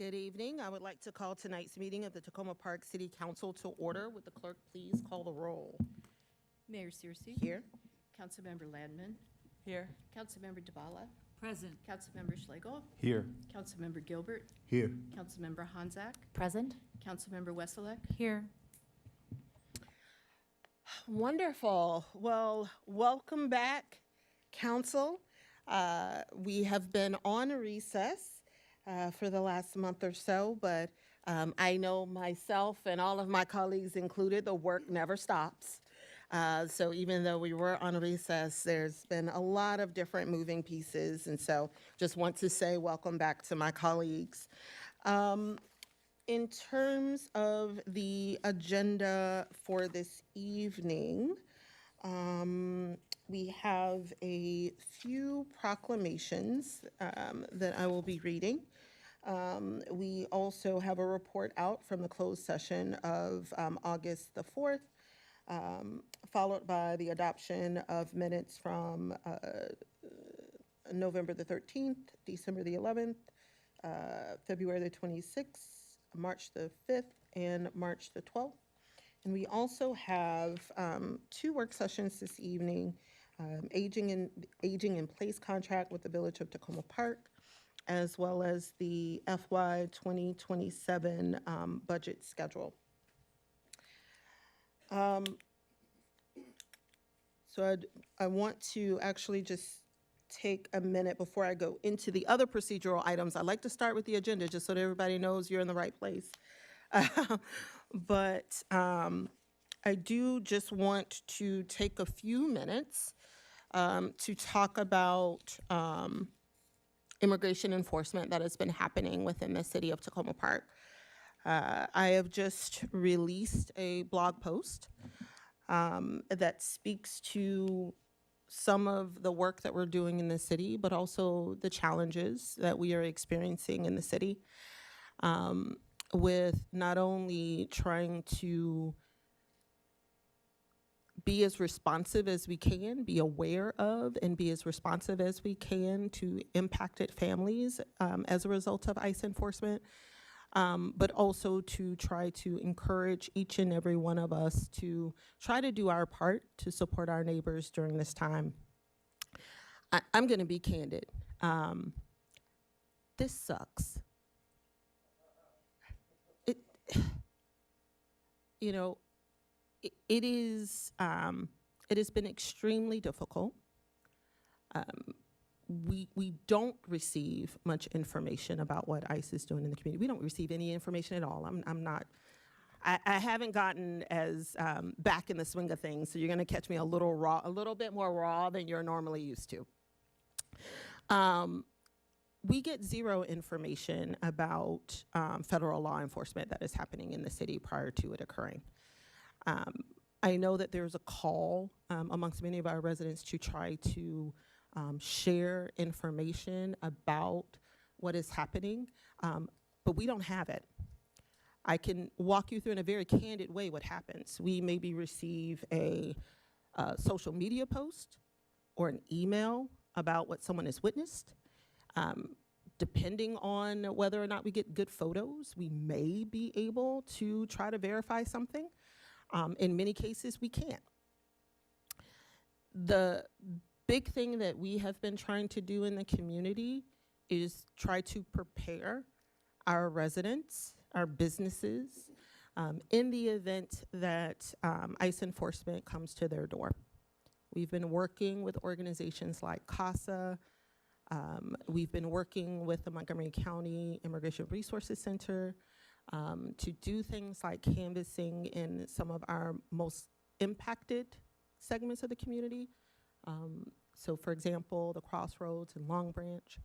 Good evening. I would like to call tonight's meeting of the Tacoma Park City Council to order. Would the clerk please call the roll? Mayor Searcy. Here. Councilmember Landman. Here. Councilmember Dabala. Present. Councilmember Schlegel. Here. Councilmember Gilbert. Here. Councilmember Hanzak. Present. Councilmember Wesselek. Here. Wonderful. Well, welcome back, Council. We have been on recess for the last month or so, but I know myself and all of my colleagues included, the work never stops. So even though we were on recess, there's been a lot of different moving pieces, and so just want to say welcome back to my colleagues. In terms of the agenda for this evening, we have a few proclamations that I will be reading. We also have a report out from the closed session of August the 4th, followed by the adoption of minutes from November the 13th, December the 11th, February the 26th, March the 5th, and March the 12th. And we also have two work sessions this evening, aging in place contract with the Village of Tacoma Park, as well as the FY 2027 budget schedule. So I want to actually just take a minute before I go into the other procedural items. I'd like to start with the agenda just so that everybody knows you're in the right place. But I do just want to take a few minutes to talk about immigration enforcement that has been happening within the city of Tacoma Park. I have just released a blog post that speaks to some of the work that we're doing in the city, but also the challenges that we are experiencing in the city, with not only trying to be as responsive as we can, be aware of, and be as responsive as we can to impacted families as a result of ICE enforcement, but also to try to encourage each and every one of us to try to do our part to support our neighbors during this time. I'm going to be candid. This sucks. It has been extremely difficult. We don't receive much information about what ICE is doing in the community. We don't receive any information at all. I haven't gotten as back in the swing of things, so you're going to catch me a little bit more raw than you're normally used to. We get zero information about federal law enforcement that is happening in the city prior to it occurring. I know that there's a call amongst many of our residents to try to share information about what is happening, but we don't have it. I can walk you through in a very candid way what happens. We maybe receive a social media post or an email about what someone has witnessed. Depending on whether or not we get good photos, we may be able to try to verify something. In many cases, we can't. The big thing that we have been trying to do in the community is try to prepare our residents, our businesses, in the event that ICE enforcement comes to their door. We've been working with organizations like CASA. We've been working with the Montgomery County Immigration Resources Center to do things like canvassing in some of our most impacted segments of the community. So for example, the Crossroads and Long Branch,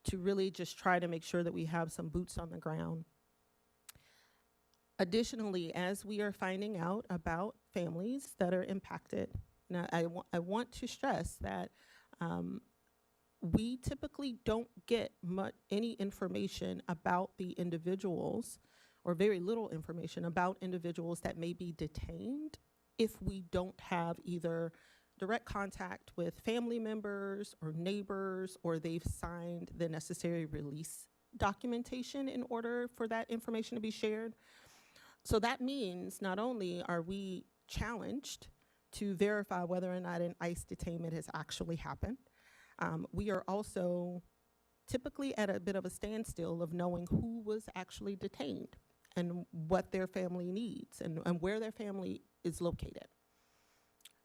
to really just try to make sure that we have some boots on the ground. Additionally, as we are finding out about families that are impacted, now I want to stress that we typically don't get any information about the individuals, or very little information about individuals that may be detained if we don't have either direct contact with family members or neighbors, or they've signed the necessary release documentation in order for that information to be shared. So that means not only are we challenged to verify whether or not an ICE detainment has actually happened, we are also typically at a bit of a standstill of knowing who was actually detained and what their family needs and where their family is located.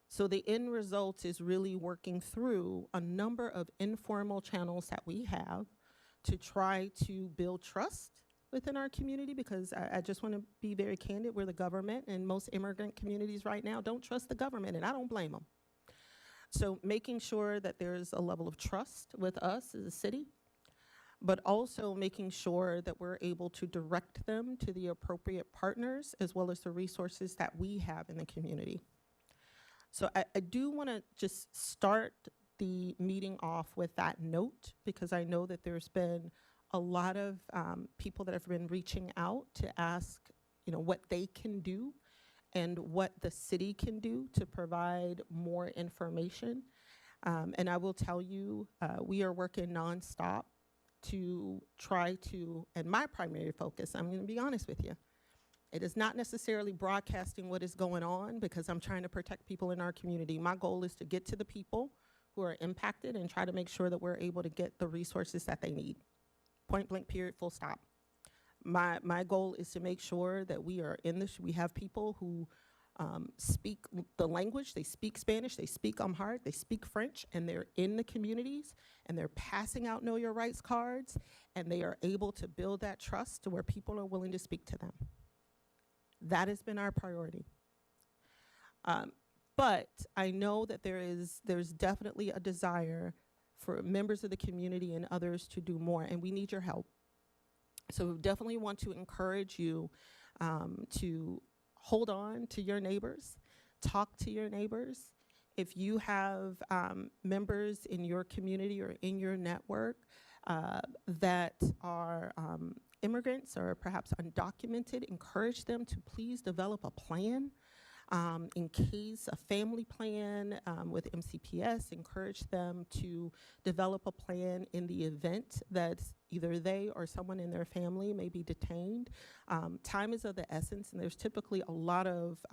So the end result is really working through a number of informal channels that we have to try to build trust within our community, because I just want to be very candid. We're the government, and most immigrant communities right now don't trust the government, and I don't blame them. So making sure that there's a level of trust with us as a city, but also making sure that we're able to direct them to the appropriate partners as well as the resources that we have in the community. So I do want to just start the meeting off with that note, because I know that there's been a lot of people that have been reaching out to ask, what they can do and what the city can do to provide more information. And I will tell you, we are working nonstop to try to, and my primary focus, I'm going to be honest with you, it is not necessarily broadcasting what is going on, because I'm trying to protect people in our community. My goal is to get to the people who are impacted and try to make sure that we're able to get the resources that they need. Point blank, period, full stop. My goal is to make sure that we are in this, we have people who speak the language, they speak Spanish, they speak Amharic, they speak French, and they're in the communities, and they're passing out Know Your Rights cards, and they are able to build that trust to where people are willing to speak to them. That has been our priority. But I know that there's definitely a desire for members of the community and others to do more, and we need your help. So we definitely want to encourage you to hold on to your neighbors, talk to your neighbors. If you have members in your community or in your network that are immigrants or perhaps undocumented, encourage them to please develop a plan. In case a family plan with MCPS, encourage them to develop a plan in the event that either they or someone in their family may be detained. Time is of the essence, and there's typically a lot of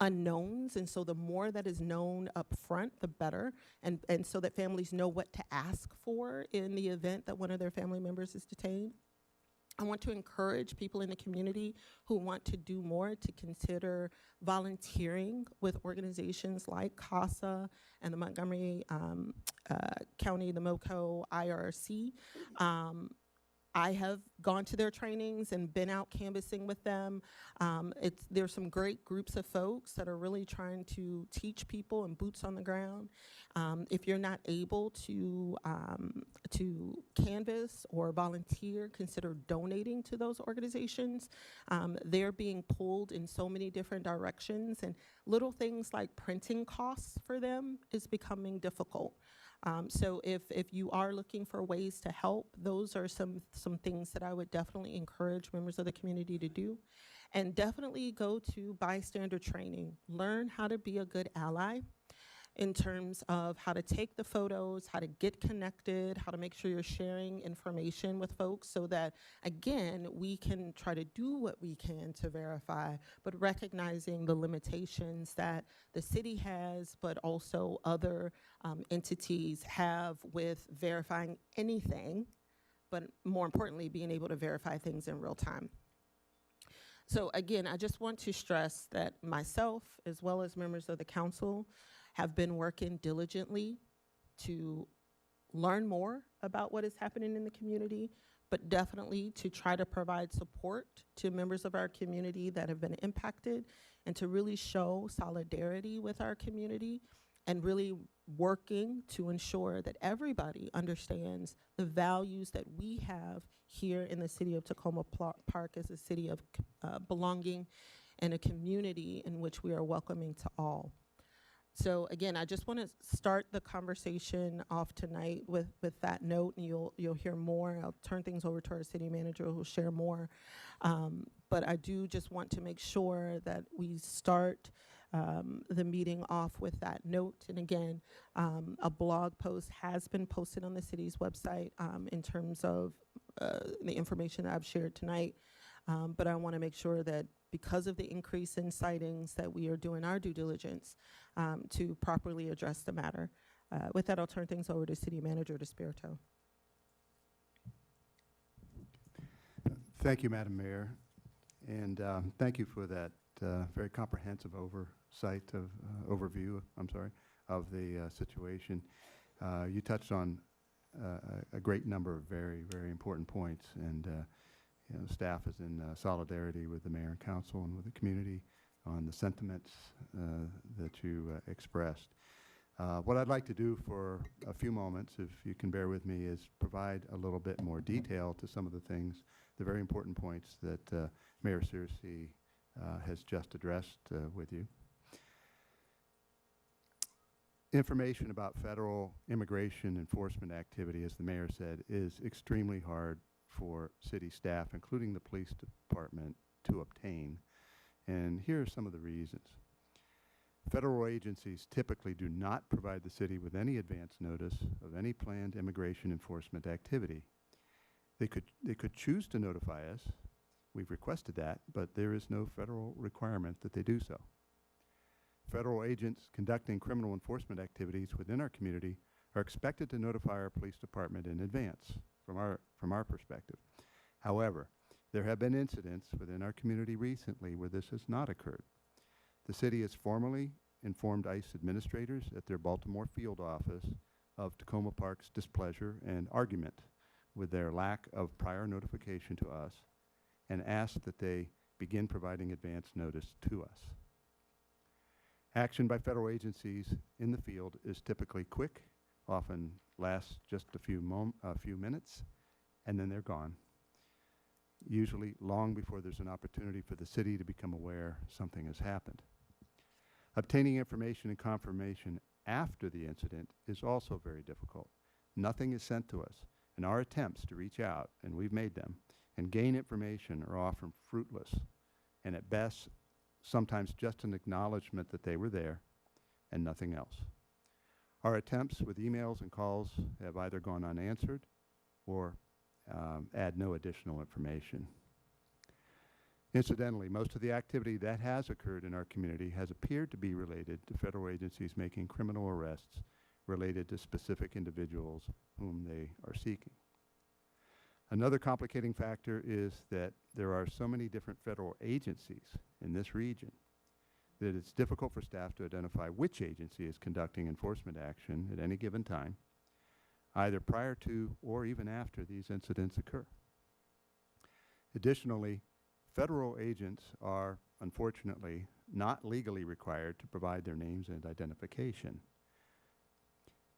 unknowns, and so the more that is known up front, the better, and so that families know what to ask for in the event that one of their family members is detained. I want to encourage people in the community who want to do more to consider volunteering with organizations like CASA and the Montgomery County, the MoCo IRC. I have gone to their trainings and been out canvassing with them. There's some great groups of folks that are really trying to teach people and boots on the ground. If you're not able to canvass or volunteer, consider donating to those organizations. They're being pulled in so many different directions, and little things like printing costs for them is becoming difficult. So if you are looking for ways to help, those are some things that I would definitely encourage members of the community to do. And definitely go to bystander training. Learn how to be a good ally in terms of how to take the photos, how to get connected, how to make sure you're sharing information with folks so that, again, we can try to do what we can to verify, but recognizing the limitations that the city has, but also other entities have with verifying anything, but more importantly, being able to verify things in real time. So again, I just want to stress that myself, as well as members of the council, have been working diligently to learn more about what is happening in the community, but definitely to try to provide support to members of our community that have been impacted, and to really show solidarity with our community, and really working to ensure that everybody understands the values that we have here in the city of Tacoma Park as a city of belonging and a community in which we are welcoming to all. So again, I just want to start the conversation off tonight with that note, and you'll hear more. I'll turn things over to our city manager who will share more. But I do just want to make sure that we start the meeting off with that note. And again, a blog post has been posted on the city's website in terms of the information that I've shared tonight. But I want to make sure that because of the increase in sightings that we are doing our due diligence to properly address the matter. With that, I'll turn things over to City Manager DeSpirito. Thank you, Madam Mayor, and thank you for that very comprehensive overview of the situation. You touched on a great number of very, very important points, and you know, staff is in solidarity with the mayor and council and with the community on the sentiments that you expressed. What I'd like to do for a few moments, if you can bear with me, is provide a little bit more detail to some of the things, the very important points that Mayor Searcy has just addressed with you. Information about federal immigration enforcement activity, as the mayor said, is extremely hard for city staff, including the police department, to obtain. And here are some of the reasons. Federal agencies typically do not provide the city with any advance notice of any planned immigration enforcement activity. They could choose to notify us. We've requested that, but there is no federal requirement that they do so. Federal agents conducting criminal enforcement activities within our community are expected to notify our police department in advance from our perspective. However, there have been incidents within our community recently where this has not occurred. The city has formally informed ICE administrators at their Baltimore field office of Tacoma Park's displeasure and argument with their lack of prior notification to us, and asked that they begin providing advance notice to us. Action by federal agencies in the field is typically quick, often lasts just a few minutes, and then they're gone, usually long before there's an opportunity for the city to become aware something has happened. Obtaining information and confirmation after the incident is also very difficult. Nothing is sent to us, and our attempts to reach out, and we've made them, and gain information are often fruitless, and at best, sometimes just an acknowledgement that they were there and nothing else. Our attempts with emails and calls have either gone unanswered or add no additional information. Incidentally, most of the activity that has occurred in our community has appeared to be related to federal agencies making criminal arrests related to specific individuals whom they are seeking. Another complicating factor is that there are so many different federal agencies in this region that it's difficult for staff to identify which agency is conducting enforcement action at any given time, either prior to or even after these incidents occur. Additionally, federal agents are, unfortunately, not legally required to provide their names and identification.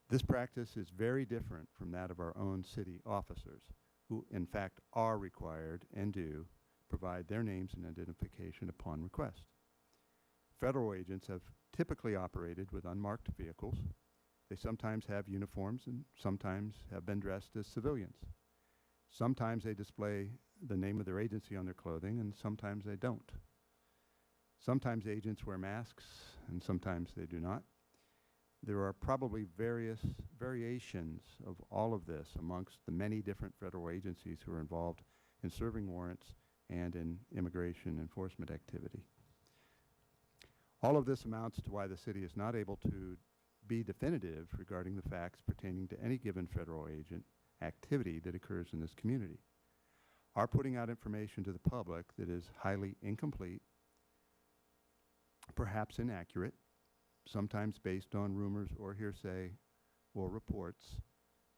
This practice is very different from that of our own city officers, who in fact are required and do provide their names and identification upon request. Federal agents have typically operated with unmarked vehicles. They sometimes have uniforms and sometimes have been dressed as civilians. Sometimes they display the name of their agency on their clothing, and sometimes they don't. Sometimes agents wear masks and sometimes they do not. There are probably various variations of all of this amongst the many different federal agencies who are involved in serving warrants and in immigration enforcement activity. All of this amounts to why the city is not able to be definitive regarding the facts pertaining to any given federal agent activity that occurs in this community. Our putting out information to the public that is highly incomplete, perhaps inaccurate, sometimes based on rumors or hearsay or reports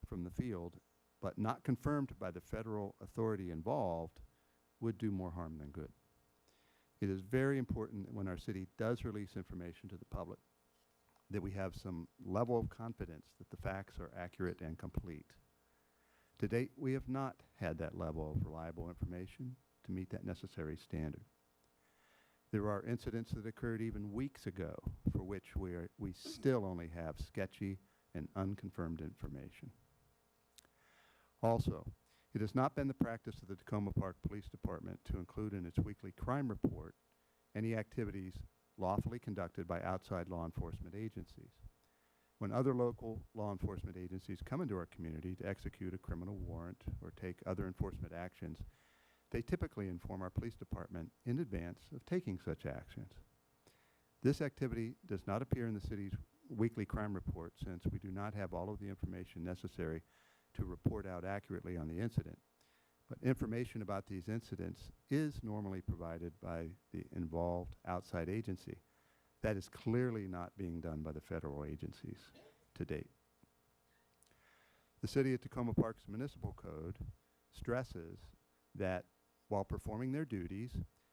from the field, but not confirmed by the federal authority involved, would do more harm than good. It is very important that when our city does release information to the public, that we have some level of confidence that the facts are accurate and complete. To date, we have not had that level of reliable information to meet that necessary standard. There are incidents that occurred even weeks ago for which we still only have sketchy and unconfirmed information. Also, it has not been the practice of the Tacoma Park Police Department to include in its weekly crime report any activities lawfully conducted by outside law enforcement agencies. When other local law enforcement agencies come into our community to execute a criminal warrant or take other enforcement actions, they typically inform our police department in advance of taking such actions. This activity does not appear in the city's weekly crime report since we do not have all of the information necessary to report out accurately on the incident. But information about these incidents is normally provided by the involved outside agency. That is clearly not being done by the federal agencies to date. The City of Tacoma Park's municipal code stresses that while performing their duties,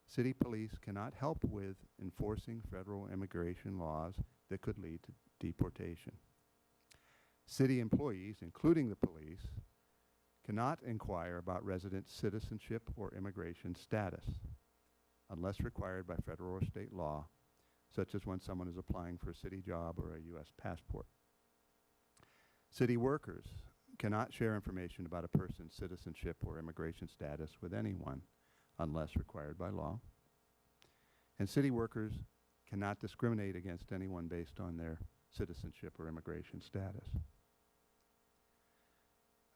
city police cannot help with enforcing federal immigration laws that could lead to deportation. City employees, including the police, cannot inquire about resident citizenship or immigration status unless required by federal or state law, such as when someone is applying for a city job or a U.S. passport. City workers cannot share information about a person's citizenship or immigration status with anyone unless required by law. And city workers cannot discriminate against anyone based on their citizenship or immigration status.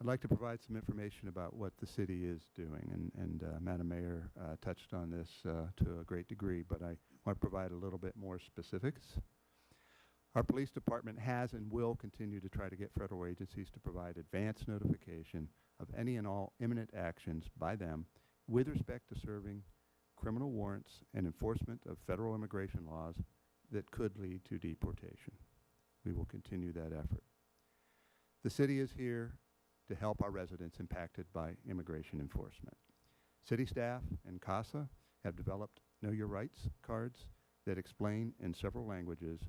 I'd like to provide some information about what the city is doing, and Madam Mayor touched on this to a great degree, but I want to provide a little bit more specifics. Our police department has and will continue to try to get federal agencies to provide advance notification of any and all imminent actions by them with respect to serving criminal warrants and enforcement of federal immigration laws that could lead to deportation. We will continue that effort. The city is here to help our residents impacted by immigration enforcement. City staff and CASA have developed Know Your Rights cards that explain in several languages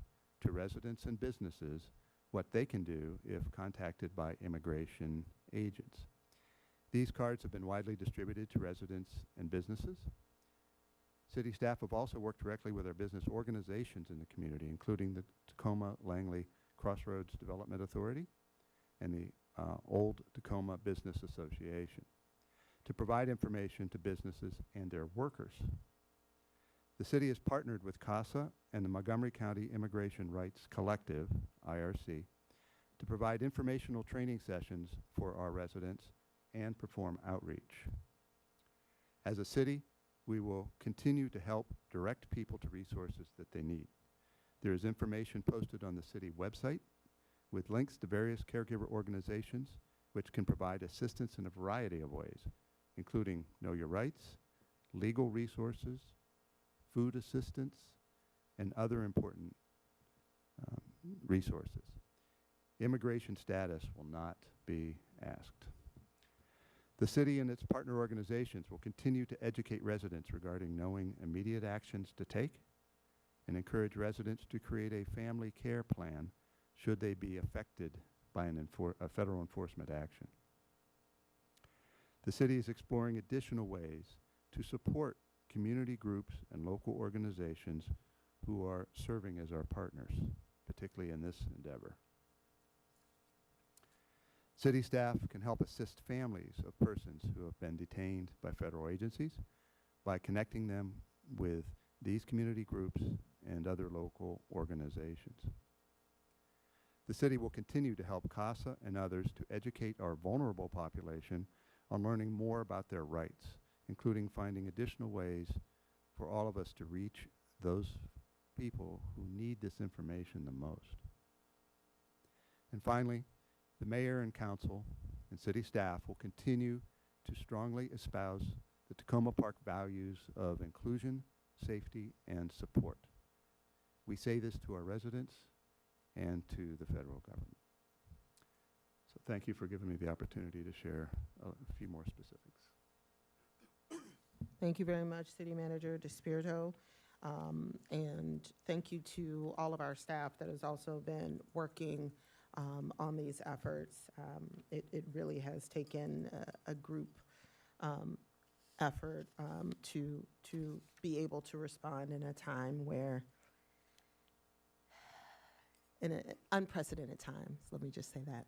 to residents and businesses what they can do if contacted by immigration agents. These cards have been widely distributed to residents and businesses. City staff have also worked directly with our business organizations in the community, including the Tacoma-Langley Crossroads Development Authority and the Old Tacoma Business Association, to provide information to businesses and their workers. The city has partnered with CASA and the Montgomery County Immigration Rights Collective, IRC, to provide informational training sessions for our residents and perform outreach. As a city, we will continue to help direct people to resources that they need. There is information posted on the city website with links to various caregiver organizations which can provide assistance in a variety of ways, including Know Your Rights, legal resources, food assistance, and other important resources. Immigration status will not be asked. The city and its partner organizations will continue to educate residents regarding knowing immediate actions to take and encourage residents to create a family care plan should they be affected by a federal enforcement action. The city is exploring additional ways to support community groups and local organizations who are serving as our partners, particularly in this endeavor. City staff can help assist families of persons who have been detained by federal agencies by connecting them with these community groups and other local organizations. The city will continue to help CASA and others to educate our vulnerable population on learning more about their rights, including finding additional ways for all of us to reach those people who need this information the most. And finally, the mayor and council and city staff will continue to strongly espouse the Tacoma Park values of inclusion, safety, and support. We say this to our residents and to the federal government. So thank you for giving me the opportunity to share a few more specifics. Thank you very much, City Manager DeSpirito. And thank you to all of our staff that has also been working on these efforts. It really has taken a group effort to be able to respond in a time where, in an unprecedented times, let me just say that.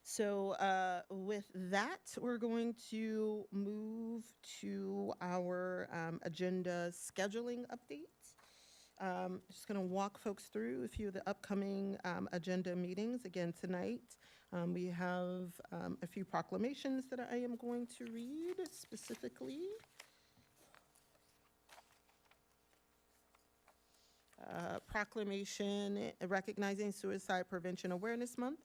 So with that, we're going to move to our agenda scheduling updates. Just going to walk folks through a few of the upcoming agenda meetings. Again, tonight, We have a few proclamations that I am going to read specifically. Proclamation recognizing Suicide Prevention Awareness Month.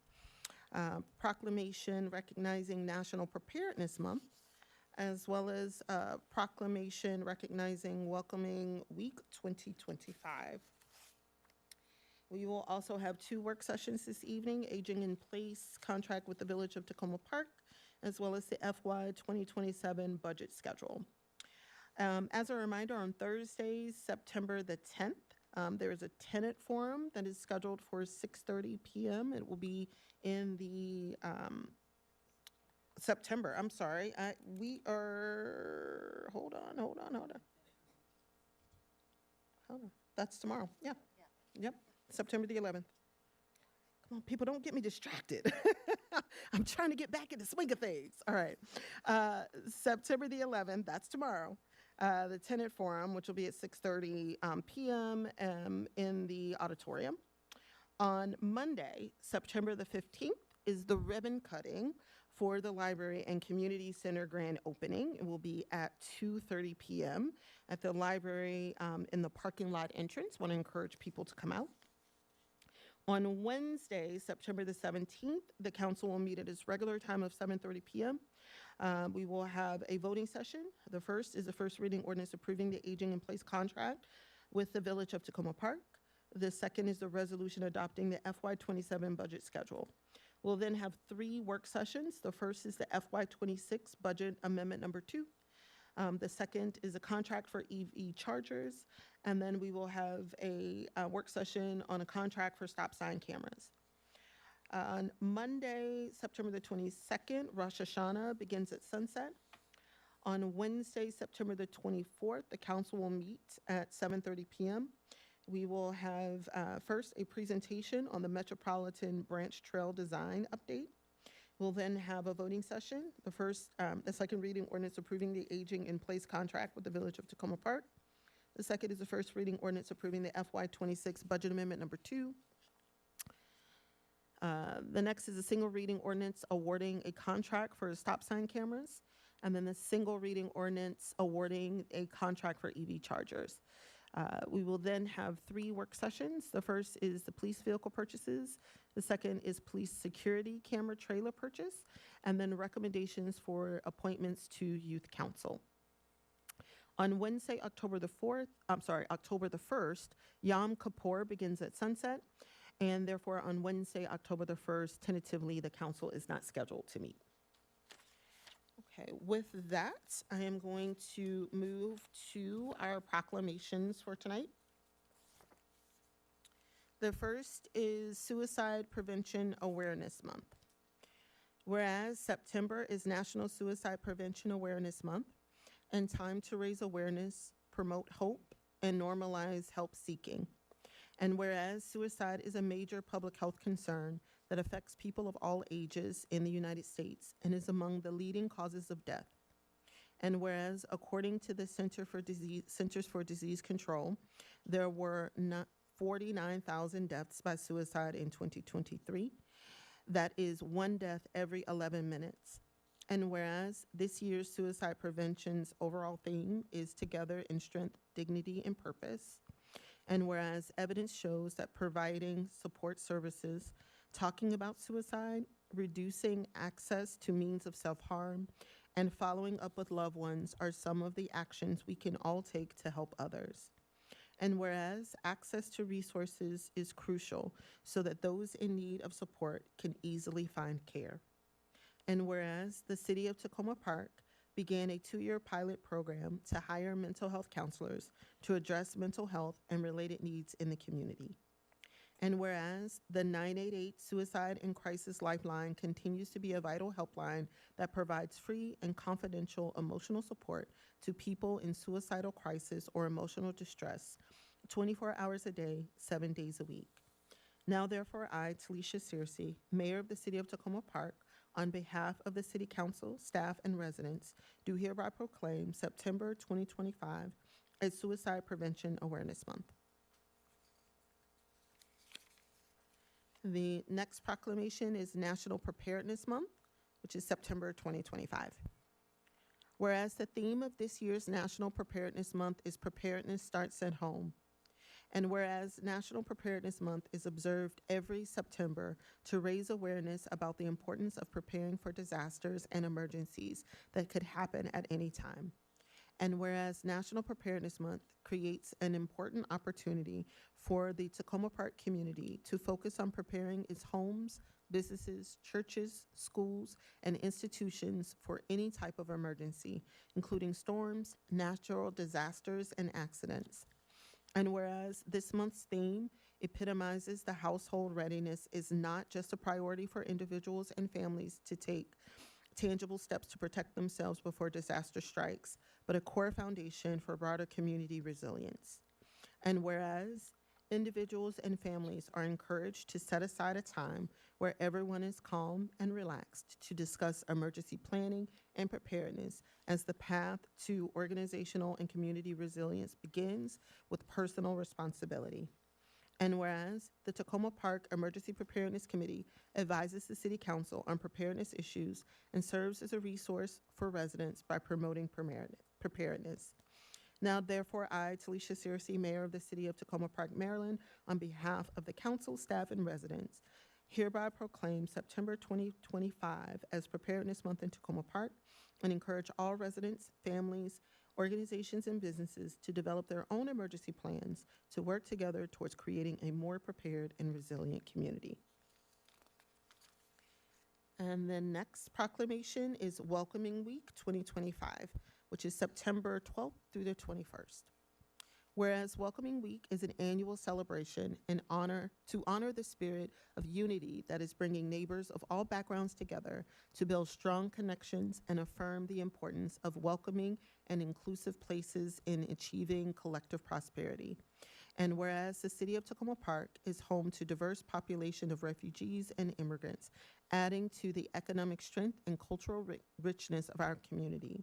Proclamation recognizing National Preparedness Month, as well as proclamation recognizing Welcoming Week 2025. We will also have 2 work sessions this evening, Aging in Place contract with the Village of Tacoma Park, as well as the FY 2027 budget schedule. As a reminder, on Thursday, September the 10th, there is a tenant forum that is scheduled for 6:30 p.m. It will be in the September, I'm sorry. We are, hold on. That's tomorrow, yeah. Yep, September the 11th. Come on, people, don't get me distracted. I'm trying to get back in the swing of things. All right. September the 11th, that's tomorrow. The tenant forum, which will be at 6:30 p.m. In the auditorium. On Monday, September the 15th, is the ribbon cutting for the library and community center grand opening. It will be at 2:30 p.m. at the library in the parking lot entrance. Want to encourage people to come out. On Wednesday, September the 17th, the council will meet at its regular time of 7:30 p.m. We will have a voting session. The first is the first reading ordinance approving the aging in place contract with the Village of Tacoma Park. The second is the resolution adopting the FY 27 budget schedule. We'll then have 3 work sessions. The first is the FY 26 budget amendment number 2. The second is a contract for EV chargers. And then we will have a work session on a contract for stop sign cameras. On Monday, September the 22nd, Rosh Hashanah begins at sunset. On Wednesday, September the 24th, the council will meet at 7:30 p.m. We will have first a presentation on the Metropolitan Branch Trail Design update. We'll then have a voting session. The second reading ordinance approving the aging in place contract with the Village of Tacoma Park. The second is the first reading ordinance approving the FY 26 budget amendment number 2. The next is a single reading ordinance awarding a contract for stop sign cameras. And then the single reading ordinance awarding a contract for EV chargers. We will then have 3 work sessions. The first is the police vehicle purchases. The second is police security camera trailer purchase. And then recommendations for appointments to youth council. On Wednesday, October the 1st, Yom Kippur begins at sunset. And therefore, on Wednesday, October the 1st, tentatively, the council is not scheduled to meet. Okay, with that, I am going to move to our proclamations for tonight. The first is Suicide Prevention Awareness Month. Whereas September is National Suicide Prevention Awareness Month, and time to raise awareness, promote hope, and normalize help seeking. And whereas suicide is a major public health concern that affects people of all ages in the United States and is among the leading causes of death. And whereas, according to the Centers for Disease Control, there were 49,000 deaths by suicide in 2023. That is 1 death every 11 minutes. And whereas this year's suicide prevention's overall theme is Together in Strength, Dignity, and Purpose. And whereas evidence shows that providing support services, talking about suicide, reducing access to means of self-harm, and following up with loved ones are some of the actions we can all take to help others. And whereas access to resources is crucial so that those in need of support can easily find care. And whereas the City of Tacoma Park began a 2-year pilot program to hire mental health counselors to address mental health and related needs in the community. And whereas the 988 Suicide and Crisis Lifeline continues to be a vital helpline that provides free and confidential emotional support to people in suicidal crisis or emotional distress 24 hours a day, 7 days a week. Now, therefore, I, Talisha Searcy, Mayor of the City of Tacoma Park, on behalf of the City Council, staff, and residents, do hereby proclaim September 2025 as Suicide Prevention Awareness Month. The next proclamation is National Preparedness Month, which is September 2025. Whereas the theme of this year's National Preparedness Month is Preparedness Starts at Home, and whereas National Preparedness Month is observed every September to raise awareness about the importance of preparing for disasters and emergencies that could happen at any time. And whereas National Preparedness Month creates an important opportunity for the Tacoma Park community to focus on preparing its homes, businesses, churches, schools, and institutions for any type of emergency, including storms, natural disasters, and accidents. And whereas this month's theme epitomizes the household readiness is not just a priority for individuals and families to take tangible steps to protect themselves before disaster strikes, but a core foundation for broader community resilience. And whereas individuals and families are encouraged to set aside a time where everyone is calm and relaxed to discuss emergency planning and preparedness as the path to organizational and community resilience begins with personal responsibility. And whereas the Tacoma Park Emergency Preparedness Committee advises the City Council on preparedness issues and serves as a resource for residents by promoting preparedness. Now, therefore, I, Talisha Searcy, Mayor of the City of Tacoma Park, Maryland, on behalf of the Council, staff, and residents, hereby proclaim September 2025 as Preparedness Month in Tacoma Park and encourage all residents, families, organizations, and businesses to develop their own emergency plans to work together towards creating a more prepared and resilient community. And the next proclamation is Welcoming Week 2025, which is September 12th through the 21st. Whereas Welcoming Week is an annual celebration to honor the spirit of unity that is bringing neighbors of all backgrounds together to build strong connections and affirm the importance of welcoming and inclusive places in achieving collective prosperity. And whereas the City of Tacoma Park is home to a diverse population of refugees and immigrants, adding to the economic strength and cultural richness of our community.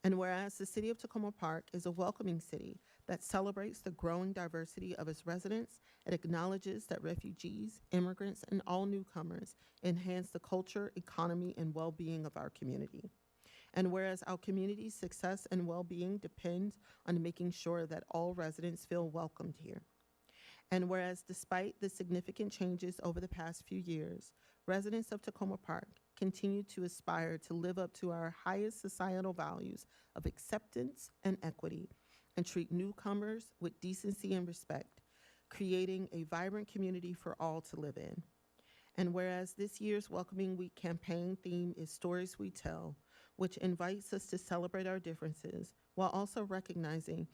And whereas the City of Tacoma Park is a welcoming city that celebrates the growing diversity of its residents, it acknowledges that refugees, immigrants, and all newcomers enhance the culture, economy, and well-being of our community. And whereas our community's success and well-being depends on making sure that all residents feel welcomed here. And whereas despite the significant changes over the past few years, residents of Tacoma Park continue to aspire to live up to our highest societal values of acceptance and equity and treat newcomers with decency and respect, creating a vibrant community for all to live in. And whereas this year's Welcoming Week campaign theme is Stories We Tell, which invites us to celebrate our differences while also recognizing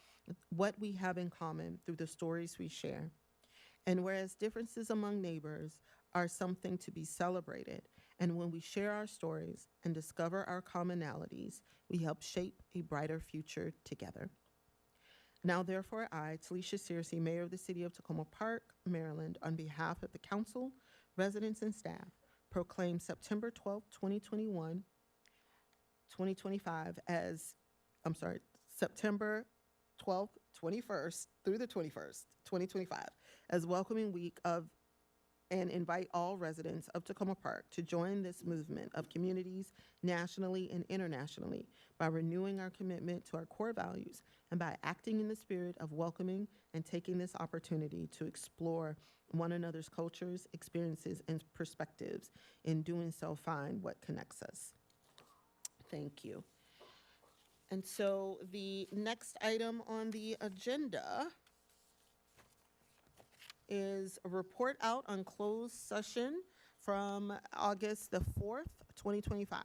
what we have in common through the stories we share. And whereas differences among neighbors are something to be celebrated, and when we share our stories and discover our commonalities, we help shape a brighter future together. Now, therefore, I, Talisha Searcy, Mayor of the City of Tacoma Park, Maryland, on behalf of the Council, residents, and staff, proclaim September 12th, September 12th, 21st through the 21st, 2025, as Welcoming Week and invite all residents of Tacoma Park to join this movement of communities nationally and internationally by renewing our commitment to our core values and by acting in the spirit of welcoming and taking this opportunity to explore one another's cultures, experiences, and perspectives. In doing so, find what connects us. Thank you. And so the next item on the agenda is a report out on closed session from August the 4th, 2025.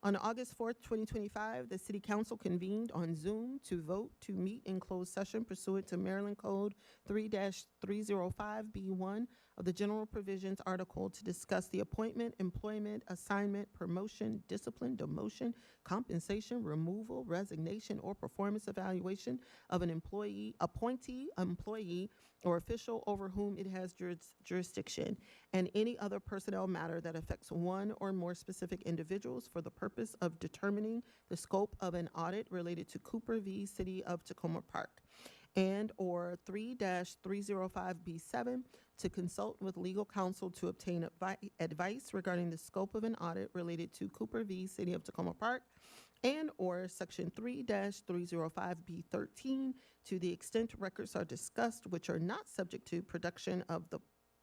On August 4th, 2025, the City Council convened on Zoom to vote to meet in closed session pursuant to Maryland Code 3-305B1 of the General Provisions article to discuss the appointment, employment, assignment, promotion, discipline, demotion, compensation, removal, resignation, or performance evaluation of an appointee, or official over whom it has jurisdiction, and any other personnel matter that affects one or more specific individuals for the purpose of determining the scope of an audit related to Cooper v. City of Tacoma Park. and/or 3-305B7 to consult with legal counsel to obtain advice regarding the scope of an audit related to Cooper v. City of Tacoma Park, and/or Section 3-305B13 to the extent records are discussed which are not subject to production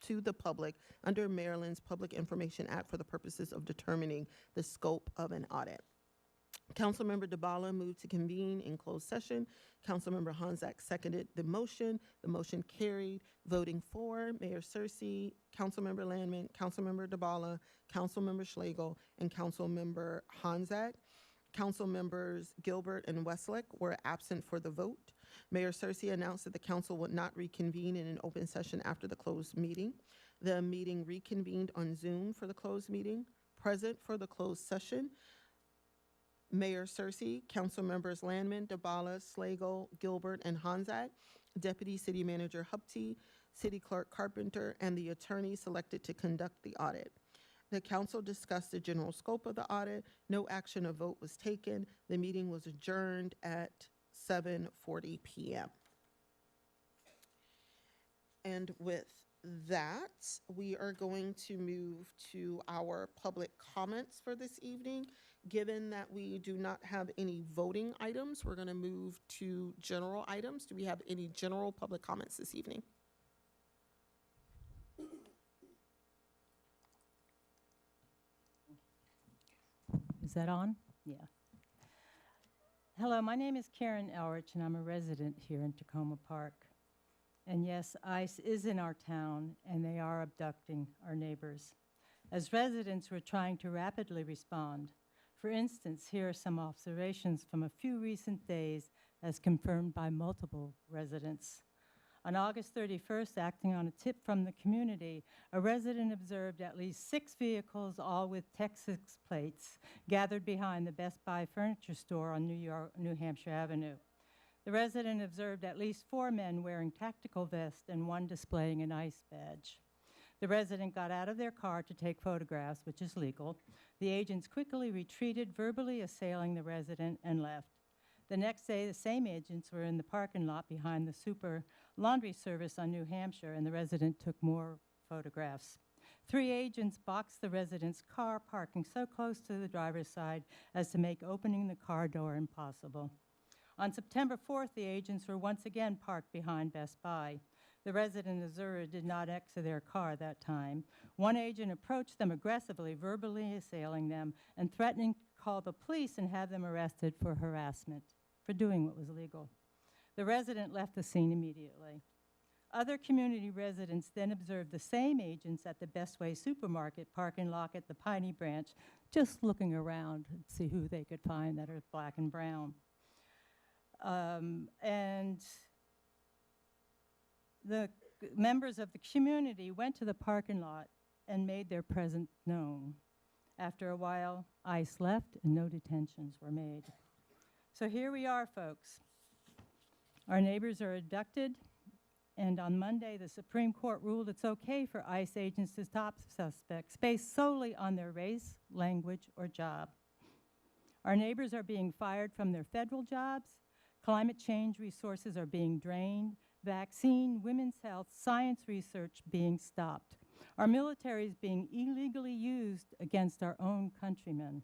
to the public under Maryland's Public Information Act for the purposes of determining the scope of an audit. Councilmember DeBala moved to convene in closed session. Councilmember Honzak seconded the motion. The motion carried. Voting for, Mayor Searcy, Councilmember Landman, Councilmember DeBala, Councilmember Schlegel, and Councilmember Honzak. Council members Gilbert and Westlake were absent for the vote. Mayor Searcy announced that the council would not reconvene in an open session after the closed meeting. The meeting reconvened on Zoom for the closed meeting. Present for the closed session, Mayor Searcy, Council members Landman, DeBala, Slagle, Gilbert, and Honzak, Deputy City Manager Hupty, City Clerk Carpenter, and the attorney selected to conduct the audit. The council discussed the general scope of the audit. No action or vote was taken. The meeting was adjourned at 7:40 p.m. And with that, we are going to move to our public comments for this evening. Given that we do not have any voting items, we're going to move to general items. Do we have any general public comments this evening? Is that on? Yeah. Hello, my name is Karen Elrich, and I'm a resident here in Tacoma Park. And yes, ICE is in our town, and they are abducting our neighbors. As residents, we're trying to rapidly respond. For instance, here are some observations from a few recent days as confirmed by multiple residents. On August 31st, acting on a tip from the community, a resident observed at least 6 vehicles, all with Texas plates, gathered behind the Best Buy furniture store on New Hampshire Avenue. The resident observed at least 4 men wearing tactical vests and 1 displaying an ICE badge. The resident got out of their car to take photographs, which is legal. The agents quickly retreated, verbally assailing the resident, and left. The next day, the same agents were in the parking lot behind the Super Laundry Service on New Hampshire, and the resident took more photographs. 3 agents boxed the resident's car, parking so close to the driver's side as to make opening the car door impossible. On September 4th, the agents were once again parked behind Best Buy. The resident observer did not exit their car that time. 1 agent approached them aggressively, verbally assailing them, and threatening to call the police and have them arrested for harassment, for doing what was legal. The resident left the scene immediately. Other community residents then observed the same agents at the Bestway supermarket parking lot at the Piney Branch, just looking around to see who they could find that are black and brown. And the members of the community went to the parking lot and made their presence known. After a while, ICE left and no detentions were made. So here we are, folks. Our neighbors are abducted, and on Monday, the Supreme Court ruled it's okay for ICE agents to stop suspects based solely on their race, language, or job. Our neighbors are being fired from their federal jobs. Climate change resources are being drained. Vaccine, women's health, science research being stopped. Our military is being illegally used against our own countrymen.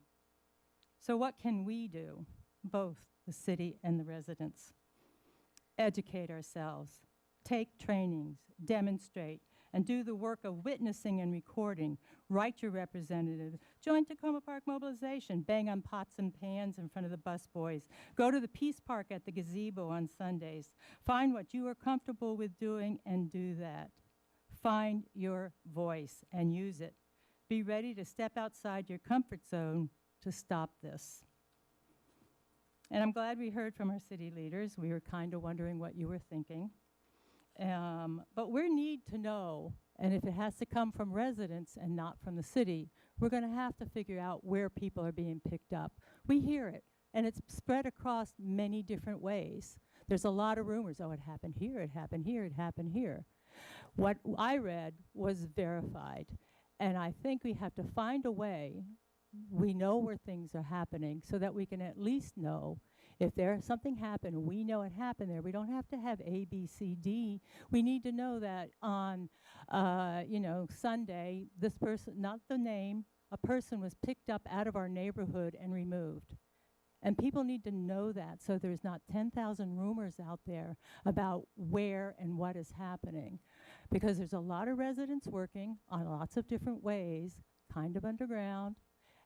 So what can we do, both the city and the residents? Educate ourselves, take trainings, demonstrate, and do the work of witnessing and recording. Write your representative. Join Tacoma Park Mobilization. Bang on pots and pans in front of the busboys. Go to the Peace Park at the gazebo on Sundays. Find what you are comfortable with doing and do that. Find your voice and use it. Be ready to step outside your comfort zone to stop this. And I'm glad we heard from our city leaders. We were kind of wondering what you were thinking. But we need to know, and if it has to come from residents and not from the city, we're going to have to figure out where people are being picked up. We hear it, and it's spread across many different ways. There's a lot of rumors. Oh, it happened here, it happened here, it happened here. What I read was verified, and I think we have to find a way we know where things are happening so that we can at least know if there's something happened, we know it happened there. We don't have to have A, B, C, D. We need to know that on, Sunday, this person, not the name, a person was picked up out of our neighborhood and removed. And people need to know that so there's not 10,000 rumors out there about where and what is happening. Because there's a lot of residents working on lots of different ways, kind of underground,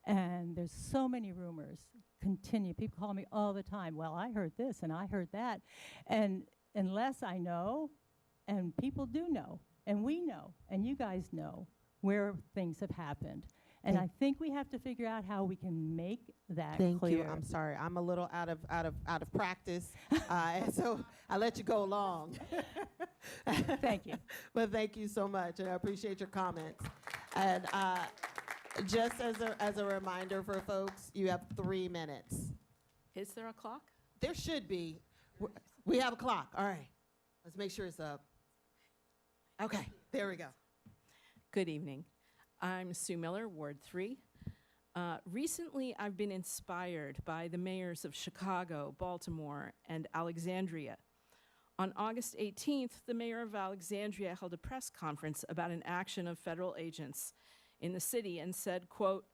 and there's so many rumors continue. People call me all the time, well, I heard this and I heard that. And unless I know, and people do know, and we know, and you guys know where things have happened. And I think we have to figure out how we can make that Thank clear. you. I'm sorry. I'm a little out of practice, and so I let you go along. Thank you. But thank you so much, and I appreciate your comments. And just as a reminder for folks, you have 3 minutes. Is there a clock? There should be. We have a clock. All right. Let's make sure it's up. Okay. There we go. Good evening. I'm Sue Miller, Ward 3. Recently, I've been inspired by the mayors of Chicago, Baltimore, and Alexandria. On August 18th, the mayor of Alexandria held a press conference about an action of federal agents in the city and said, quote,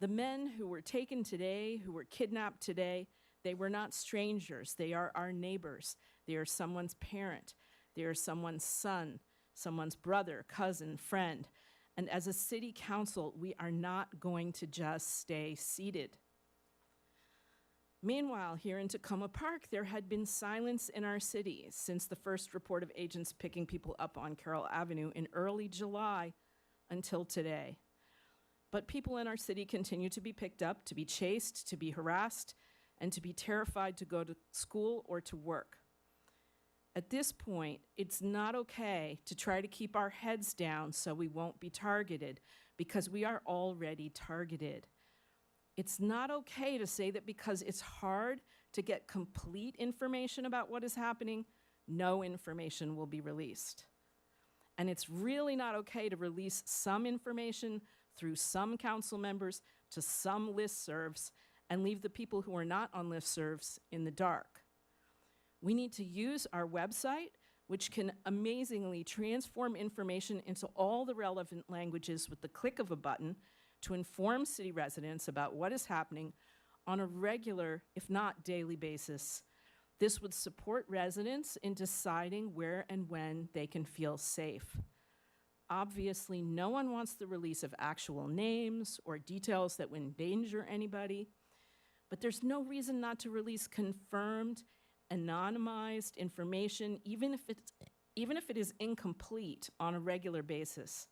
"The men who were taken today, who were kidnapped today, they were not strangers. They are our neighbors. They are someone's parent. They are someone's son, someone's brother, cousin, friend. And as a city council, we are not going to just stay seated." Meanwhile, here in Tacoma Park, there had been silence in our city since the first report of agents picking people up on Carroll Avenue in early July until today. But people in our city continue to be picked up, to be chased, to be harassed, and to be terrified to go to school or to work. At this point, it's not okay to try to keep our heads down so we won't be targeted, because we are already targeted. It's not okay to say that because it's hard to get complete information about what is happening, no information will be released. And it's really not okay to release some information through some council members to some listservs and leave the people who are not on listservs in the dark. We need to use our website, which can amazingly transform information into all the relevant languages with the click of a button, to inform city residents about what is happening on a regular, if not daily basis. This would support residents in deciding where and when they can feel safe. Obviously, no one wants the release of actual names or details that would endanger anybody, but there's no reason not to release confirmed, anonymized information, even if it is incomplete, on a regular basis.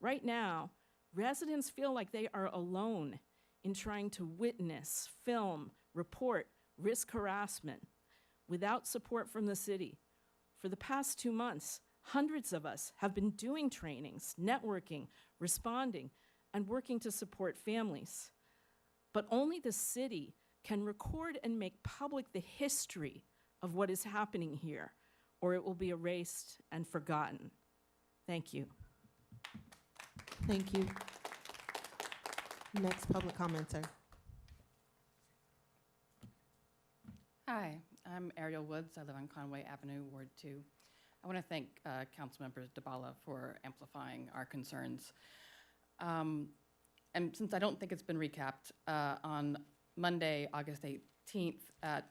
Right now, residents feel like they are alone in trying to witness, film, report, risk harassment without support from the city. For the past 2 months, hundreds of us have been doing trainings, networking, responding, and working to support families. But only the city can record and make public the history of what is happening here, or it will be erased and forgotten. Thank you. Thank you. Next public commenter. Hi, I'm Ariel Woods. I live on Conway Avenue, Ward 2. I want to thank Councilmember Dabala for amplifying our concerns. And since I don't think it's been recapped, on Monday, August 18th at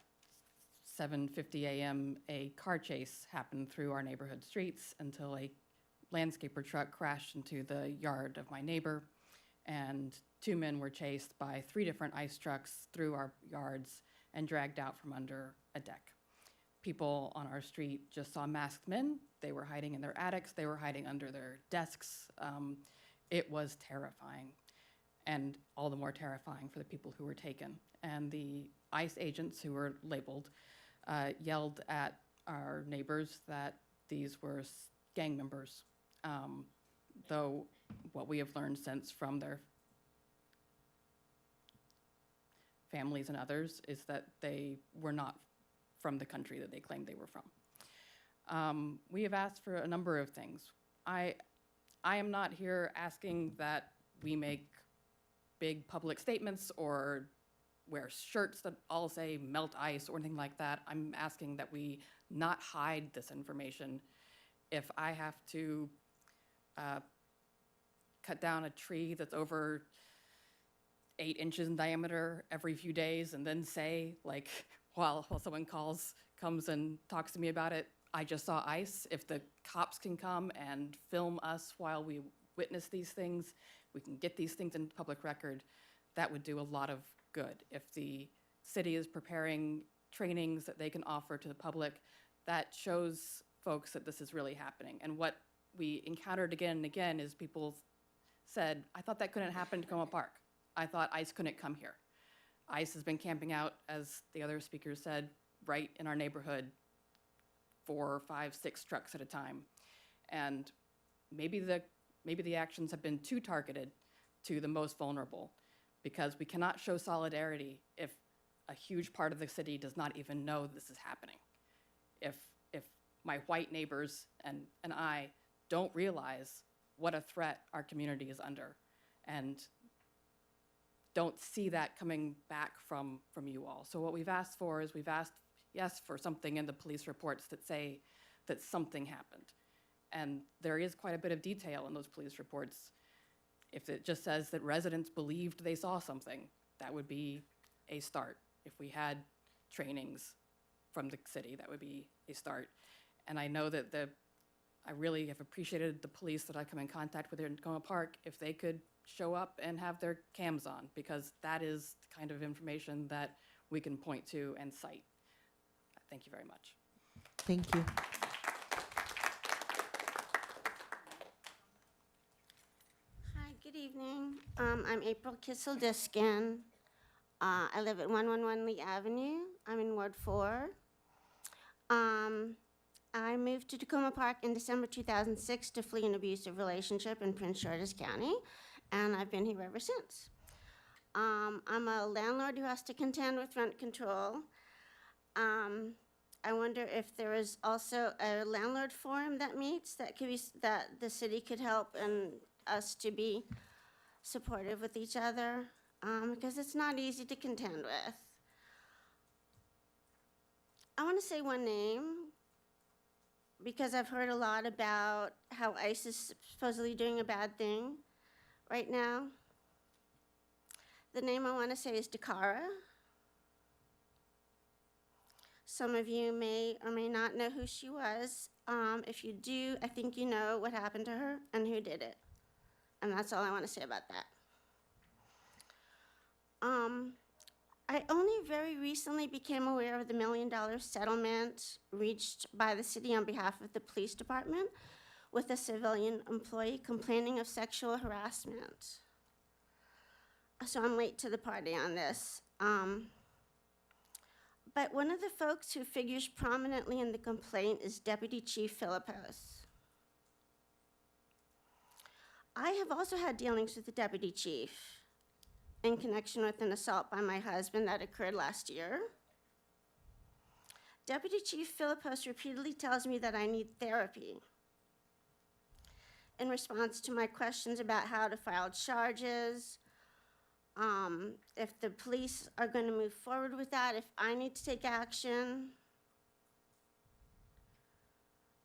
7:50 a.m., a car chase happened through our neighborhood streets until a landscaper truck crashed into the yard of my neighbor, and 2 men were chased by 3 different ice trucks through our yards and dragged out from under a deck. People on our street just saw masked men. They were hiding in their attics. They were hiding under their desks. It was terrifying, and all the more terrifying for the people who were taken. And the ICE agents who were labeled yelled at our neighbors that these were gang members, though what we have learned since from their families and others is that they were not from the country that they claimed they were from. We have asked for a number of things. I am not here asking that we make big public statements or wear shirts that all say melt ice or anything like that. I'm asking that we not hide this information. If I have to cut down a tree that's over 8 inches in diameter every few days and then say, like, while someone comes and talks to me about it, I just saw ice. If the cops can come and film us while we witness these things, we can get these things into public record, that would do a lot of good. If the city is preparing trainings that they can offer to the public, that shows folks that this is really happening. And what we encountered again and again is people said, I thought that couldn't happen in Tacoma Park. I thought ICE couldn't come here. ICE has been camping out, as the other speakers said, right in our neighborhood, 4, 5, 6 trucks at a time. And maybe the actions have been too targeted to the most vulnerable, because we cannot show solidarity if a huge part of the city does not even know this is happening. If my white neighbors and I don't realize what a threat our community is under and don't see that coming back from you all. So what we've asked for is yes, for something in the police reports that say that something happened. And there is quite a bit of detail in those police reports. If it just says that residents believed they saw something, that would be a start. If we had trainings from the city, that would be a start. And I know that I really have appreciated the police that I come in contact with here in Tacoma Park, if they could show up and have their cams on, because that is the kind of information that we can point to and cite. Thank you very much. Thank you. Hi, good evening. I'm April Kissel-Diskin. I live at 111 Lee Avenue. I'm in Ward 4. I moved to Tacoma Park in December 2006 to flee an abusive relationship in Prince George's County, and I've been here ever since. I'm a landlord who has to contend with rent control. I wonder if there is also a landlord forum that meets that the city could help and us to be supportive with each other, because it's not easy to contend with. I want to say one name, because I've heard a lot about how ICE is supposedly doing a bad thing right now. The name I want to say is Dakara. Some of you may or may not know who she was. If you do, I think you know what happened to her and who did it. And that's all I want to say about that. I only very recently became aware of the $1 million settlement reached by the city on behalf of the police department with a civilian employee complaining of sexual harassment. So I'm late to the party on this. But one of the folks who figures prominently in the complaint is Deputy Chief Philippos. I have also had dealings with the Deputy Chief in connection with an assault by my husband that occurred last year. Deputy Chief Philippos repeatedly tells me that I need therapy in response to my questions about how to file charges, if the police are going to move forward with that, if I need to take action.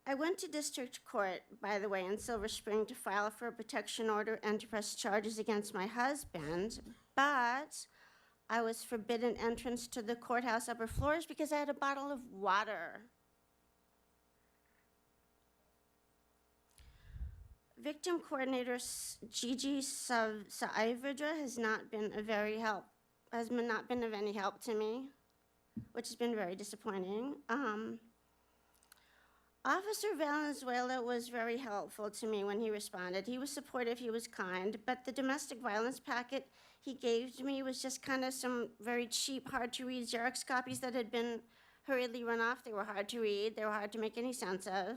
I went to district court, by the way, in Silver Spring to file for a protection order and to press charges against my husband, but I was forbidden entrance to the courthouse upper floors because I had a bottle of water. Victim coordinator Gigi Saavedra has not been of any help to me, which has been very disappointing. Officer Valenzuela was very helpful to me when he responded. He was supportive, he was kind, but the domestic violence packet he gave to me was just kind of some very cheap, hard-to-read Xerox copies that had been hurriedly run off. They were hard to read, they were hard to make any sense of.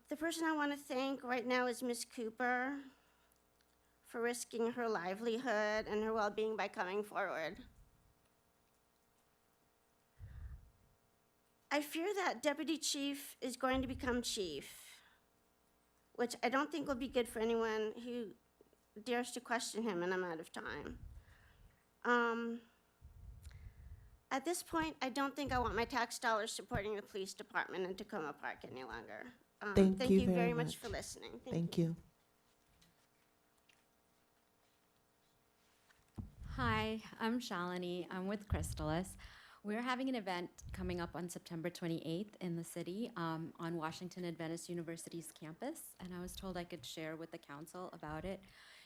The person I want to thank right now is Ms. Cooper for risking her livelihood and her well-being by coming forward. I fear that Deputy Chief is going to become Chief, which I don't think will be good for anyone who dares to question him, and I'm out of time. At this point, I don't think I want my tax dollars supporting the police department in Tacoma Park any longer. Thank you you very very much much. for listening. Thank you. Hi, I'm Shalini. I'm with Crystalis. We're having an event coming up on September 28th in the city on Washington Adventist University's campus, and I was told I could share with the council about it.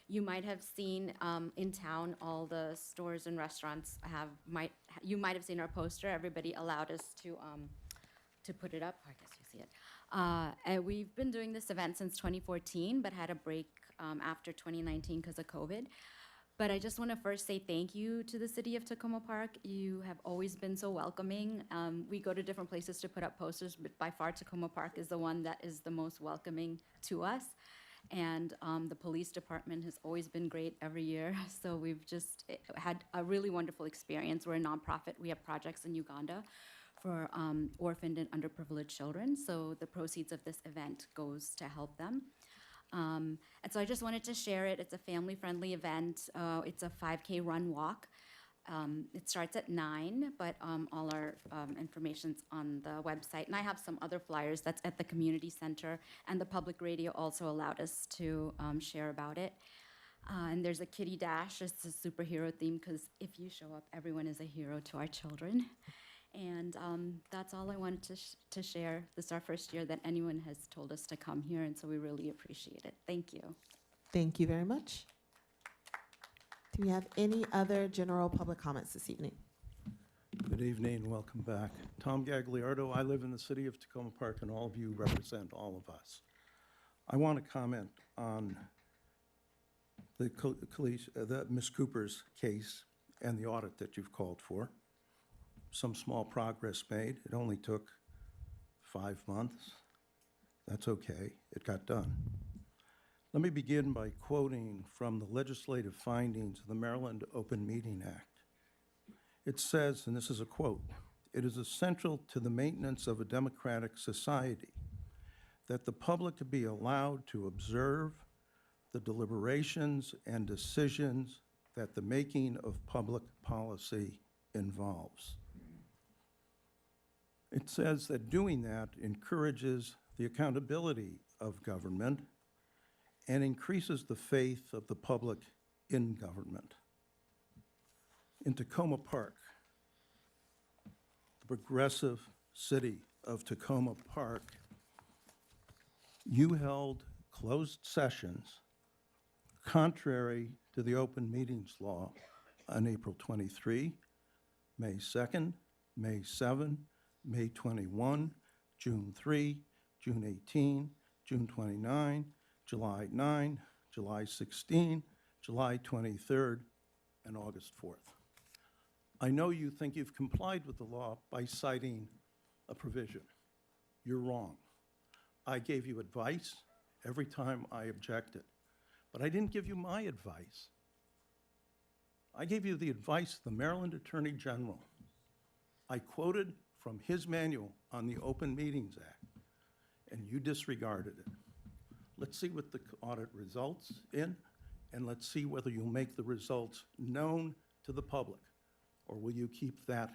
You might have seen in town all the stores and restaurants you might have seen our poster. Everybody allowed us to put it up. I guess you see it. And we've been doing this event since 2014, but had a break after 2019 because of COVID. But I just want to first say thank you to the city of Tacoma Park. You have always been so welcoming. We go to different places to put up posters, but by far Tacoma Park is the one that is the most welcoming to us. And the police department has always been great every year. So we've just had a really wonderful experience. We're a nonprofit. We have projects in Uganda for orphaned and underprivileged children. So the proceeds of this event goes to help them. And so I just wanted to share it. It's a family-friendly event. It's a 5K run walk. It starts at 9, but all our information's on the website. And I have some other flyers that's at the community center, and the public radio also allowed us to share about it. And there's a kitty dash. It's a superhero theme because if you show up, everyone is a hero to our children. And that's all I wanted to share. This is our first year that anyone has told us to come here, and so we really appreciate it. Thank you. Thank you very much. Do we have any other general public comments this evening? Good evening, welcome back. Tom Gagliardo, I live in the city of Tacoma Park, and all of you represent all of us. I want to comment on the Ms. Cooper's case and the audit that you've called for. Some small progress made. It only took 5 months. That's okay, it got done. Let me begin by quoting from the legislative findings of the Maryland Open Meeting Act. It says, and this is a quote, "It is essential to the maintenance of a democratic society that the public be allowed to observe the deliberations and decisions that the making of public policy involves." It says that doing that encourages the accountability of government and increases the faith of the public in government. In Tacoma Park, the progressive city of Tacoma Park, you held closed sessions contrary to the open meetings law on April 23, May 2nd, May 7, May 21, June 3, June 18, June 29, July 9, July 16, July 23rd, and August 4th. I know you think you've complied with the law by citing a provision. You're wrong. I gave you advice every time I objected, but I didn't give you my advice. I gave you the advice of the Maryland Attorney General. I quoted from his manual on the Open Meetings Act, and you disregarded it. Let's see what the audit results in, and let's see whether you'll make the results known to the public, or will you keep that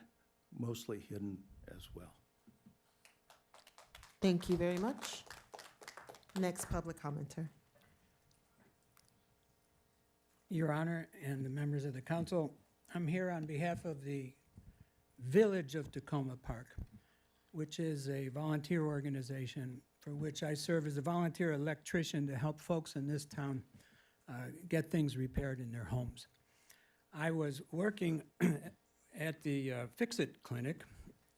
mostly hidden as well? Thank you very much. Next public commenter. Your Honor and the members of the council, I'm here on behalf of the Village of Tacoma Park, which is a volunteer organization for which I serve as a volunteer electrician to help folks in this town get things repaired in their homes. I was working at the Fix-It Clinic,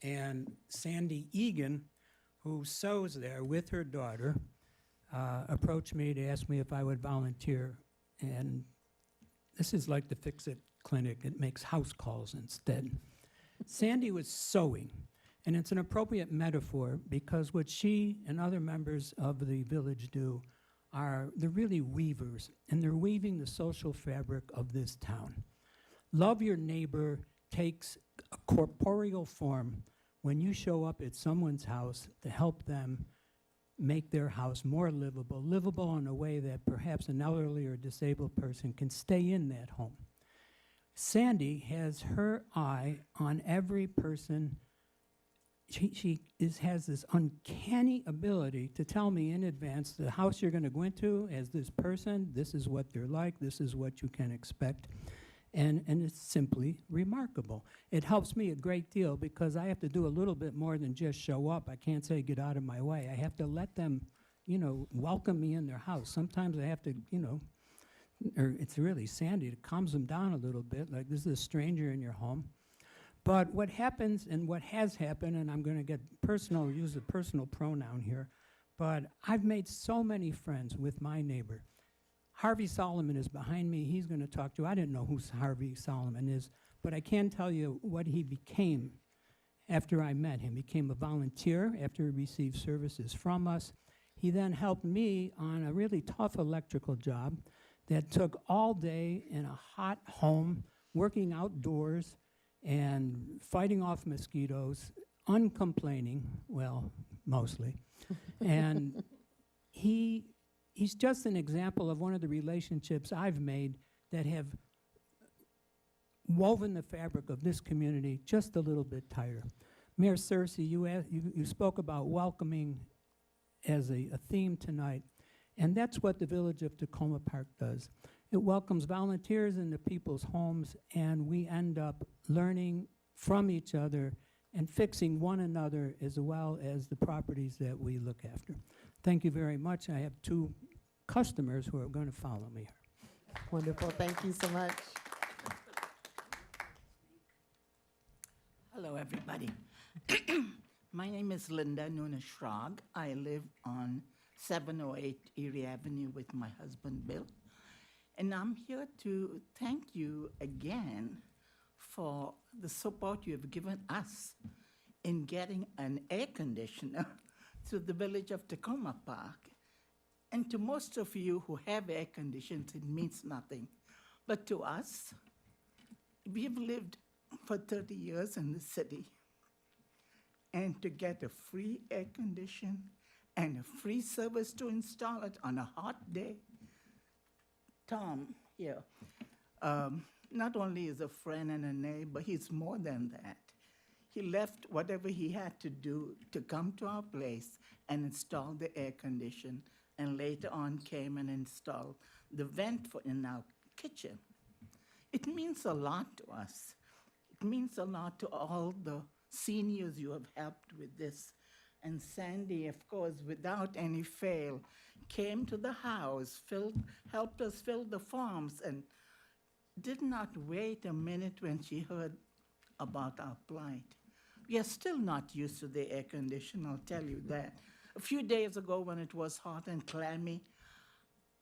and Sandy Egan, who sews there with her daughter, approached me to ask me if I would volunteer. And this is like the Fix-It Clinic. It makes house calls instead. Sandy was sewing, and it's an appropriate metaphor because what she and other members of the village do are they're really weavers, and they're weaving the social fabric of this town. Love your neighbor takes a corporeal form when you show up at someone's house to help them make their house more livable in a way that perhaps an elderly or disabled person can stay in that home. Sandy has her eye on every person. Has this uncanny ability to tell me in advance the house you're going to go into as this person, this is what they're like, this is what you can expect. And it's simply remarkable. It helps me a great deal because I have to do a little bit more than just show up. I can't say get out of my way. I have to let them, welcome me in their house. Sometimes I have to, or it's really Sandy, it calms them down a little bit, like this is a stranger in your home. But what happens and what has happened, and I'm going to get personal, use a personal pronoun here, but I've made so many friends with my neighbor. Harvey Solomon is behind me. He's going to talk to you. I didn't know who Harvey Solomon is, but I can tell you what he became after I met him. He became a volunteer after he received services from us. He then helped me on a really tough electrical job that took all day in a hot home, working outdoors and fighting off mosquitoes, uncomplaining, well, mostly. And he's just an example of one of the relationships I've made that have woven the fabric of this community just a little bit tighter. Mayor Cersei, you spoke about welcoming as a theme tonight, and that's what the Village of Tacoma Park does. It welcomes volunteers into people's homes, and we end up learning from each other and fixing one another as well as the properties that we look after. Thank you very much. I have 2 customers who are going to follow me here. Wonderful. Thank you so much. Hello, everybody. My name is Linda Nuna Shrog. I live on 708 Erie Avenue with my husband, Bill. And I'm here to thank you again for the support you have given us in getting an air conditioner to the Village of Tacoma Park. And to most of you who have air conditions, it means nothing. But to us, we've lived for 30 years in the city. And to get a free air condition and a free service to install it on a hot day, Tom here, not only is a friend and a neighbor, he's more than that. He left whatever he had to do to come to our place and install the air condition, and later on came and installed the vent in our kitchen. It means a lot to us. It means a lot to all the seniors you have helped with this. And Sandy, of course, without any fail, came to the house, helped us fill the forms, and did not wait a minute when she heard about our plight. We are still not used to the air conditioner, I'll tell you that. A few days ago when it was hot and clammy,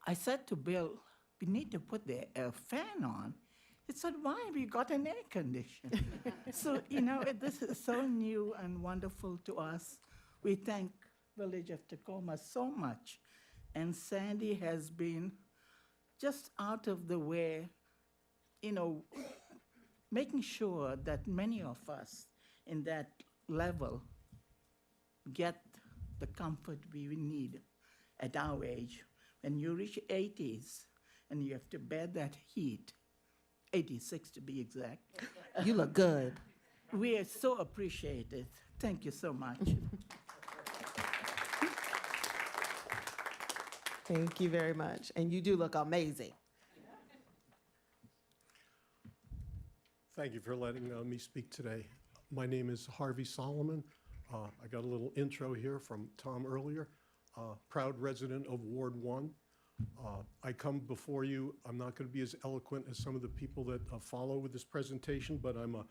I said to Bill, we need to put the fan on. He said, why? We got an air conditioner. So, this is so new and wonderful to us. We thank Village of Tacoma so much. And Sandy has been just out of the way, making sure that many of us in that level get the comfort we need at our age. When you reach 80s and you have to bear that heat, 86 to be exact. You look good. We are so appreciated. Thank you so much. Thank you very much. And you do look amazing. Thank you for letting me speak today. My name is Harvey Solomon. I got a little intro here from Tom earlier. Proud resident of Ward 1. I come before you, I'm not going to be as eloquent as some of the people that follow with this presentation, but I'm a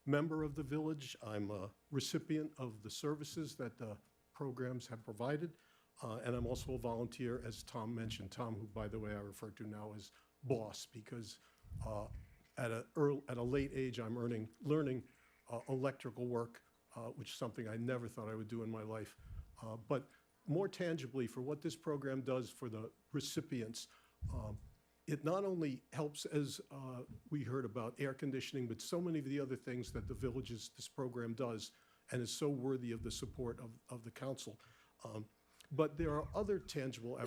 member of the village. I'm a recipient of the services that the programs have provided, and I'm also a volunteer, as Tom mentioned. Tom, who, by the way, I refer to now as boss, because at a late age, I'm learning electrical work, which is something I never thought I would do in my life. But more tangibly, for what this program does for the recipients, it not only helps, as we heard about air conditioning, but so many of the other things that this program does, and is so worthy of the support of the council. But there are other tangible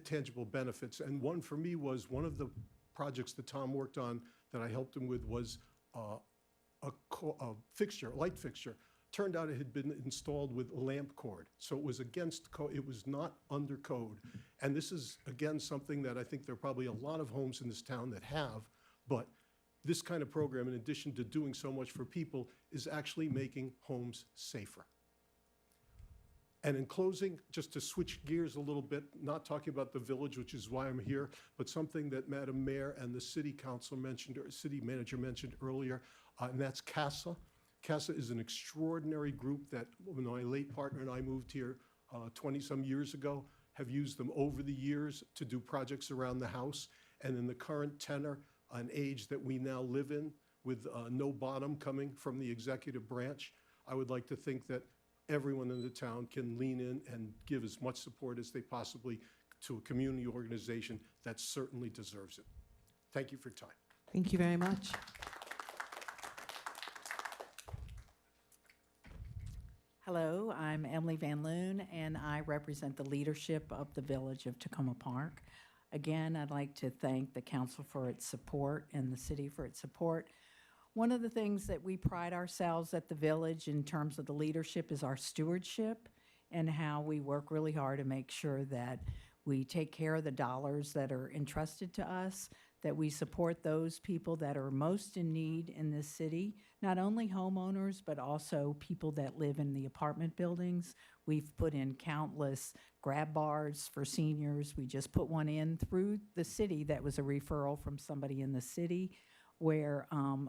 tangible benefits, and one for me was one of the projects that Tom worked on that I helped him with was a fixture, light fixture. Turned out it had been installed with lamp cord, so it was against code. It was not under code, and this is again something that I think there are probably a lot of homes in this town that have, but this kind of program, in addition to doing so much for people, is actually making homes safer. And in closing, just to switch gears a little bit, not talking about the village, which is why I'm here, but something that Madam Mayor and the City Council mentioned, or City Manager mentioned earlier, and that's CASA. CASA is an extraordinary group that, when my late partner and I moved here 20-some years ago, have used them over the years to do projects around the house. And in the current tenor and age that we now live in, with no bottom coming from the executive branch, I would like to think that everyone in the town can lean in and give as much support as they possibly to a community organization that certainly deserves it. Thank you for your time. Thank you very much. Hello, I'm Emily Van Loon, and I represent the leadership of the Village of Tacoma Park. Again, I'd like to thank the council for its support and the city for its support. One of the things that we pride ourselves at the Village in terms of the leadership is our stewardship and how we work really hard to make sure that we take care of the dollars that are entrusted to us, that we support those people that are most in need in this city, not only homeowners, but also people that live in the apartment buildings. We've put in countless grab bars for seniors. We just put one in through the city that was a referral from somebody in the city where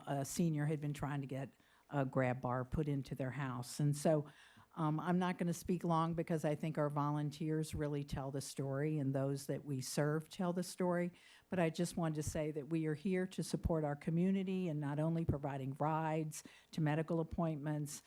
a senior had been trying to get a grab bar put into their house. And so I'm not going to speak long because I think our volunteers really tell the story and those that we serve tell the story. But I just wanted to say that we are here to support our community and not only providing rides to medical appointments,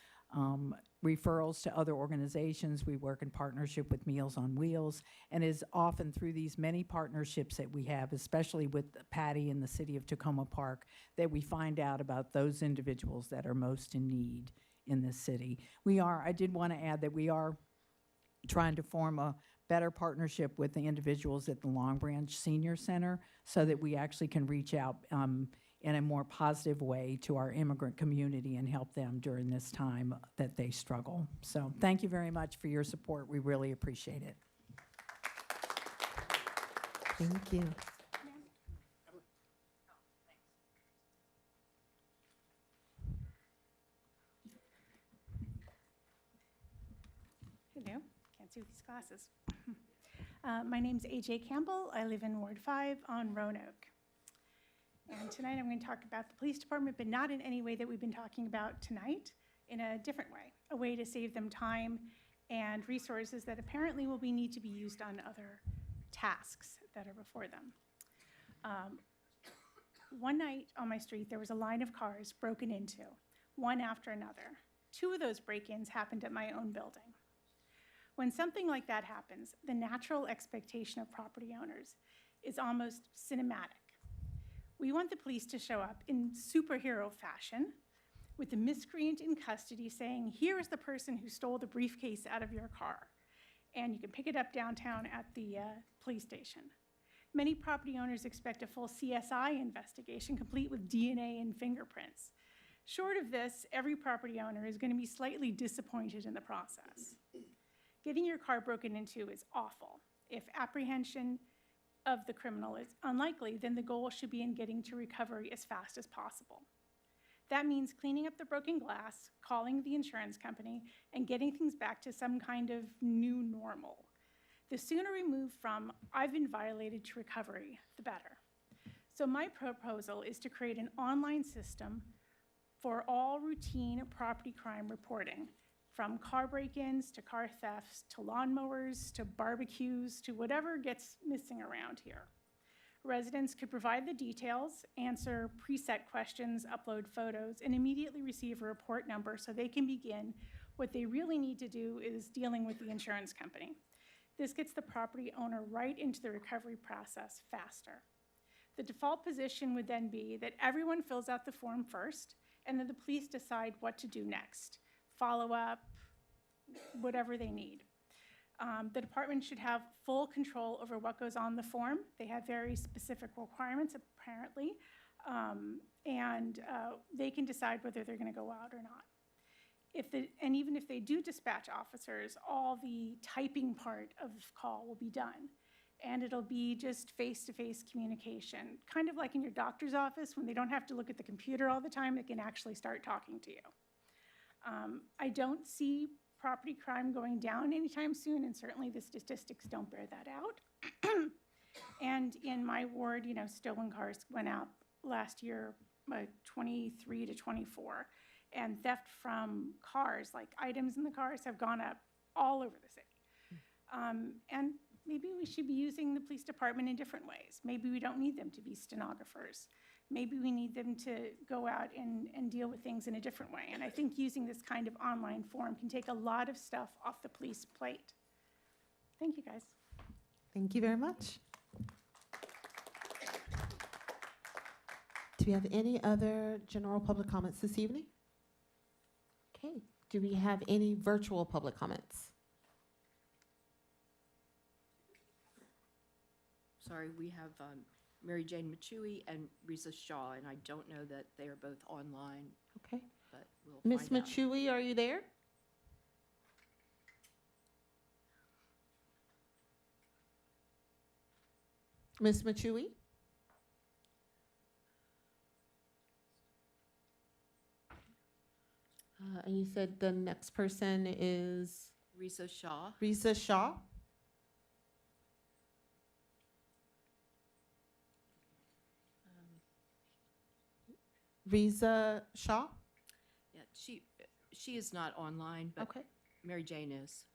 referrals to other organizations. We work in partnership with Meals on Wheels, and is often through these many partnerships that we have, especially with Patty in the city of Tacoma Park, that we find out about those individuals that are most in need in this city. I did want to add that we are trying to form a better partnership with the individuals at the Long Branch Senior Center so that we actually can reach out in a more positive way to our immigrant community and help them during this time that they struggle. So thank you very much for your support. We really appreciate it. Thank you. Hello, can't see with these glasses. My name's AJ Campbell. I live in Ward 5 on Roanoke. And tonight I'm going to talk about the police department, but not in any way that we've been talking about tonight, in a different way, a way to save them time and resources that apparently will need to be used on other tasks that are before them. One night on my street, there was a line of cars broken into, one after another. 2 of those break-ins happened at my own building. When something like that happens, the natural expectation of property owners is almost cinematic. We want the police to show up in superhero fashion with the miscreant in custody saying, here is the person who stole the briefcase out of your car, and you can pick it up downtown at the police station. Many property owners expect a full CSI investigation complete with DNA and fingerprints. Short of this, every property owner is going to be slightly disappointed in the process. Getting your car broken into is awful. If apprehension of the criminal is unlikely, then the goal should be in getting to recovery as fast as possible. That means cleaning up the broken glass, calling the insurance company, and getting things back to some kind of new normal. The sooner we move from I've been violated to recovery, the better. So my proposal is to create an online system for all routine property crime reporting, from car break-ins to car thefts to lawnmowers to barbecues to whatever gets missing around here. Residents could provide the details, answer preset questions, upload photos, and immediately receive a report number so they can begin what they really need to do is dealing with the insurance company. This gets the property owner right into the recovery process faster. The default position would then be that everyone fills out the form first, and then the police decide what to do next. Follow up, whatever they need. The department should have full control over what goes on the form. They have very specific requirements, apparently, and they can decide whether they're going to go out or not. And even if they do dispatch officers, all the typing part of the call will be done. And it'll be just face-to-face communication, kind of like in your doctor's office when they don't have to look at the computer all the time, they can actually start talking to you. I don't see property crime going down anytime soon, and certainly the statistics don't bear that out. And in my ward, you know, stolen cars went up last year, 23 to 24. And theft from cars, like items in the cars, have gone up all over the city. And maybe we should be using the police department in different ways. Maybe we don't need them to be stenographers. Maybe we need them to go out and deal with things in a different way. And I think using this kind of online form can take a lot of stuff off the police plate. Thank you, guys. Thank you very much. Do we have any other general public comments this evening? Okay. Do we have any virtual public comments? Sorry, we have Mary Jane Machui and Risa Shaw, and I don't know that they are both online, Okay. but we'll Ms. find out. Machui, are you there? Ms. Machui? And you said the next person is Risa Shaw. Risa Shaw? Risa Shaw? Yeah, she is not online, but Okay. Mary Jane is.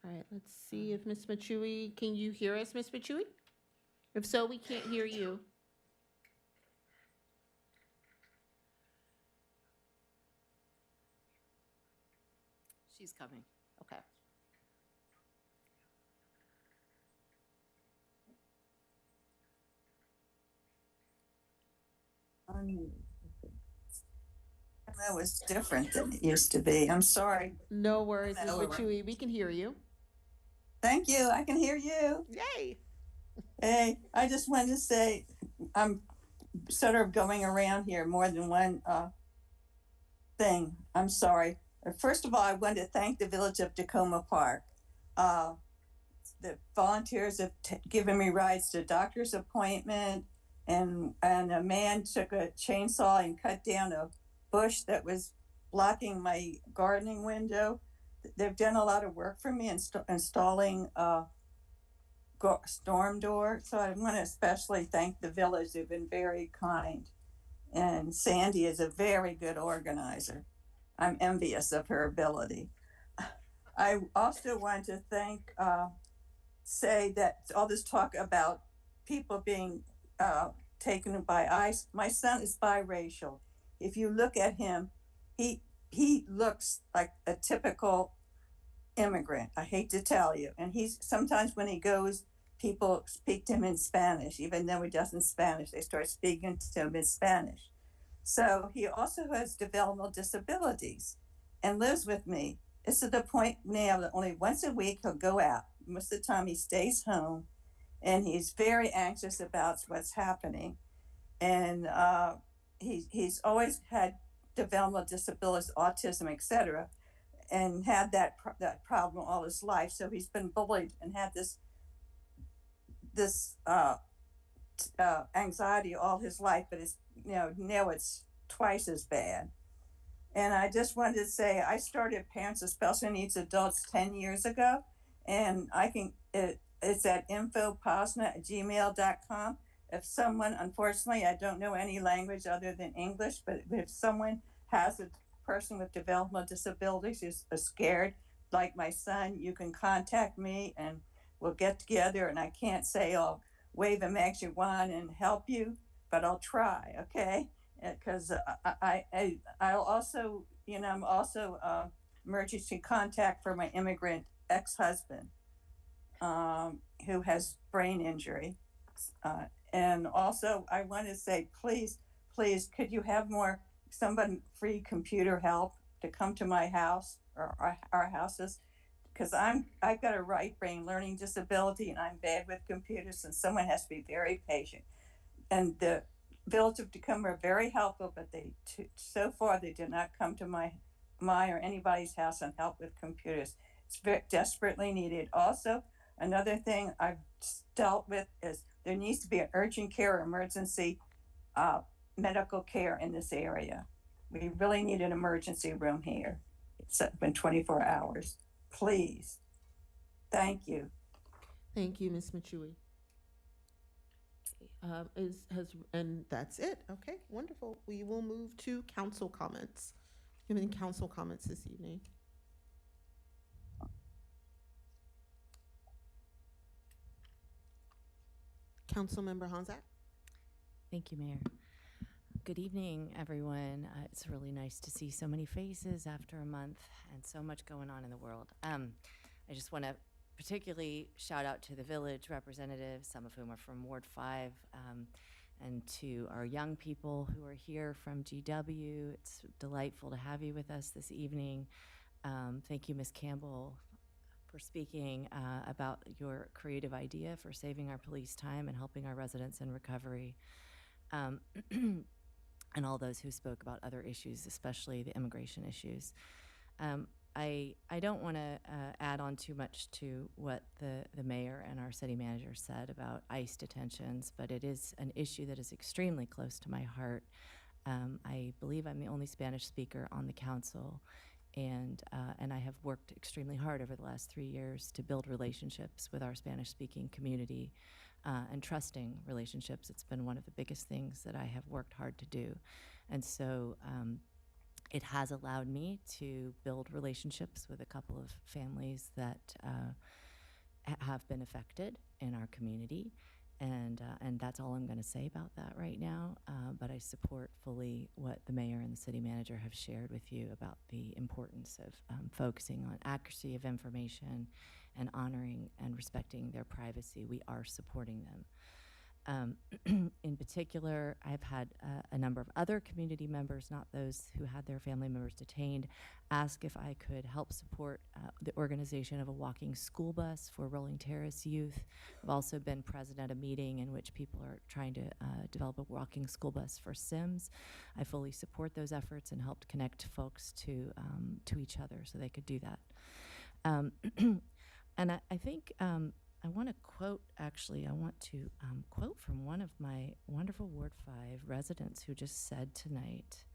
All right, let's see if Ms. Machui, can you hear us, Ms. Machui? If so, we can't hear you. She's coming. Okay. That was different than it used to be. I'm sorry. No worries, Ms. Over. Machui, we can hear you. Thank you. I can hear you. Yay! Hey, I just wanted to say I'm sort of going around here more than one thing. I'm sorry. First of all, I want to thank the Village of Tacoma Park. The volunteers have given me rides to doctor's appointment, and a man took a chainsaw and cut down a bush that was blocking my gardening window. They've done a lot of work for me installing storm door. So I want to especially thank the village. They've been very kind. And Sandy is a very good organizer. I'm envious of her ability. I also want to say that all this talk about people being taken by ICE, my son is biracial. If you look at him, he looks like a typical immigrant. I hate to tell you. And sometimes when he goes, people speak to him in Spanish, even though he doesn't Spanish, they start speaking to him in Spanish. So he also has developmental disabilities and lives with me. It's to the point now that only once a week he'll go out. Most of the time he stays home, and he's very anxious about what's happening. And he's always had developmental disabilities, autism, etc., and had that problem all his life. So he's been bullied and had this anxiety all his life, but it's now it's twice as bad. And I just wanted to say I started Parents with Special Needs Adults 10 years ago, and it's at info.posna@gmail.com. If someone, unfortunately, I don't know any language other than English, but if someone has a person with developmental disabilities who's scared, like my son, you can contact me and we'll get together. And I can't say I'll wave a magic wand and help you, but I'll try, okay? Because I'll also, I'm also emergency contact for my immigrant ex-husband who has brain injury. And also I want to say, please, could you have somebody free computer help to come to my house or our houses because I've got a right brain learning disability and I'm bad with computers, and someone has to be very patient. And the Village of Tacoma are very helpful, but so far they did not come to my or anybody's house and help with computers. It's very desperately needed. Also, another thing I've dealt with is there needs to be an urgent care or emergency medical care in this area. We really need an emergency room here. It's been 24 hours. Please. Thank you. Thank you, Ms. Machui. And that's it. Okay, wonderful. We will move to council comments. Do you have any council comments this evening? Councilmember Honzak? Thank you, Mayor. Good evening, everyone. It's really nice to see so many faces after a month and so much going on in the world. I just want to particularly shout out to the village representatives, some of whom are from Ward 5, and to our young people who are here from GW. It's delightful to have you with us this evening. Thank you, Ms. Campbell, for speaking about your creative idea for saving our police time and helping our residents in recovery. And all those who spoke about other issues, especially the immigration issues. I don't want to add on too much to what the mayor and our city manager said about ICE detentions, but it is an issue that is extremely close to my heart. I believe I'm the only Spanish speaker on the council, and I have worked extremely hard over the last 3 years to build relationships with our Spanish-speaking community. And trusting relationships. It's been one of the biggest things that I have worked hard to do. And so it has allowed me to build relationships with a couple of families that have been affected in our community. And that's all I'm going to say about that right now. But I support fully what the mayor and the city manager have shared with you about the importance of focusing on accuracy of information and honoring and respecting their privacy. We are supporting them. In particular, I've had a number of other community members, not those who had their family members detained, ask if I could help support the organization of a walking school bus for Rolling Terrace youth. I've also been present at a meeting in which people are trying to develop a walking school bus for Sims. I fully support those efforts and helped connect folks to each other so they could do that. And I think I want to quote, actually, I want to quote from one of my wonderful Ward 5 residents who just said tonight,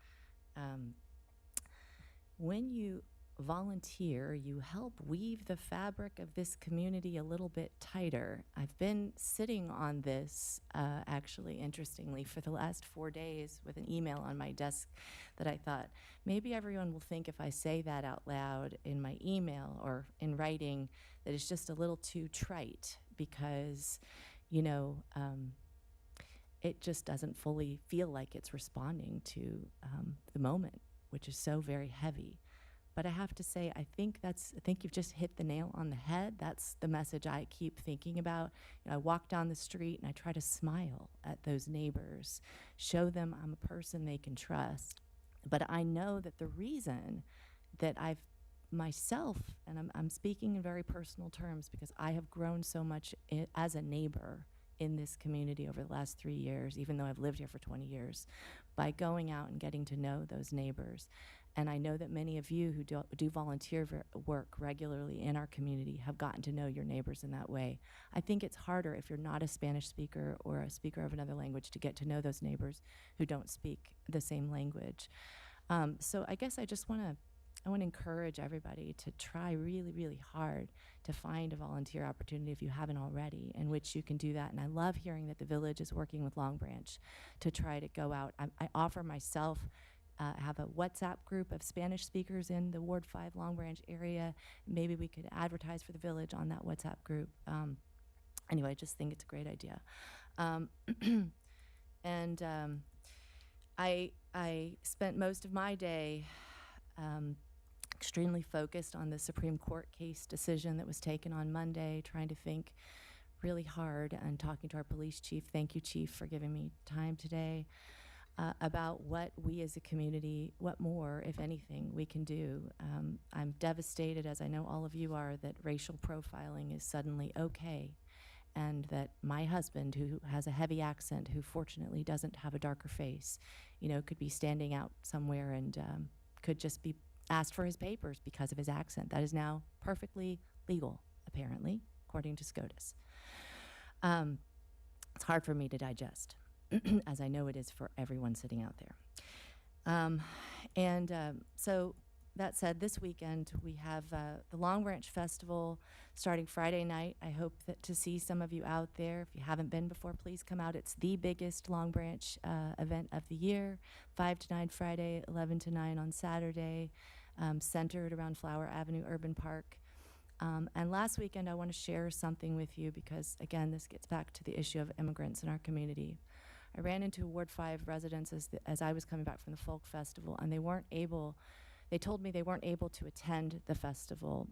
when you volunteer, you help weave the fabric of this community a little bit tighter. I've been sitting on this, actually, interestingly, for the last 4 days with an email on my desk that I thought, maybe everyone will think if I say that out loud in my email or in writing that it's just a little too trite because, you know, it just doesn't fully feel like it's responding to the moment, which is so very heavy. But I have to say, I think you've just hit the nail on the head. That's the message I keep thinking about. You know, I walk down the street and I try to smile at those neighbors, show them I'm a person they can trust. But I know that the reason that I've myself, and I'm speaking in very personal terms because I have grown so much as a neighbor in this community over the last 3 years, even though I've lived here for 20 years, by going out and getting to know those neighbors. And I know that many of you who do volunteer work regularly in our community have gotten to know your neighbors in that way. I think it's harder if you're not a Spanish speaker or a speaker of another language to get to know those neighbors who don't speak the same language. So I guess I want to encourage everybody to try really, really hard to find a volunteer opportunity if you haven't already, in which you can do that. And I love hearing that the village is working with Long Branch to try to go out. I offer myself have a WhatsApp group of Spanish speakers in the Ward 5 Long Branch area. Maybe we could advertise for the village on that WhatsApp group. Anyway, I just think it's a great idea. And I spent most of my day extremely focused on the Supreme Court case decision that was taken on Monday, trying to think really hard and talking to our police chief. Thank you, Chief, for giving me time today. about what we as a community, what more, if anything, we can do. I'm devastated, as I know all of you are, that racial profiling is suddenly okay, and that my husband, who has a heavy accent, who fortunately doesn't have a darker face, could be standing out somewhere and could just be asked for his papers because of his accent. That is now perfectly legal, apparently, according to SCOTUS. It's hard for me to digest, as I know it is for everyone sitting out there. So that said, this weekend we have the Long Branch Festival starting Friday night. I hope that to see some of you out there. If you haven't been before, please come out. It's the biggest Long Branch event of the year, 5 to 9 Friday, 11 to 9 on Saturday, centered around Flower Avenue Urban Park. And last weekend, I want to share something with you because, again, this gets back to the issue of immigrants in our community. I ran into Ward 5 residents as I was coming back from the Folk Festival, and they told me they weren't able to attend the festival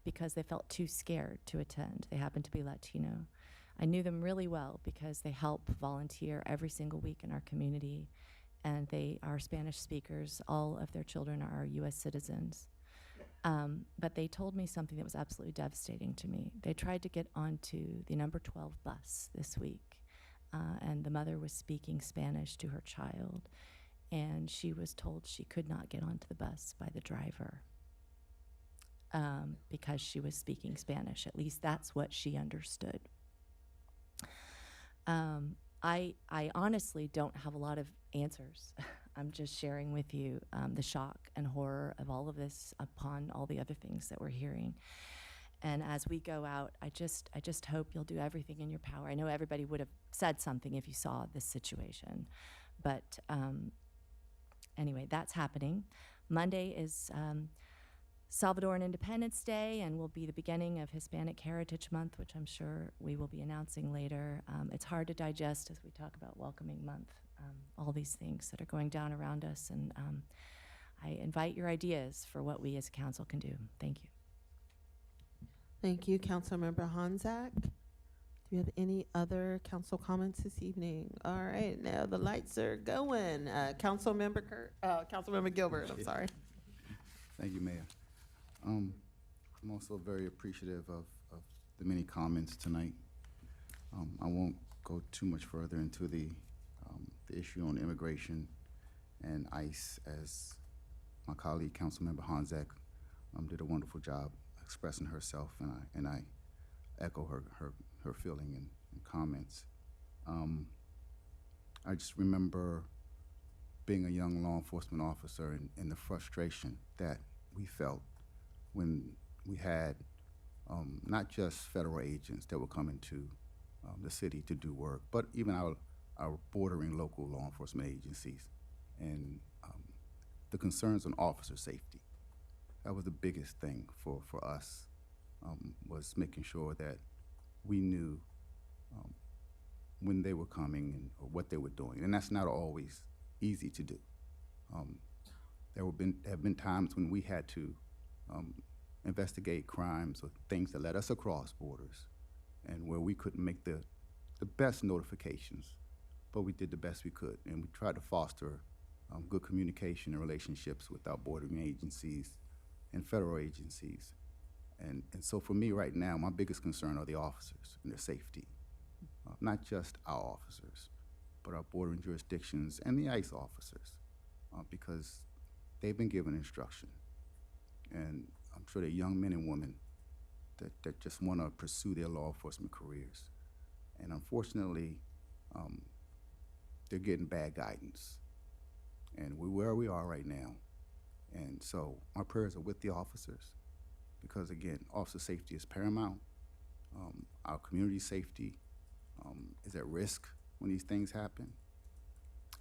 because they felt too scared to attend. They happened to be Latino. I knew them really well because they help volunteer every single week in our community, and they are Spanish speakers. All of their children are U.S. citizens. But they told me something that was absolutely devastating to me. They tried to get onto the number 12 bus this week, and the mother was speaking Spanish to her child, and she was told she could not get onto the bus by the driver because she was speaking Spanish. At least that's what she understood. I honestly don't have a lot of answers. I'm just sharing with you the shock and horror of all of this upon all the other things that we're hearing. And as we go out, I just hope you'll do everything in your power. I know everybody would have said something if you saw this situation, but anyway, that's happening. Monday is Salvadoran Independence Day and will be the beginning of Hispanic Heritage Month, which I'm sure we will be announcing later. It's hard to digest as we talk about Welcoming Month, all these things that are going down around us, and I invite your ideas for what we as a council can do. Thank you. Thank you, Councilmember Honzak. Do you have any other council comments this evening? All right, now the lights are going. Councilmember Gilbert, I'm sorry. Thank you, Mayor. I'm also very appreciative of the many comments tonight. I won't go too much further into the issue on immigration and ICE, as my colleague, Councilmember Honzak, did a wonderful job expressing herself, and I echo her feeling and comments. I just remember being a young law enforcement officer and the frustration that we felt when we had not just federal agents that were coming to the city to do work, but even our bordering local law enforcement agencies, and the concerns on officer safety. That was the biggest thing for us, was making sure that we knew when they were coming and or what they were doing, and that's not always easy to do. There have been times when we had to investigate crimes or things that led us across borders, and where we couldn't make the best notifications, but we did the best we could, and we tried to foster good communication and relationships with our bordering agencies and federal agencies. And so for me right now, my biggest concern are the officers and their safety, not just our officers, but our bordering jurisdictions and the ICE officers, because they've been given instruction. And I'm sure they're young men and women that just want to pursue their law enforcement careers. And unfortunately, they're getting bad guidance. And we're where we are right now. And so my prayers are with the officers, because again, officer safety is paramount. Our community safety is at risk when these things happen.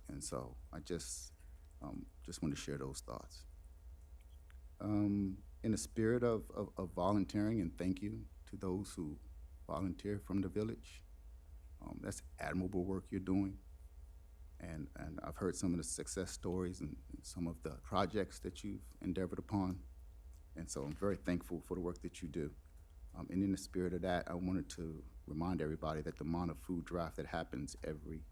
And so I just want to share those thoughts. In the spirit of volunteering, and thank you to those who volunteer from the village. That's admirable work you're doing. And I've heard some of the success stories and some of the projects that you've endeavored upon. And so I'm very thankful for the work that you do. And in the spirit of that, I wanted to remind everybody that the amount of food drive that happens every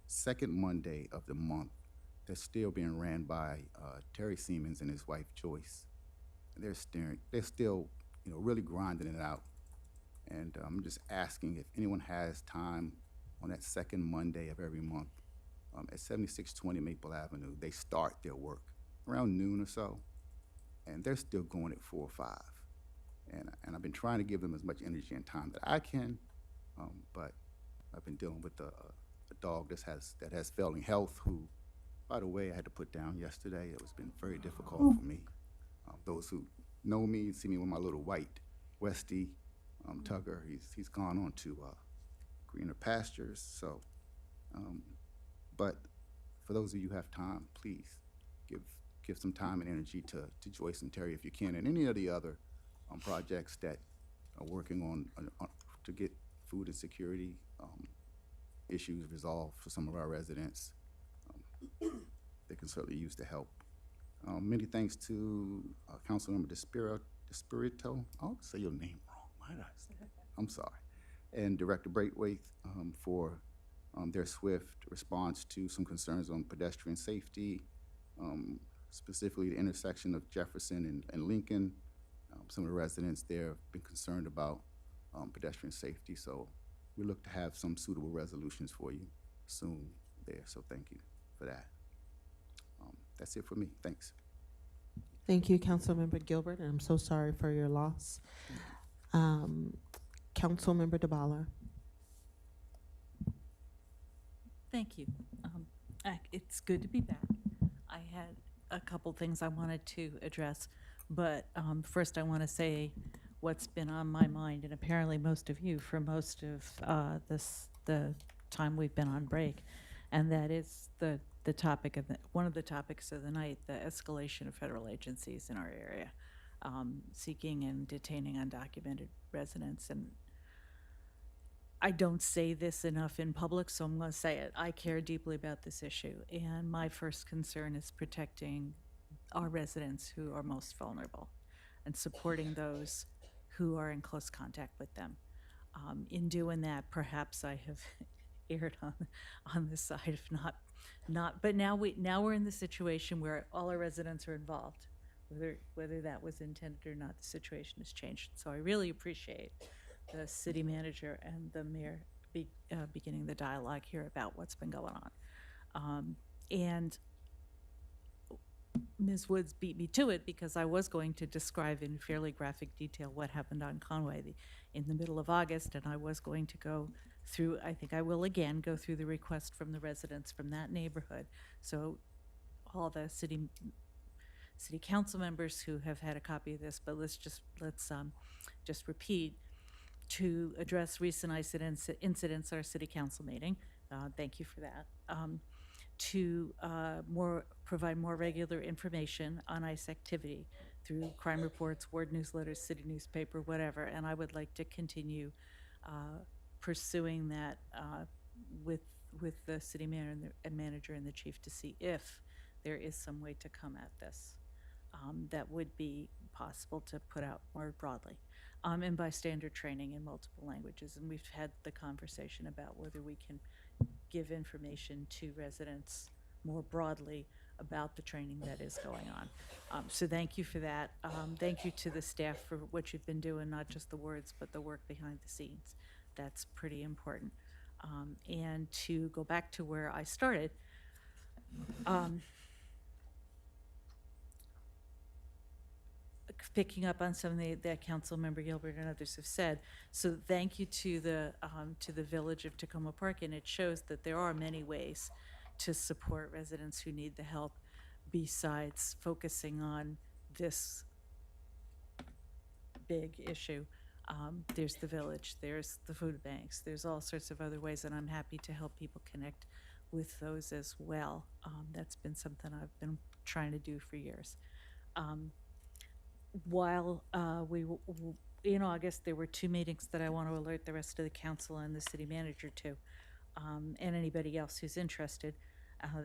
second Monday of the month that's still being ran by Terry Siemens and his wife Joyce. They're still, really grinding it out. And I'm just asking if anyone has time on that second Monday of every month at 7620 Maple Avenue. They start their work around noon or so, and they're still going at 4 or 5. And I've been trying to give them as much energy and time that I can, but I've been dealing with a dog that has failing health, who, by the way, I had to put down yesterday. It was been very difficult for me. Those who know me see me with my little white Westie, Tugger. He's gone on to greener pastures. So, but for those of you who have time, please give some time and energy to Joyce and Terry if you can, and any of the other projects that are working on to get food and security issues resolved for some of our residents. They can certainly use the help. Many thanks to Councilmember Despirito. I'll say your name wrong. Why did I say that? I'm sorry. And Director Braithwaite for their swift response to some concerns on pedestrian safety, specifically the intersection of Jefferson and Lincoln. Some of the residents there have been concerned about pedestrian safety, so we look to have some suitable resolutions for you soon there, so thank you for that. That's it for me. Thanks. Thank you, Councilmember Gilbert, and I'm so sorry for your loss. Councilmember DeBala. Thank you. It's good to be back. I had a couple things I wanted to address, but first I want to say what's been on my mind, and apparently most of you for most of the time we've been on break, and that is the topic of one of the topics of the night, the escalation of federal agencies in our area, seeking and detaining undocumented residents. And I don't say this enough in public, so I'm going to say it. I care deeply about this issue, and my first concern is protecting our residents who are most vulnerable and supporting those who are in close contact with them. In doing that, perhaps I have erred on the side of not. But now we're in the situation where all our residents are involved, whether that was intended or not. The situation has changed. So I really appreciate the city manager and the mayor beginning the dialogue here about what's been going on. And Ms. Woods beat me to it because I was going to describe in fairly graphic detail what happened on Conway in the middle of August, and I was going to go through, I think I will again, go through the request from the residents from that neighborhood. So all the city council members who have had a copy of this, but let's just repeat to address recent incidents at our city council meeting. Thank you for that. To provide more regular information on ICE activity through crime reports, ward newsletters, city newspaper, whatever. And I would like to continue pursuing that with the city manager and the chief to see if there is some way to come at this that would be possible to put out more broadly. And bystander training in multiple languages. And we've had the conversation about whether we can give information to residents more broadly about the training that is going on. So thank you for that. Thank you to the staff for what you've been doing, not just the words, but the work behind the scenes. That's pretty important. And to go back to where I started, picking up on something that Council Member Gilbert and others have said. So thank you to the Village of Tacoma Park, and it shows that there are many ways to support residents who need the help besides focusing on this big issue. There's the village, there's the food banks, there's all sorts of other ways, and I'm happy to help people connect with those as well. That's been something I've been trying to do for years. While in August, there were 2 meetings that I want to alert the rest of the council and the city manager to, and anybody else who's interested.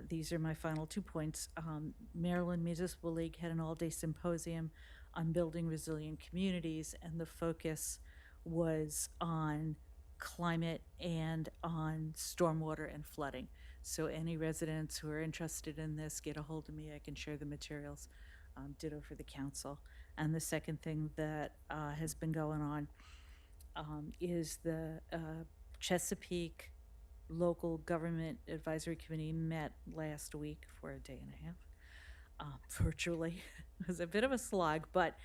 These are my final 2 points. Maryland Municipal League had an all-day symposium on building resilient communities, and the focus was on climate and on stormwater and flooding. So any residents who are interested in this, get a hold of me. I can share the materials. Ditto for the council. And the second thing that has been going on is the Chesapeake Local Government Advisory Committee met last week for a day and a half. Virtually. It was a bit of a slog, but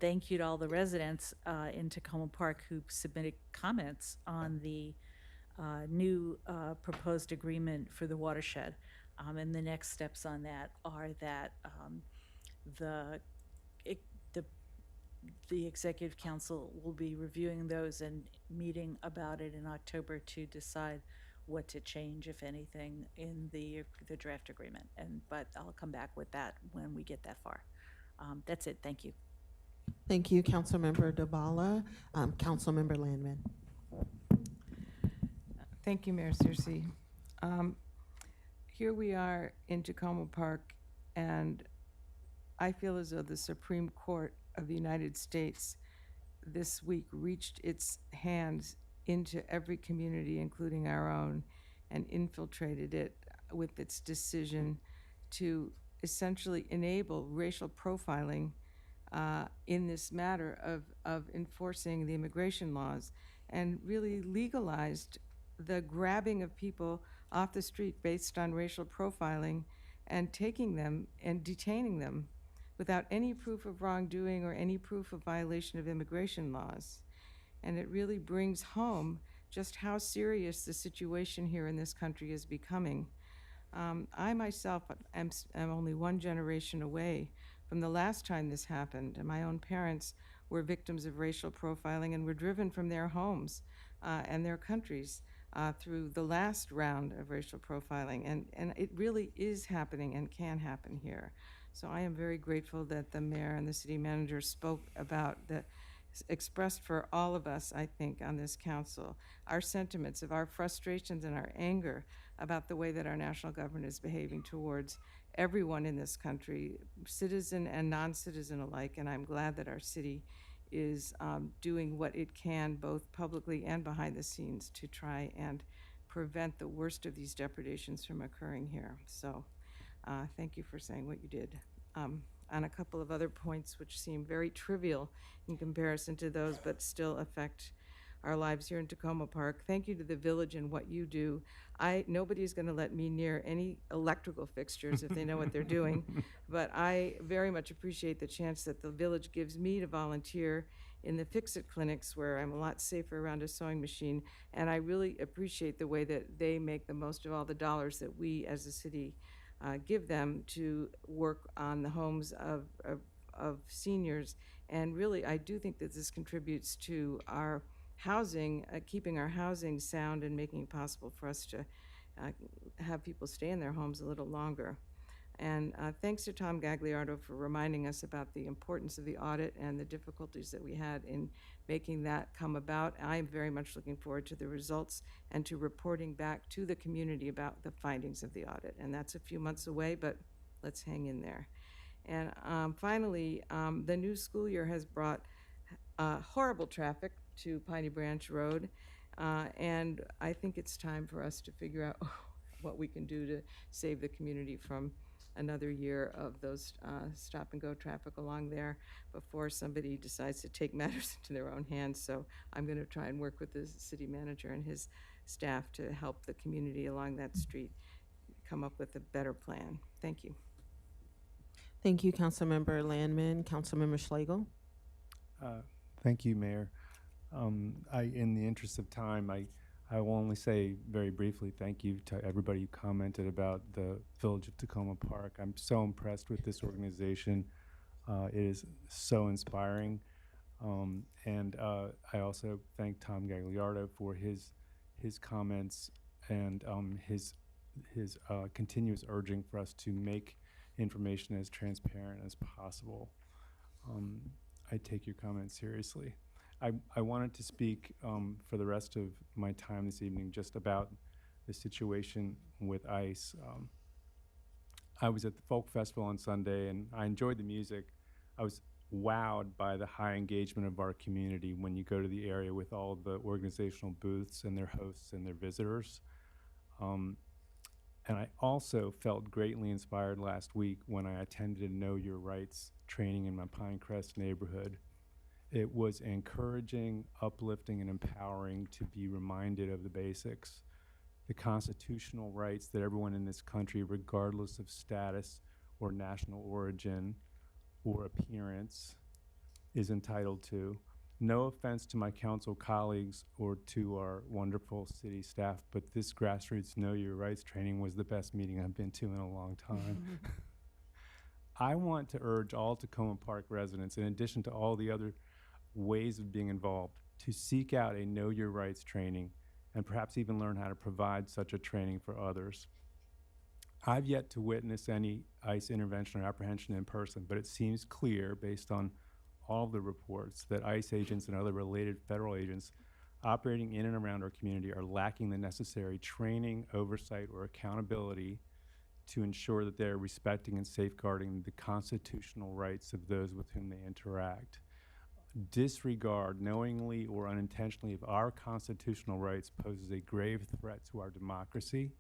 thank you to all the residents in Tacoma Park who submitted comments on the new proposed agreement for the watershed. And the next steps on that are that the executive council will be reviewing those and meeting about it in October to decide what to change, if anything, in the draft agreement. But I'll come back with that when we get that far. That's it. Thank you. Thank you, Councilmember Dabala. Councilmember Landman. Thank you, Mayor Searcy. Here we are in Tacoma Park, and I feel as though the Supreme Court of the United States this week reached its hands into every community, including our own, and infiltrated it with its decision to essentially enable racial profiling in this matter of enforcing the immigration laws, and really legalized the grabbing of people off the street based on racial profiling and taking them and detaining them without any proof of wrongdoing or any proof of violation of immigration laws. And it really brings home just how serious the situation here in this country is becoming. I myself am only one generation away from the last time this happened, and my own parents were victims of racial profiling and were driven from their homes and their countries through the last round of racial profiling. And it really is happening and can happen here. So I am very grateful that the mayor and the city manager spoke about expressed for all of us, I think, on this council, our sentiments of our frustrations and our anger about the way that our national government is behaving towards everyone in this country, citizen and non-citizen alike. And I'm glad that our city is doing what it can, both publicly and behind the scenes, to try and prevent the worst of these depredations from occurring here. So thank you for saying what you did. On a couple of other points which seem very trivial in comparison to those but still affect our lives here in Tacoma Park, thank you to the village and what you do. Nobody's going to let me near any electrical fixtures if they know what they're doing, but I very much appreciate the chance that the village gives me to volunteer in the Fix-It clinics, where I'm a lot safer around a sewing machine, and I really appreciate the way that they make the most of all the dollars that we as a city give them to work on the homes of seniors. And really, I do think that this contributes to our housing, keeping our housing sound and making it possible for us to have people stay in their homes a little longer. And thanks to Tom Gagliardo for reminding us about the importance of the audit and the difficulties that we had in making that come about. I'm very much looking forward to the results and to reporting back to the community about the findings of the audit. And that's a few months away, but let's hang in there. And finally, the new school year has brought horrible traffic to Piney Branch Road. And I think it's time for us to figure out what we can do to save the community from another year of those stop-and-go traffic along there before somebody decides to take matters into their own hands. So I'm going to try and work with the city manager and his staff to help the community along that street come up with a better plan. Thank you. Thank you, Councilmember Landman. Councilmember Schlegel. Thank you, Mayor. In the interest of time, I will only say very briefly thank you to everybody who commented about the Village of Tacoma Park. I'm so impressed with this organization. It is so inspiring. And I also thank Tom Gagliardo for his comments and his continuous urging for us to make information as transparent as possible. I take your comments seriously. I wanted to speak for the rest of my time this evening just about the situation with ICE. I was at the Folk Festival on Sunday, and I enjoyed the music. I was wowed by the high engagement of our community when you go to the area with all the organizational booths and their hosts and their visitors. And I also felt greatly inspired last week when I attended a Know Your Rights training in my Pinecrest neighborhood. It was encouraging, uplifting, and empowering to be reminded of the basics. The constitutional rights that everyone in this country, regardless of status or national origin or appearance, is entitled to. No offense to my council colleagues or to our wonderful city staff, but this grassroots Know Your Rights training was the best meeting I've been to in a long time. I want to urge all Tacoma Park residents, in addition to all the other ways of being involved, to seek out a Know Your Rights training and perhaps even learn how to provide such a training for others. I've yet to witness any ICE intervention or apprehension in person, but it seems clear, based on all of the reports, that ICE agents and other related federal agents operating in and around our community are lacking the necessary training, oversight, or accountability to ensure that they're respecting and safeguarding the constitutional rights of those with whom they interact. Disregard, knowingly or unintentionally, of our constitutional rights poses a grave threat to our democracy,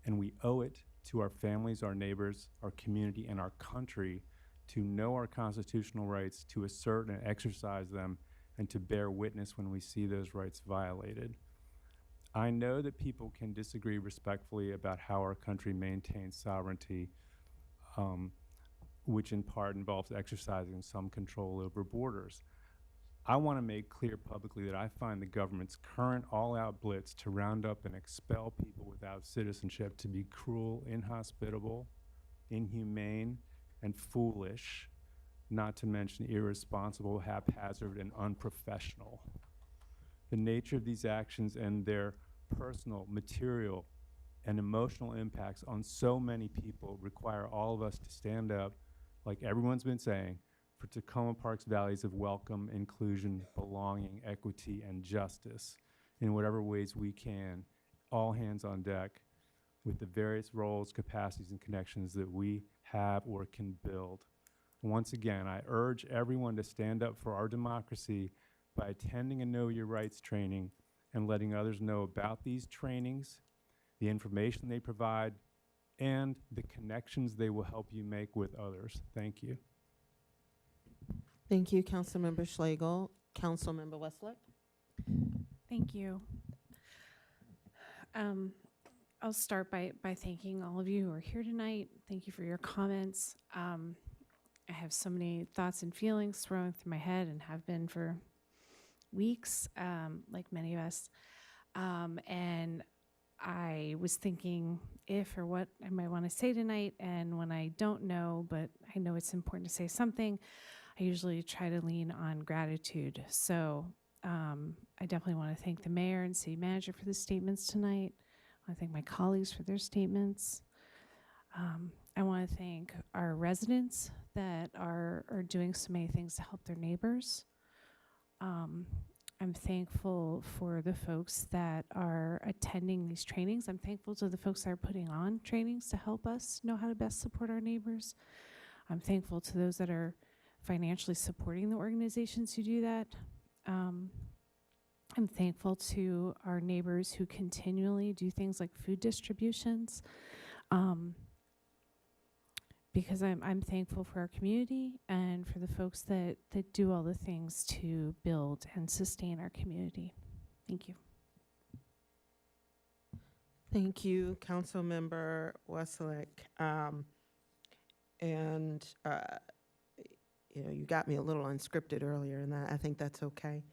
and we owe it to our families, our neighbors, our community, and our country to know our constitutional rights, to assert and exercise them, and to bear witness when we see those rights violated. I know that people can disagree respectfully about how our country maintains sovereignty, which in part involves exercising some control over borders. I want to make clear publicly that I find the government's current all-out blitz to round up and expel people without citizenship to be cruel, inhospitable, inhumane, and foolish, not to mention irresponsible, haphazard, and unprofessional. The nature of these actions and their personal, material, and emotional impacts on so many people require all of us to stand up, like everyone's been saying, for Tacoma Park's values of welcome, inclusion, belonging, equity, and justice in whatever ways we can, all hands on deck, with the various roles, capacities, and connections that we have or can build. Once again, I urge everyone to stand up for our democracy by attending a Know Your Rights training and letting others know about these trainings, the information they provide, and the connections they will help you make with others. Thank you. Thank you, Councilmember Schlegel. Councilmember Westlake. Thank you. I'll start by thanking all of you who are here tonight. Thank you for your comments. I have so many thoughts and feelings swirling through my head and have been for weeks, like many of us. And I was thinking if or what I might want to say tonight, and when I don't know, but I know it's important to say something, I usually try to lean on gratitude. So I definitely want to thank the mayor and city manager for the statements tonight. I want to thank my colleagues for their statements. I want to thank our residents that are doing so many things to help their neighbors. I'm thankful for the folks that are attending these trainings. I'm thankful to the folks that are putting on trainings to help us know how to best support our neighbors. I'm thankful to those that are financially supporting the organizations who do that. I'm thankful to our neighbors who continually do things like food distributions, because I'm thankful for our community and for the folks that do all the things to build and sustain our community. Thank you. Thank you, Councilmember Westlake. You got me a little unscripted earlier, and I think that's okay.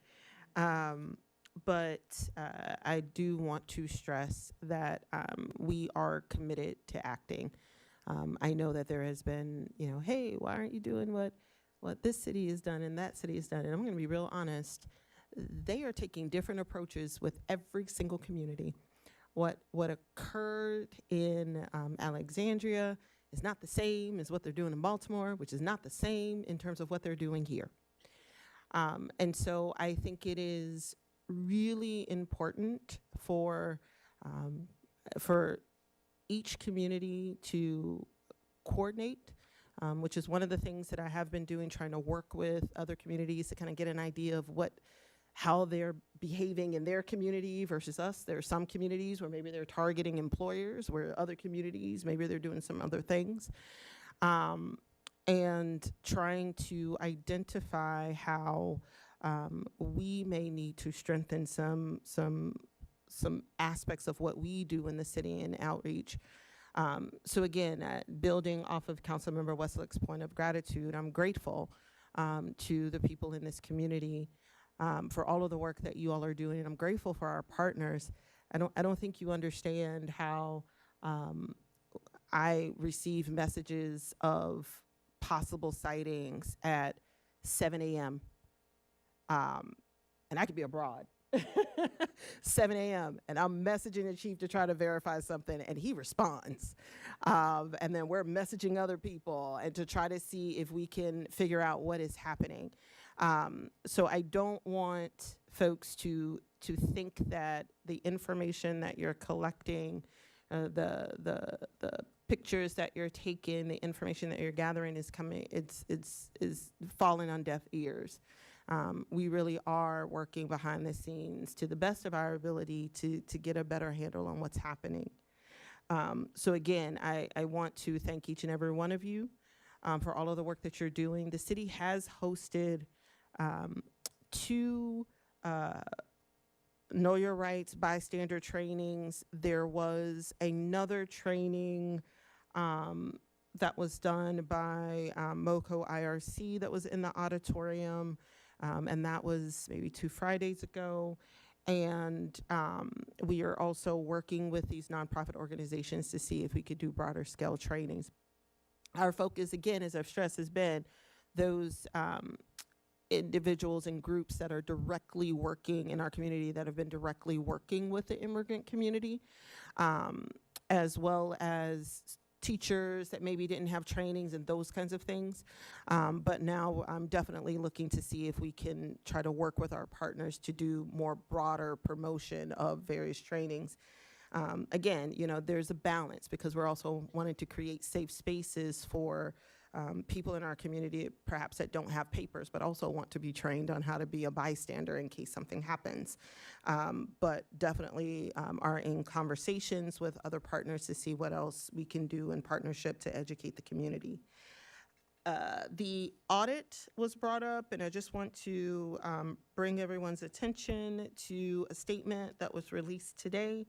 But I do want to stress that we are committed to acting. I know that there has been, hey, why aren't you doing what this city has done and that city has done? And I'm going to be real honest. They are taking different approaches with every single community. What occurred in Alexandria is not the same as what they're doing in Baltimore, which is not the same in terms of what they're doing here. And so I think it is really important for each community to coordinate, which is one of the things that I have been doing, trying to work with other communities to kind of get an idea of what how they're behaving in their community versus us. There are some communities where maybe they're targeting employers, where other communities, maybe they're doing some other things. And trying to identify how we may need to strengthen some aspects of what we do in the city and outreach. So again, building off of Councilmember Westlake's point of gratitude, I'm grateful to the people in this community for all of the work that you all are doing. And I'm grateful for our partners. I don't think you understand how I receive messages of possible sightings at 7 a.m. And I could be abroad. 7 a.m. and I'm messaging the chief to try to verify something, and he responds. And then we're messaging other people and to try to see if we can figure out what is happening. So I don't want folks to think that the information that you're collecting, the pictures that you're taking, the information that you're gathering is coming. It's falling on deaf ears. We really are working behind the scenes to the best of our ability to get a better handle on what's happening. So again, I want to thank each and every one of you for all of the work that you're doing. The city has hosted 2 Know Your Rights bystander trainings. There was another training that was done by MoCo IRC that was in the auditorium. And that was maybe 2 Fridays ago. And we are also working with these nonprofit organizations to see if we could do broader scale trainings. Our focus, again, as I've stressed, has been those individuals and groups that are directly working in our community, that have been directly working with the immigrant community, as well as teachers that maybe didn't have trainings and those kinds of things. But now I'm definitely looking to see if we can try to work with our partners to do more broader promotion of various trainings. Again, you know, there's a balance because we're also wanting to create safe spaces for people in our community, perhaps that don't have papers, but also want to be trained on how to be a bystander in case something happens. But definitely are in conversations with other partners to see what else we can do in partnership to educate the community. The audit was brought up, and I just want to bring everyone's attention to a statement that was released today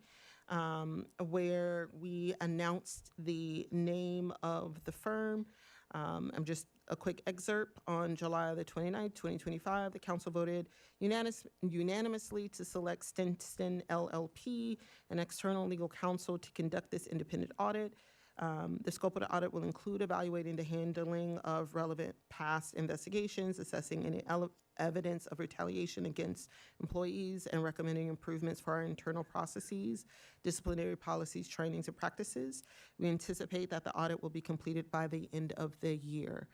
where we announced the name of the firm. I'm just a quick excerpt. On July the 29th, 2025, the council voted unanimously to select Stinson LLP, an external legal counsel, to conduct this independent audit. The scope of the audit will include evaluating the handling of relevant past investigations, assessing any evidence of retaliation against employees, and recommending improvements for our internal processes, disciplinary policies, trainings, and practices. We anticipate that the audit will be completed by the end of the year.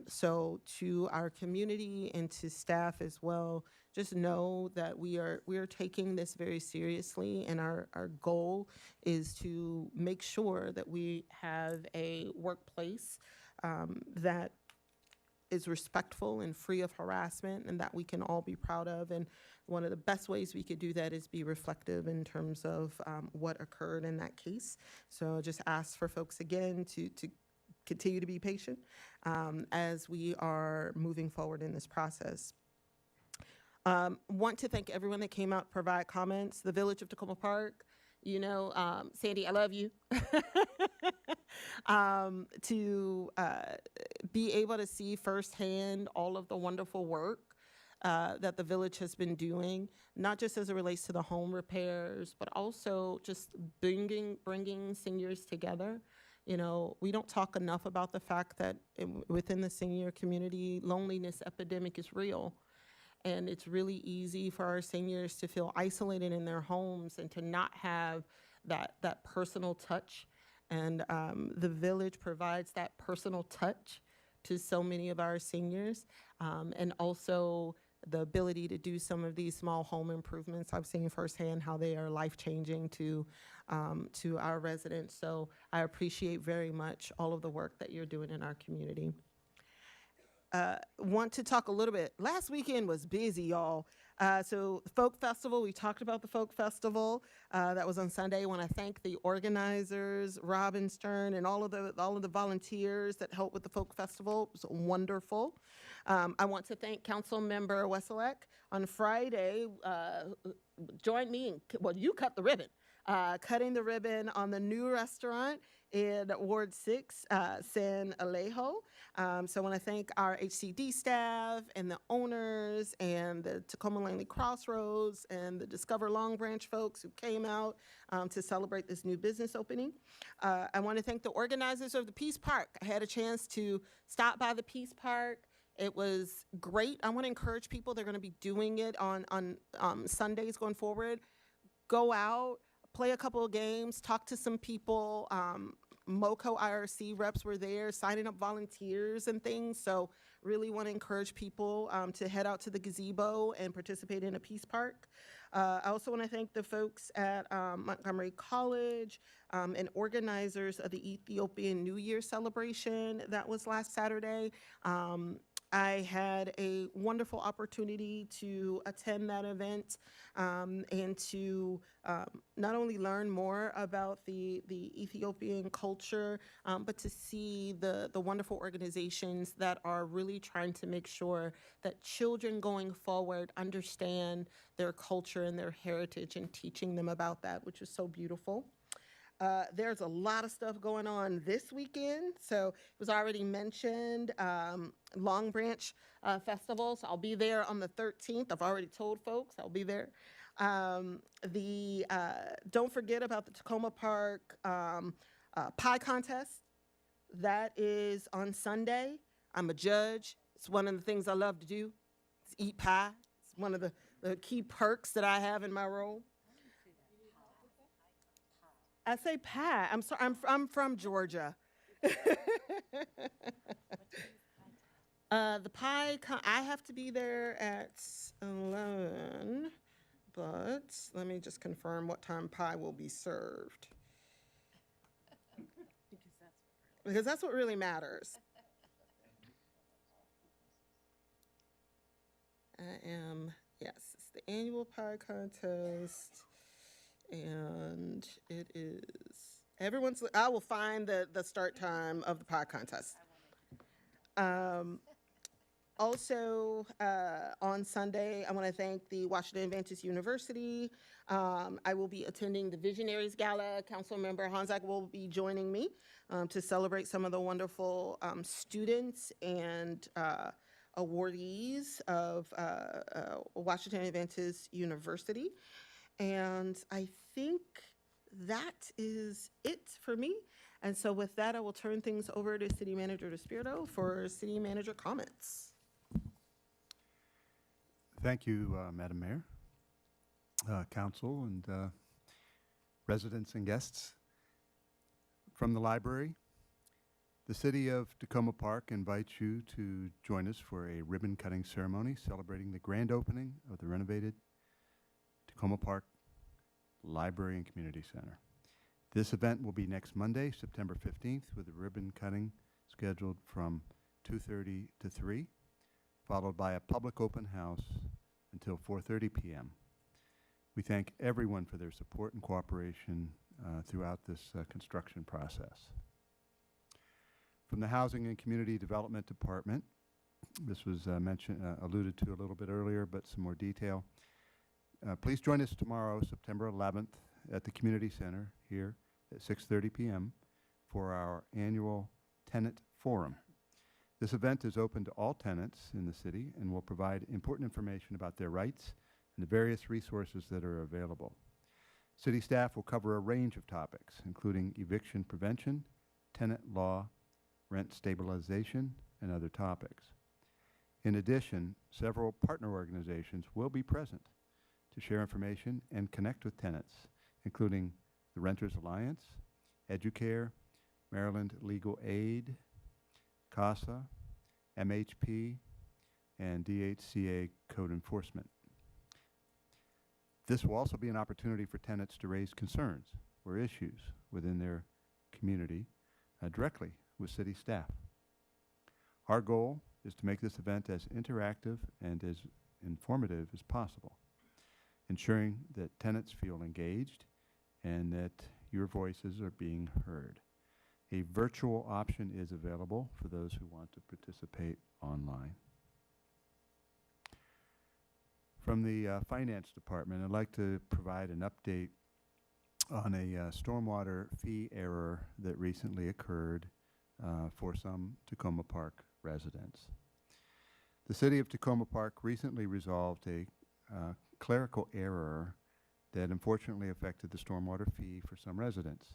So to our community and to staff as well, just know that we are taking this very seriously, and our goal is to make sure that we have a workplace that is respectful and free of harassment, and that we can all be proud of. And one of the best ways we could do that is be reflective in terms of what occurred in that case. So just ask for folks again to continue to be patient as we are moving forward in this process. Want to thank everyone that came out to provide comments. The Village of Tacoma Park, you know, Sandy, I love you. To be able to see firsthand all of the wonderful work that the village has been doing, not just as it relates to the home repairs, but also just bringing seniors together. You know, we don't talk enough about the fact that within the senior community, loneliness epidemic is real. And it's really easy for our seniors to feel isolated in their homes and to not have that personal touch. And the village provides that personal touch to so many of our seniors. And also the ability to do some of these small home improvements. I've seen firsthand how they are life-changing to our residents. So I appreciate very much all of the work that you're doing in our community. Want to talk a little bit. Last weekend was busy, y'all. So the Folk Festival, we talked about the Folk Festival. That was on Sunday. I want to thank the organizers, Robin Stern, and all of the volunteers that helped with the Folk Festival. It was wonderful. I want to thank Council Member Wesselek. On Friday, joined me you cut the ribbon. Cutting the ribbon on the new restaurant in Ward 6, San Alejo. So I want to thank our HCD staff and the owners and the Tacoma Langley Crossroads and the Discover Long Branch folks who came out to celebrate this new business opening. I want to thank the organizers of the Peace Park. I had a chance to stop by the Peace Park. It was great. I want to encourage people. They're going to be doing it on Sundays going forward. Go out, play a couple of games, talk to some people. MoCo IRC reps were there signing up volunteers and things. So really want to encourage people to head out to the gazebo and participate in a Peace Park. I also want to thank the folks at Montgomery College and organizers of the Ethiopian New Year celebration that was last Saturday. I had a wonderful opportunity to attend that event and to not only learn more about the Ethiopian culture, but to see the wonderful organizations that are really trying to make sure that children going forward understand their culture and their heritage and teaching them about that, which is so beautiful. There's a lot of stuff going on this weekend. So it was already mentioned, Long Branch Festival. So I'll be there on the 13th. I've already told folks I'll be there. Don't forget about the Tacoma Park pie contest. That is on Sunday. I'm a judge. It's one of the things I love to do. Is eat pie. It's one of the key perks that I have in my role. I say pie. I'm sorry. I'm from Georgia. The pie. I have to be there at 11, but let me just confirm what time pie will be served. Because that's what really matters. Yes, it's the annual pie contest. And it is I will find the start time of the pie contest. Also, on Sunday, I want to thank the Washington Adventist University. I will be attending the Visionaries Gala. Councilmember Honzak will be joining me to celebrate some of the wonderful students and awardees of Washington Adventist University. And I think that is it for me. And so with that, I will turn things over to City Manager DeSpirito for City Manager comments. Thank you, Madam Mayor, Council, and residents and guests. From the library, the City of Tacoma Park invites you to join us for a ribbon-cutting ceremony celebrating the grand opening of the renovated Tacoma Park Library and Community Center. This event will be next Monday, September 15th, with a ribbon cutting scheduled from 2:30 to 3, followed by a public open house until 4:30 p.m. We thank everyone for their support and cooperation throughout this construction process. From the Housing and Community Development Department, this was alluded to a little bit earlier, but some more detail. Please join us tomorrow, September 11th, at the Community Center here at 6:30 p.m. for our annual Tenant Forum. This event is open to all tenants in the city and will provide important information about their rights and the various resources that are available. City staff will cover a range of topics, including eviction prevention, tenant law, rent stabilization, and other topics. In addition, several partner organizations will be present to share information and connect with tenants, including the Renters Alliance, Educare, Maryland Legal Aid, CASA, MHP, and DHCA Code Enforcement. This will also be an opportunity for tenants to raise concerns or issues within their community directly with city staff. Our goal is to make this event as interactive and as informative as possible, ensuring that tenants feel engaged and that your voices are being heard. A virtual option is available for those who want to participate online. From the Finance Department, I'd like to provide an update on a stormwater fee error that recently occurred for some Tacoma Park residents. The City of Tacoma Park recently resolved a clerical error that unfortunately affected the stormwater fee for some residents.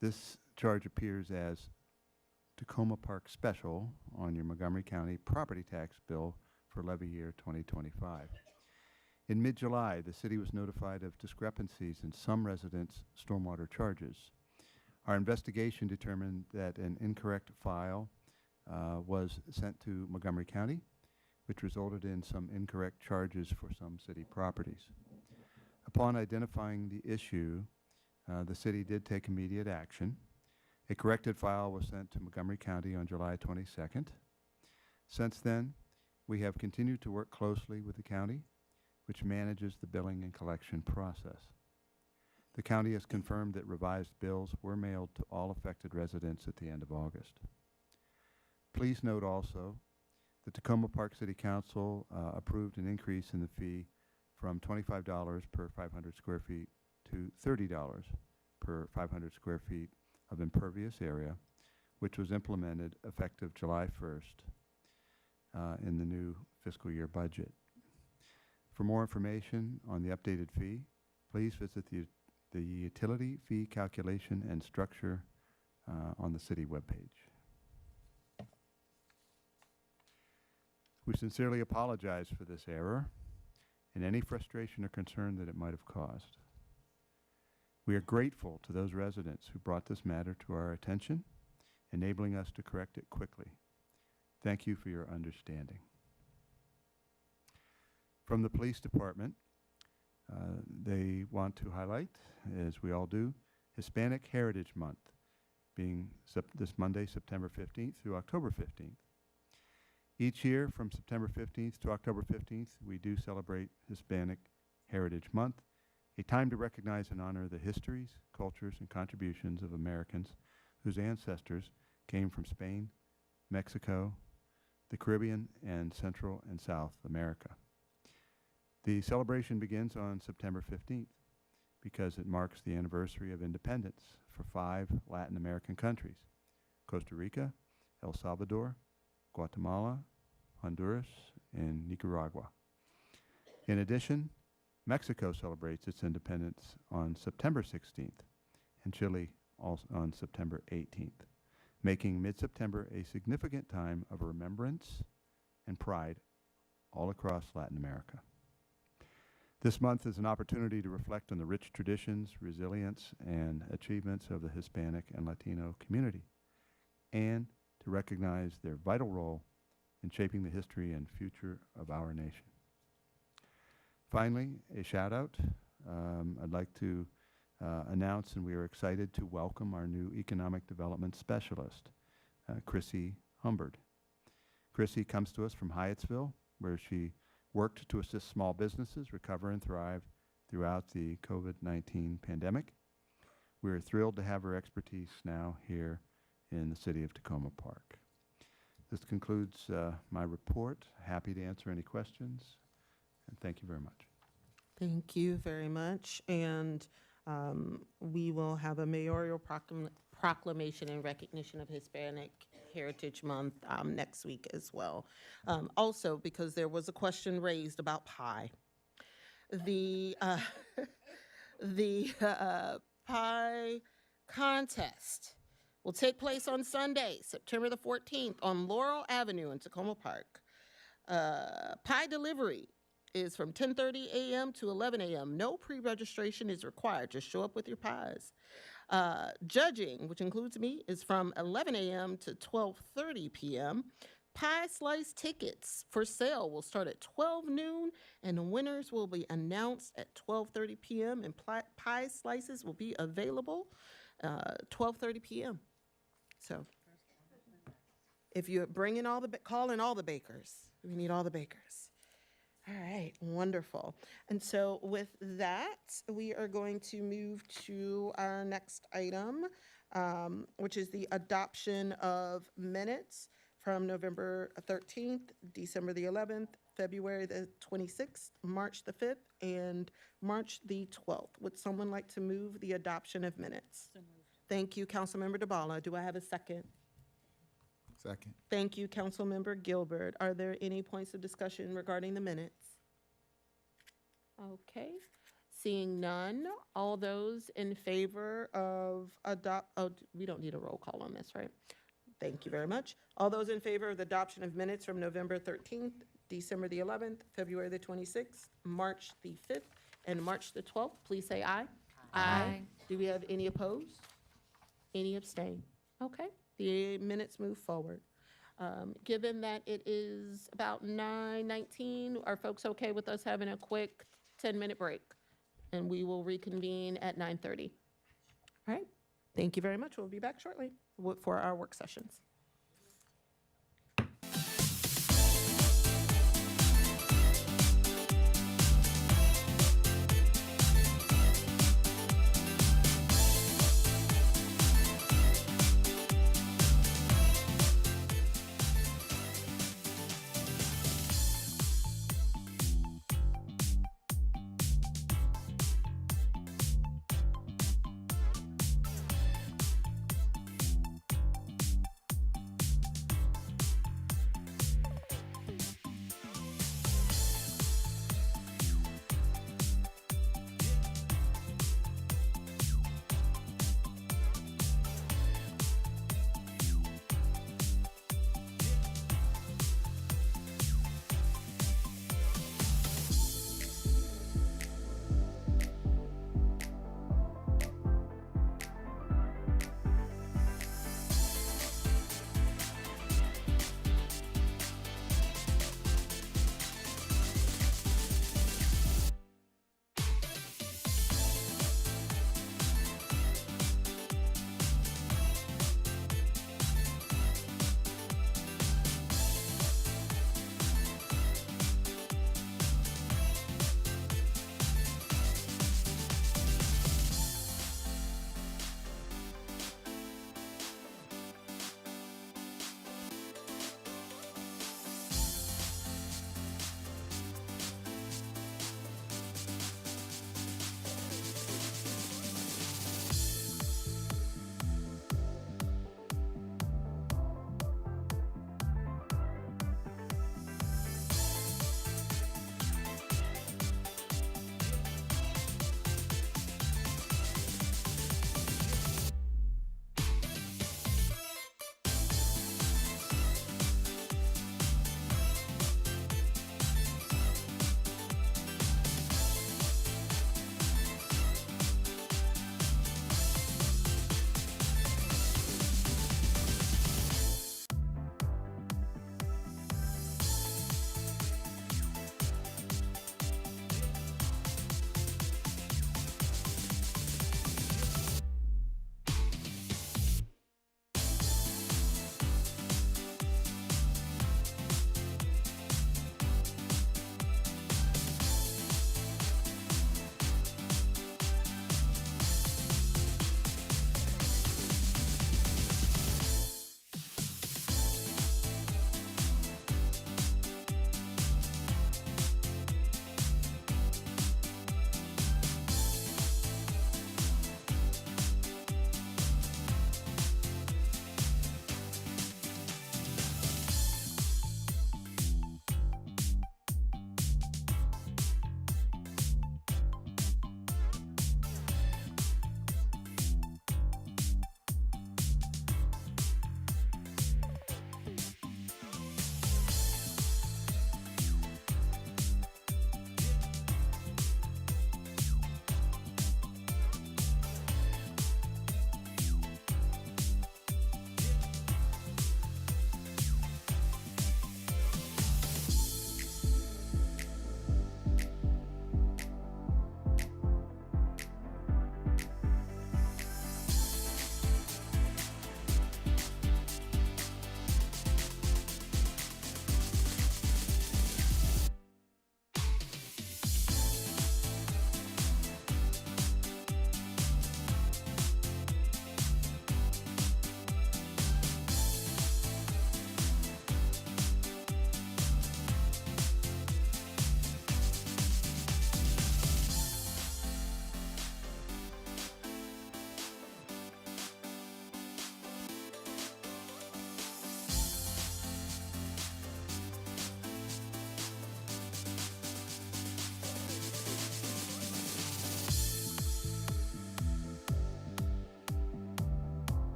This charge appears as Tacoma Park Special on your Montgomery County property tax bill for levy year 2025. In mid-July, the city was notified of discrepancies in some residents' stormwater charges. Our investigation determined that an incorrect file was sent to Montgomery County, which resulted in some incorrect charges for some city properties. Upon identifying the issue, the city did take immediate action. A corrected file was sent to Montgomery County on July 22nd. Since then, we have continued to work closely with the county, which manages the billing and collection process. The county has confirmed that revised bills were mailed to all affected residents at the end of August. Please note also, the Tacoma Park City Council approved an increase in the fee from $25 per 500 square feet to $30 per 500 square feet of impervious area, which was implemented effective July 1st in the new fiscal year budget. For more information on the updated fee, please visit the utility fee calculation and structure on the city webpage. We sincerely apologize for this error and any frustration or concern that it might have caused. We are grateful to those residents who brought this matter to our attention, enabling us to correct it quickly. Thank you for your understanding. From the police department, they want to highlight, as we all do, Hispanic Heritage Month, being this Monday, September 15th through October 15th. Each year, from September 15th to October 15th, we do celebrate Hispanic Heritage Month, a time to recognize and honor the histories, cultures, and contributions of Americans whose ancestors came from Spain, Mexico, the Caribbean, and Central and South America. The celebration begins on September 15th because it marks the anniversary of independence for 5 Latin American countries: Costa Rica, El Salvador, Guatemala, Honduras, and Nicaragua. In addition, Mexico celebrates its independence on September 16th, and Chile also on September 18th, making mid-September a significant time of remembrance and pride all across Latin America. This month is an opportunity to reflect on the rich traditions, resilience, and achievements of the Hispanic and Latino community, and to recognize their vital role in shaping the history and future of our nation. Finally, a shout out. I'd like to announce, and we are excited to welcome our new Economic Development Specialist, Chrissy Humbard. Chrissy comes to us from Hyattsville, where she worked to assist small businesses recover and thrive throughout the COVID-19 pandemic. We are thrilled to have her expertise now here in the city of Tacoma Park. This concludes my report. Happy to answer any questions, and thank you very much. Thank you very much. And we will have a mayoral proclamation in recognition of Hispanic Heritage Month next week as well. Also, because there was a question raised about pie. The pie contest will take place on Sunday, September the 14th on Laurel Avenue in Tacoma Park. Pie delivery is from 10:30 a.m. to 11 a.m. No pre-registration is required. Just show up with your pies. Judging, which includes me, is from 11 a.m. to 12:30 p.m. Pie slice tickets for sale will start at 12 noon, and the winners will be announced at 12:30 p.m. and pie slices will be available 12:30 p.m. So if you're bringing all the, call in all the bakers. We need all the bakers. All right, wonderful. And so with that, we are going to move to our next item, which is the adoption of minutes from November 13th, December the 11th, February the 26th, March the 5th, and March the 12th. Would someone like to move the adoption of minutes? Thank you, Councilmember DeBala. Do I have a second? Second. Thank you, Councilmember Gilbert. Are there any points of discussion regarding the minutes? Okay, seeing none, all those in favor of we don't need a roll call on this, right? Thank you very much. All those in favor of the adoption of minutes from November 13th, December the 11th, February the 26th, March the 5th, and March the 12th, please say aye. Aye. Do we have any opposed? Any abstain? Okay, the minutes move forward. Given that it is about 9:19, are folks okay with us having a quick 10-minute break? And we will reconvene at 9:30. All right, thank you very much. We'll be back shortly for our work sessions.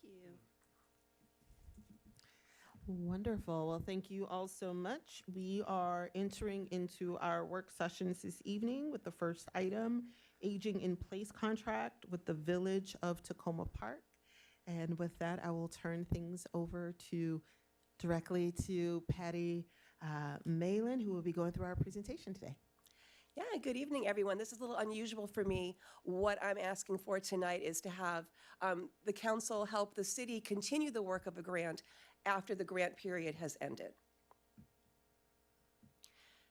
you. Wonderful. Well, thank you all so much. We are entering into our work sessions this evening with the first item, Aging in Place contract with the Village of Tacoma Park. And with that, I will turn things over directly to Patty Malin, who will be going through our presentation today. Yeah, good evening, everyone. This is a little unusual for me. What I'm asking for tonight is to have the council help the city continue the work of a grant after the grant period has ended.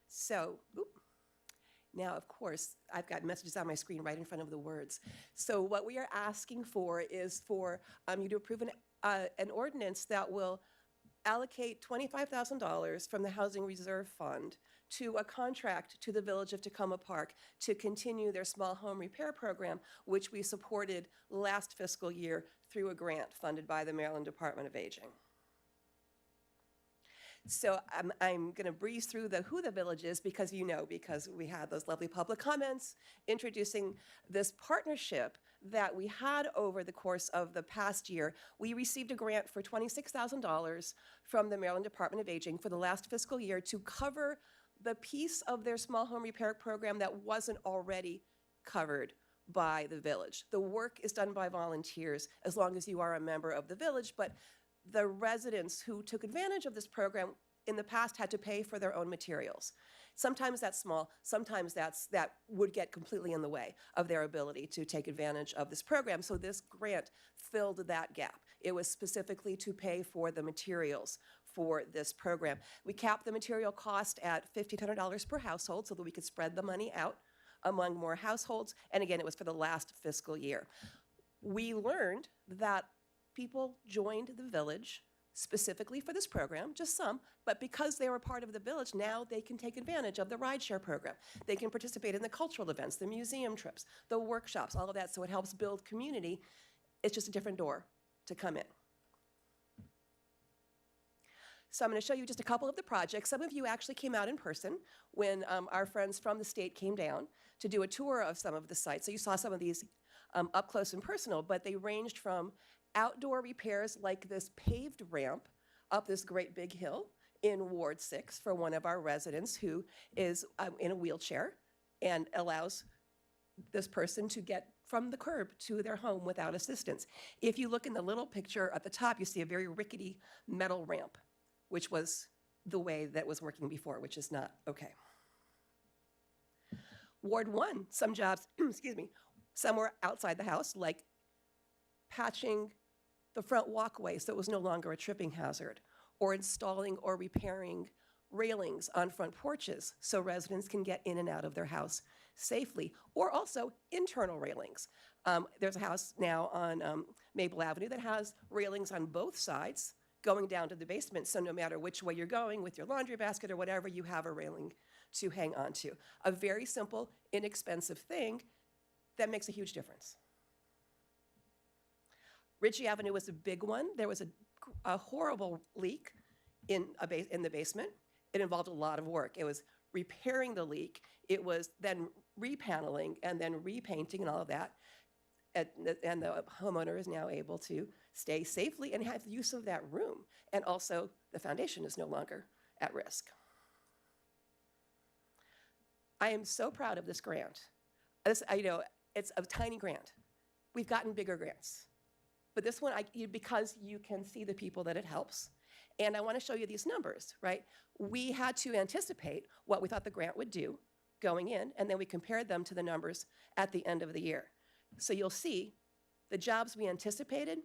So, now, of course, I've got messages on my screen right in front of the words. So what we are asking for is for you to approve an ordinance that will allocate $25,000 from the Housing Reserve Fund to a contract to the Village of Tacoma Park to continue their small home repair program, which we supported last fiscal year through a grant funded by the Maryland Department of Aging. So I'm going to breeze through who the village is because we had those lovely public comments introducing this partnership that we had over the course of the past year. We received a grant for $26,000 from the Maryland Department of Aging for the last fiscal year to cover the piece of their small home repair program that wasn't already covered by the village. The work is done by volunteers as long as you are a member of the village, but the residents who took advantage of this program in the past had to pay for their own materials. Sometimes that's small, sometimes that would get completely in the way of their ability to take advantage of this program. So this grant filled that gap. It was specifically to pay for the materials for this program. We capped the material cost at $1,500 per household so that we could spread the money out among more households. And again, it was for the last fiscal year. We learned that people joined the village specifically for this program, just some, but because they were part of the village, now they can take advantage of the rideshare program. They can participate in the cultural events, the museum trips, the workshops, all of that, so it helps build community. It's just a different door to come in. So I'm going to show you just a couple of the projects. Some of you actually came out in person when our friends from the state came down to do a tour of some of the sites. So you saw some of these up close and personal, but they ranged from outdoor repairs like this paved ramp up this great big hill in Ward 6 for one of our residents who is in a wheelchair and allows this person to get from the curb to their home without assistance. If you look in the little picture at the top, you see a very rickety metal ramp, which was the way that was working before, which is not okay. Ward 1, some jobs, excuse me, somewhere outside the house, like patching the front walkway so it was no longer a tripping hazard, or installing or repairing railings on front porches so residents can get in and out of their house safely, or also internal railings. There's a house now on Maple Avenue that has railings on both sides going down to the basement, so no matter which way you're going with your laundry basket or whatever, you have a railing to hang on to. A very simple, inexpensive thing that makes a huge difference. Ritchie Avenue was a big one. There was a horrible leak in the basement. It involved a lot of work. It was repairing the leak. It was then repaneling and then repainting and all of that. And the homeowner is now able to stay safely and have use of that room. And also, the foundation is no longer at risk. I am so proud of this grant. It's a tiny grant. We've gotten bigger grants. But this one, because you can see the people that it helps. And I want to show you these numbers, right? We had to anticipate what we thought the grant would do going in, and then we compared them to the numbers at the end of the year. So you'll see the jobs we anticipated,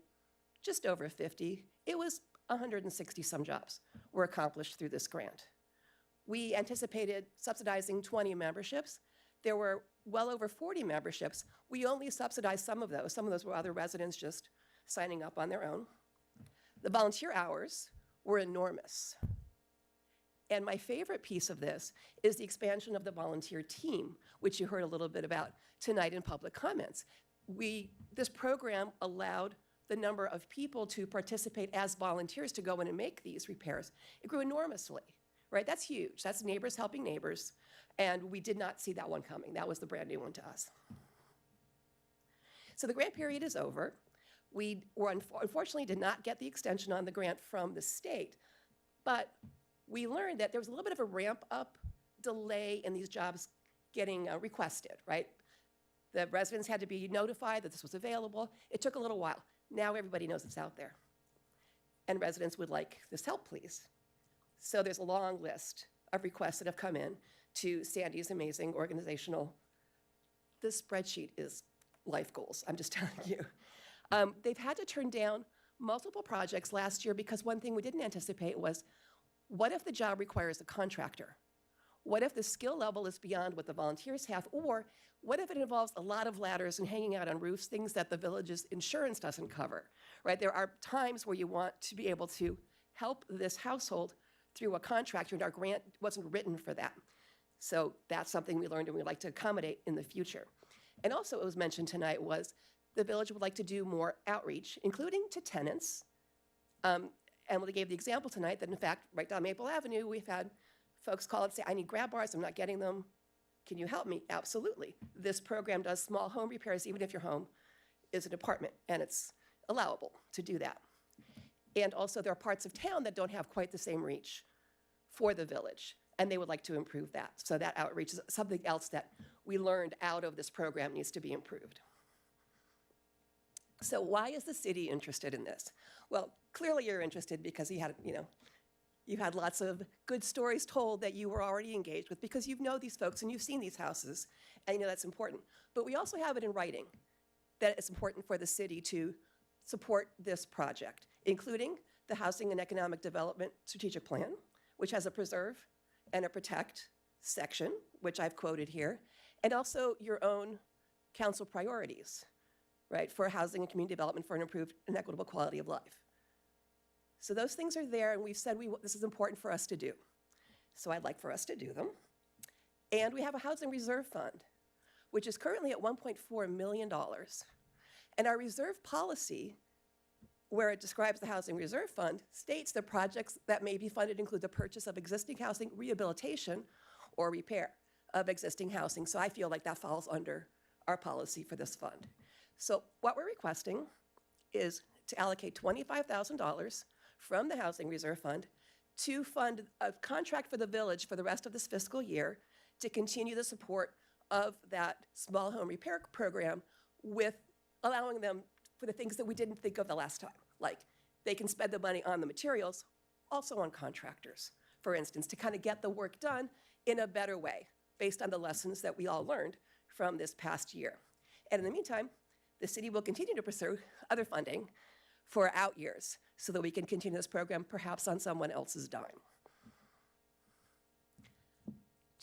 just over 50. It was 160 some jobs were accomplished through this grant. We anticipated subsidizing 20 memberships. There were well over 40 memberships. We only subsidized some of those. Some of those were other residents just signing up on their own. The volunteer hours were enormous. And my favorite piece of this is the expansion of the volunteer team, which you heard a little bit about tonight in public comments. This program allowed the number of people to participate as volunteers to go in and make these repairs. It grew enormously, right? That's huge. That's neighbors helping neighbors. And we did not see that one coming. That was the brand new one to us. So the grant period is over. Unfortunately did not get the extension on the grant from the state, but we learned that there was a little bit of a ramp up delay in these jobs getting requested, right? The residents had to be notified that this was available. It took a little while. Now everybody knows it's out there. And residents would like this help, please. So there's a long list of requests that have come in to Sandy's amazing organizational. This spreadsheet is life goals, I'm just telling you. They've had to turn down multiple projects last year because one thing we didn't anticipate was, what if the job requires a contractor? What if the skill level is beyond what the volunteers have? Or what if it involves a lot of ladders and hanging out on roofs, things that the village's insurance doesn't cover, right? There are times where you want to be able to help this household through a contractor, and our grant wasn't written for that. So that's something we learned and we'd like to accommodate in the future. And also, it was mentioned tonight, was the village would like to do more outreach, including to tenants. Emily gave the example tonight that, in fact, right down Maple Avenue, we've had folks call and say, I need grab bars, I'm not getting them. Can you help me? Absolutely. This program does small home repairs, even if your home is an apartment, and it's allowable to do that. And also, there are parts of town that don't have quite the same reach for the village, and they would like to improve that. So that outreach is something else that we learned out of this program needs to be improved. So why is the city interested in this? Well, clearly you're interested because you had lots of good stories told that you were already engaged with because you know these folks and you've seen these houses, and you know that's important. But we also have it in writing that it's important for the city to support this project, including the Housing and Economic Development Strategic Plan, which has a preserve and a protect section, which I've quoted here, and also your own council priorities, right, for housing and community development for an improved and equitable quality of life. So those things are there, and we've said this is important for us to do. So I'd like for us to do them. And we have a housing reserve fund, which is currently at $1.4 million. And our reserve policy, where it describes the housing reserve fund, states that projects that may be funded include the purchase of existing housing, rehabilitation, or repair of existing housing. So I feel like that falls under our policy for this fund. So what we're requesting is to allocate $25,000 from the Housing Reserve Fund to fund a contract for the village for the rest of this fiscal year to continue the support of that small home repair program, with allowing them for the things that we didn't think of the last time. Like, they can spend the money on the materials, also on contractors, for instance, to kind of get the work done in a better way based on the lessons that we all learned from this past year. And in the meantime, the city will continue to pursue other funding for out years so that we can continue this program perhaps on someone else's dime. Do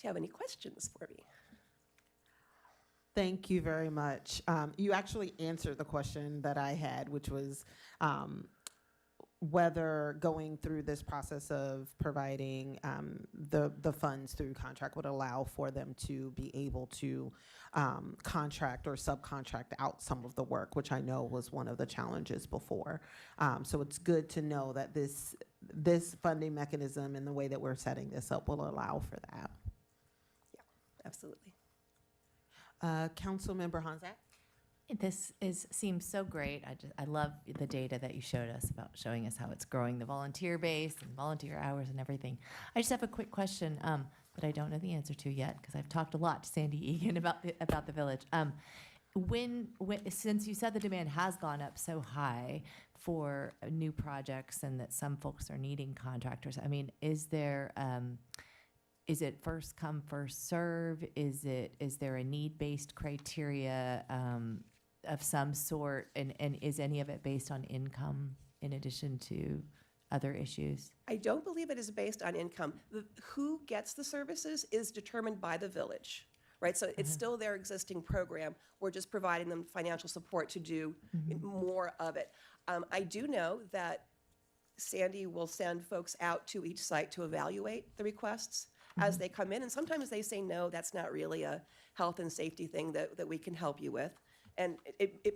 you have any questions for me? Thank you very much. You actually answered the question that I had, which was whether going through this process of providing the funds through contract would allow for them to be able to contract or subcontract out some of the work, which I know was one of the challenges before. So it's good to know that this funding mechanism and the way that we're setting this up will allow for that. Yeah, absolutely. Councilmember Honzak? This seems so great. I love the data that you showed us about showing us how it's growing the volunteer base and volunteer hours and everything. I just have a quick question that I don't know the answer to yet because I've talked a lot to Sandy Egan about the village. Since you said the demand has gone up so high for new projects and that some folks are needing contractors, I mean, is it first come, first serve? Is there a need-based criteria of some sort? And is any of it based on income in addition to other issues? I don't believe it is based on income. Who gets the services is determined by the village, right? So it's still their existing program. We're just providing them financial support to do more of it. I do know that Sandy will send folks out to each site to evaluate the requests as they come in, and sometimes they say, no, that's not really a health and safety thing that we can help you with. And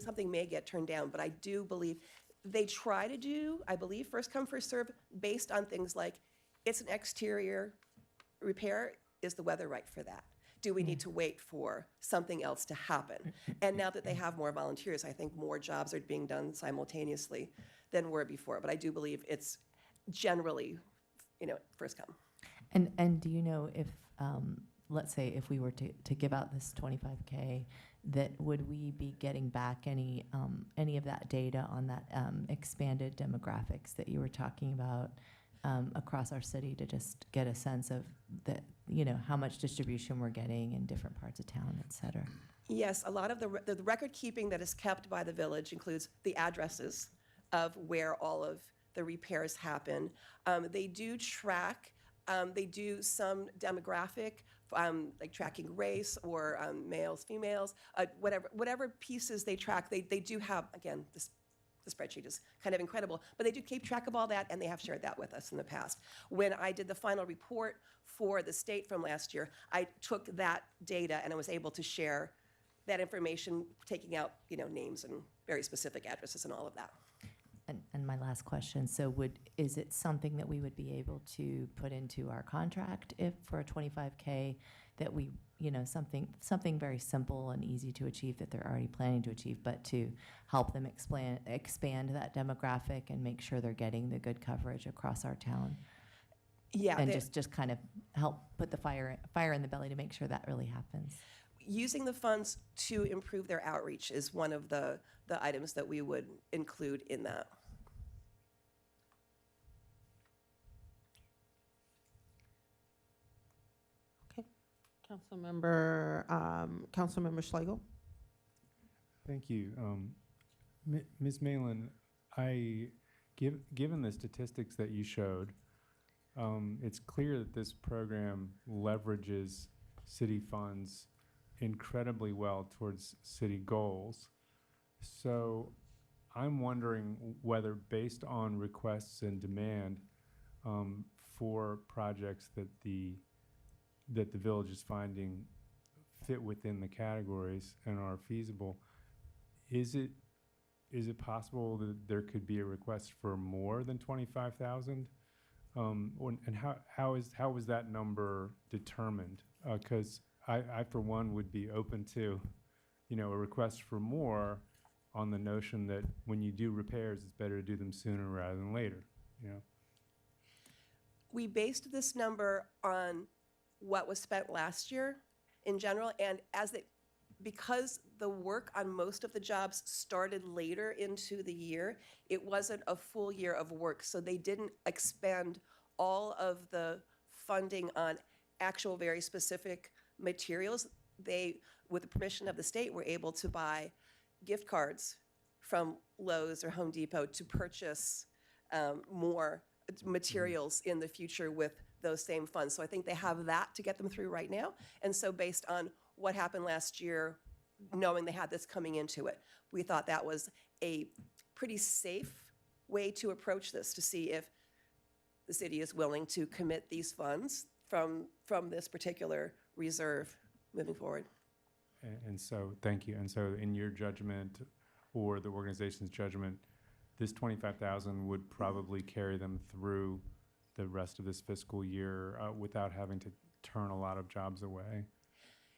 something may get turned down, but I do believe they try to do, I believe, first come, first serve based on things like, it's an exterior repair, is the weather right for that? do we need to wait for something else to happen? And now that they have more volunteers, I think more jobs are being done simultaneously than were before. But I do believe it's generally, first come. And do you know if, let's say if we were to give out this 25K, that would we be getting back any of that data on that expanded demographics that you were talking about across our city, to just get a sense of how much distribution we're getting in different parts of town, et cetera? Yes, a lot of the record keeping that is kept by the village includes the addresses of where all of the repairs happen. They do track, they do some demographic, like tracking race or males, females, whatever pieces they track. They do have, again, the spreadsheet is kind of incredible, but they do keep track of all that, and they have shared that with us in the past. When I did the final report for the state from last year, I took that data and I was able to share that information, taking out, names and very specific addresses and all of that. And my last question, so is it something that we would be able to put into our contract if for a 25K that we, something very simple and easy to achieve that they're already planning to achieve, but to help them expand that demographic and make sure they're getting the good coverage across our town? Yeah. And just kind of help put the fire in the belly to make sure that really happens. Using the funds to improve their outreach is one of the items that we would include in that. Okay. Councilmember Schlegel. Thank you. Ms. Malin, given the statistics that you showed, it's clear that this program leverages city funds incredibly well towards city goals. So I'm wondering whether, based on requests and demand for projects that the village is finding fit within the categories and are feasible, is it possible that there could be a request for more than 25,000? And how was that number determined? Because I, for one, would be open to, a request for more, on the notion that when you do repairs, it's better to do them sooner rather than later. We based this number on what was spent last year in general, and because the work on most of the jobs started later into the year, it wasn't a full year of work, so they didn't expend all of the funding on actual very specific materials. They, with the permission of the state, were able to buy gift cards from Lowe's or Home Depot to purchase more materials in the future with those same funds. So I think they have that to get them through right now. And so based on what happened last year, knowing they had this coming into it, we thought that was a pretty safe way to approach this, to see if the city is willing to commit these funds from this particular reserve moving forward. And so, thank you. And so, in your judgment, or the organization's judgment, this 25,000 would probably carry them through the rest of this fiscal year without having to turn a lot of jobs away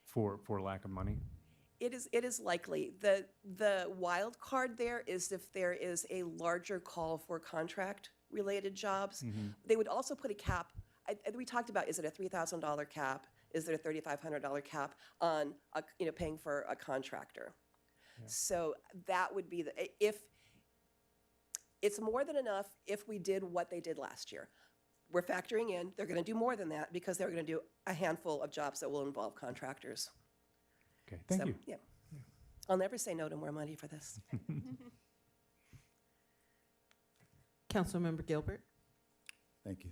for lack of money? It is likely. The wild card there is if there is a larger call for contract-related jobs. Mm-hmm. They would also put a cap. We talked about, is it a $3,000 cap? Is there a $3,500 cap on paying for a contractor? Yeah. So that would be if it's more than enough if we did what they did last year. We're factoring in they're going to do more than that because they're going to do a handful of jobs that will involve contractors. Okay, thank you. Yeah. I'll never say no to more money for this. Councilmember Gilbert. Thank you.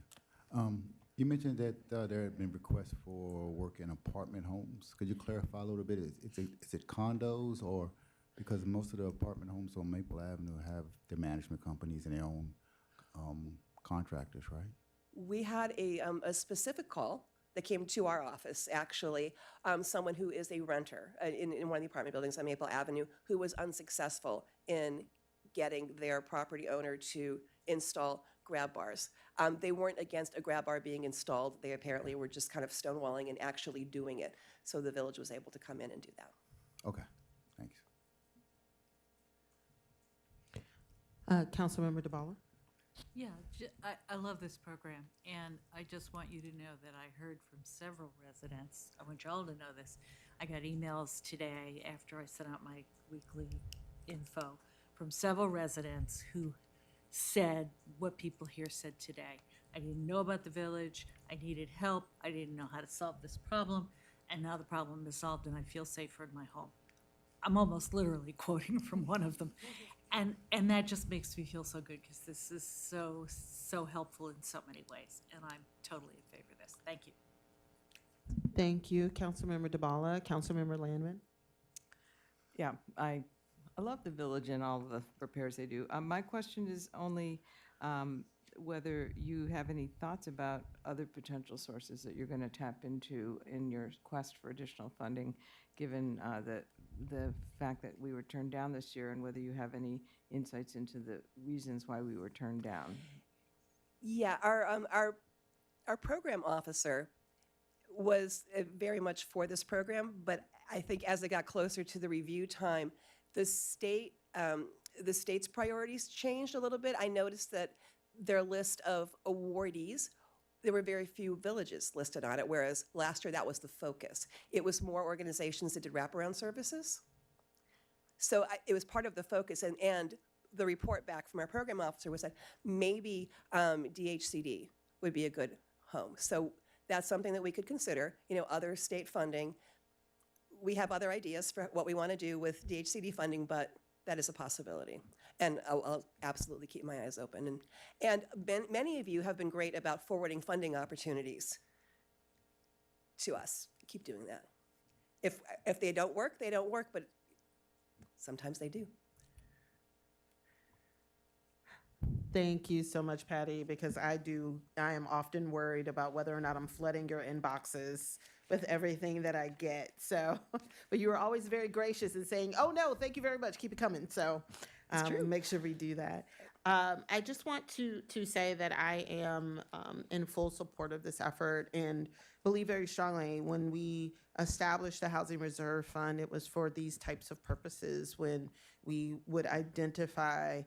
You mentioned that there had been requests for work in apartment homes. Could you clarify a little bit? Is it condos, or because most of the apartment homes on Maple Avenue have their management companies and their own contractors, right? We had a specific call that came to our office, actually, someone who is a renter in one of the apartment buildings on Maple Avenue who was unsuccessful in getting their property owner to install grab bars. They weren't against a grab bar being installed. They apparently were just kind of stonewalling and actually doing it. So the village was able to come in and do that. Okay, thanks. Councilmember DeBala? Yeah, I love this program, and I just want you to know that I heard from several residents. I want you all to know this. I got emails today after I sent out my weekly info from several residents who said what people here said today. I didn't know about the village. I needed help. I didn't know how to solve this problem, and now the problem is solved, and I feel safer in my home. I'm almost literally quoting from one of them. And that just makes me feel so good because this is so helpful in so many ways. And I'm totally in favor of this. Thank you. Thank you, Councilmember DeBala. Councilmember Landman? Yeah, I love the village and all the repairs they do. My question is only whether you have any thoughts about other potential sources that you're going to tap into in your quest for additional funding, given the fact that we were turned down this year, and whether you have any insights into the reasons why we were turned down. Yeah, our program officer was very much for this program, but I think as it got closer to the review time, the state's priorities changed a little bit. I noticed that their list of awardees, there were very few villages listed on it, whereas last year that was the focus. It was more organizations that did wraparound services. So it was part of the focus, and the report back from our program officer was that maybe DHCD would be a good home. So that's something that we could consider, other state funding. We have other ideas for what we want to do with DHCD funding, but that is a possibility. And I'll absolutely keep my eyes open. And many of you have been great about forwarding funding opportunities to us. Keep doing that. If they don't work, they don't work, but sometimes they do. Thank you so much, Patty, because I am often worried about whether or not I'm flooding your inboxes with everything that I get. So, but you were always very gracious in saying, oh no, thank you very much, keep it coming. So make sure we do that. I just want to say that I am in full support of this effort and believe very strongly when we established the Housing Reserve Fund, it was for these types of purposes when we would identify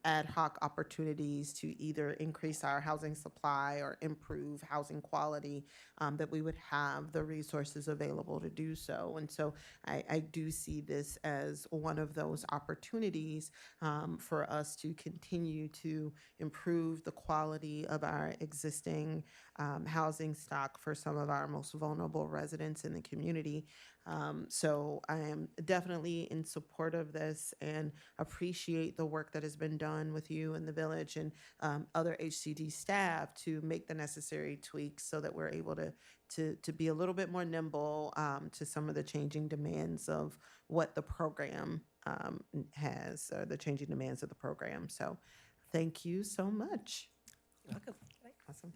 ad hoc opportunities to either increase our housing supply or improve housing quality, that we would have the resources available to do so. And so I do see this as one of those opportunities for us to continue to improve the quality of our existing housing stock for some of our most vulnerable residents in the community. So I am definitely in support of this and appreciate the work that has been done with you and the village and other HCD staff to make the necessary tweaks so that we're able to be a little bit more nimble to some of the changing demands of what the program has, or the changing demands of the program. So thank you so much. You're welcome. Awesome.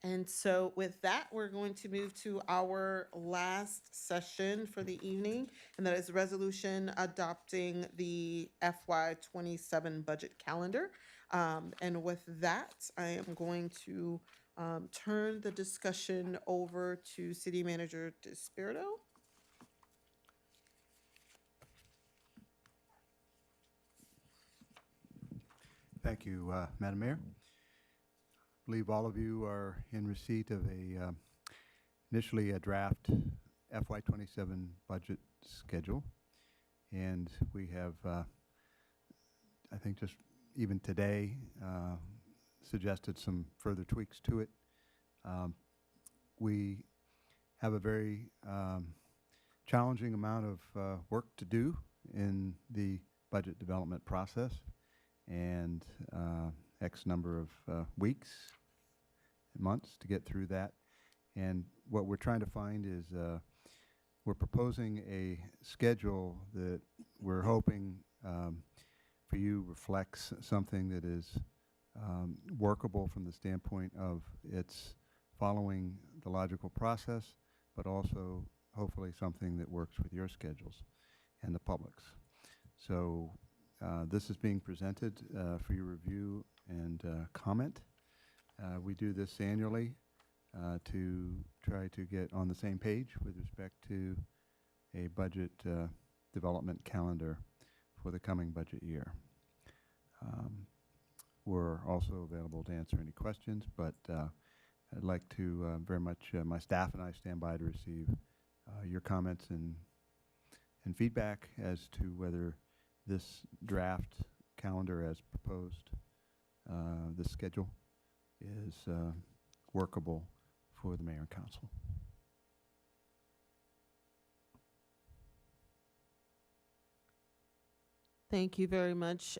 And so with that, we're going to move to our last session for the evening, and that is resolution adopting the FY27 budget calendar. And with that, I am going to turn the discussion over to City Manager DeSpirito. Thank you, Madam Mayor. I believe all of you are in receipt of initially a draft FY27 budget schedule. And we have, I think just even today, suggested some further tweaks to it. We have a very challenging amount of work to do in the budget development process, and X number of weeks and months to get through that. And what we're trying to find is we're proposing a schedule that we're hoping for you reflects something that is workable from the standpoint of it's following the logical process, but also hopefully something that works with your schedules and the public's. So This is being presented for your review and comment. We do this annually to try to get on the same page with respect to a budget development calendar for the coming budget year. We're also available to answer any questions, but I'd like to very much, my staff and I stand by to receive your comments and feedback as to whether this draft calendar as proposed, this schedule, is workable for the mayor and council. Thank you very much,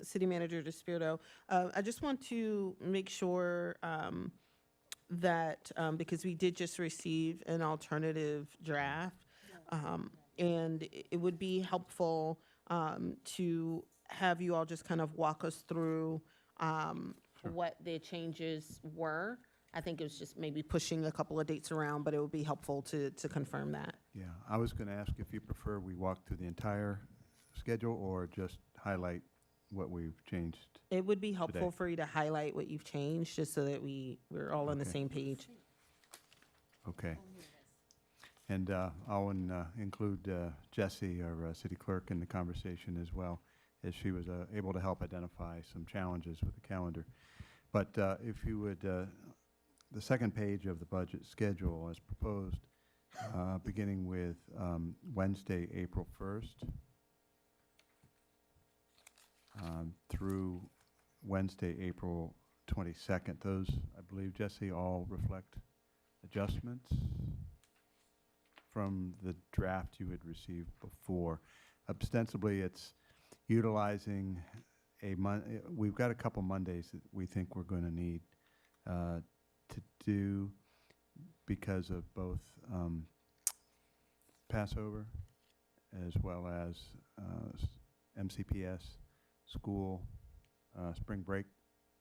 City Manager DeSpirito. I just want to make sure that, because we did just receive an alternative draft, and it would be helpful to have you all just kind of walk us through what the changes were. I think it was just maybe pushing a couple of dates around, but it would be helpful to confirm that. Yeah, I was going to ask if you prefer we walk through the entire schedule or just highlight what we've changed. It would be helpful today. for you to highlight what you've changed, just so that we're all on the Okay. same page. Okay. And I'll include Jessie, our city clerk, in the conversation as well, as she was able to help identify some challenges with the calendar. But if you would, the second page of the budget schedule as proposed, beginning with Wednesday, April 1st, through Wednesday, April 22nd. Those, I believe, Jesse, all reflect adjustments from the draft you had received before. Ostensibly, it's utilizing we've got a couple Mondays that we think we're going to need to do because of both Passover as well as MCPS school spring break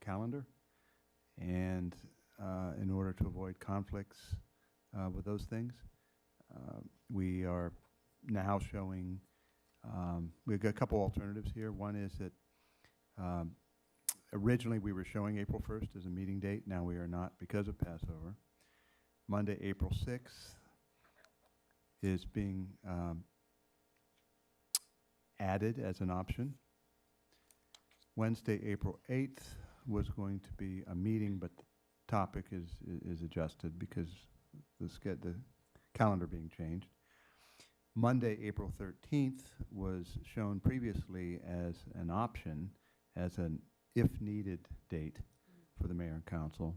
calendar. And in order to avoid conflicts with those things, we are now showing, we've got a couple alternatives here. One is that originally we were showing April 1st as a meeting date. Now we are not because of Passover. Monday, April 6th is being added as an option. Wednesday, April 8th was going to be a meeting, but the topic is adjusted because the calendar being changed. Monday, April 13th was shown previously as an option, as an if-needed date for the mayor and council.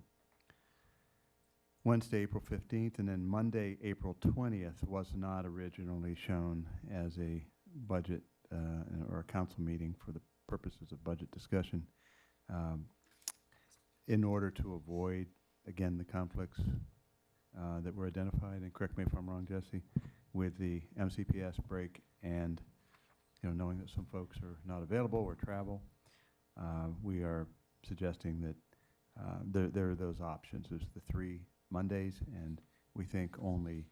Wednesday, April 15th, and then Monday, April 20th was not originally shown as a budget or a council meeting for the purposes of budget discussion, in order to avoid, again, the conflicts that were identified, and correct me if I'm wrong, Jesse, with the MCPS break and, knowing that some folks are not available or travel, we are suggesting that there are those options. There's the 3 Mondays, and we think only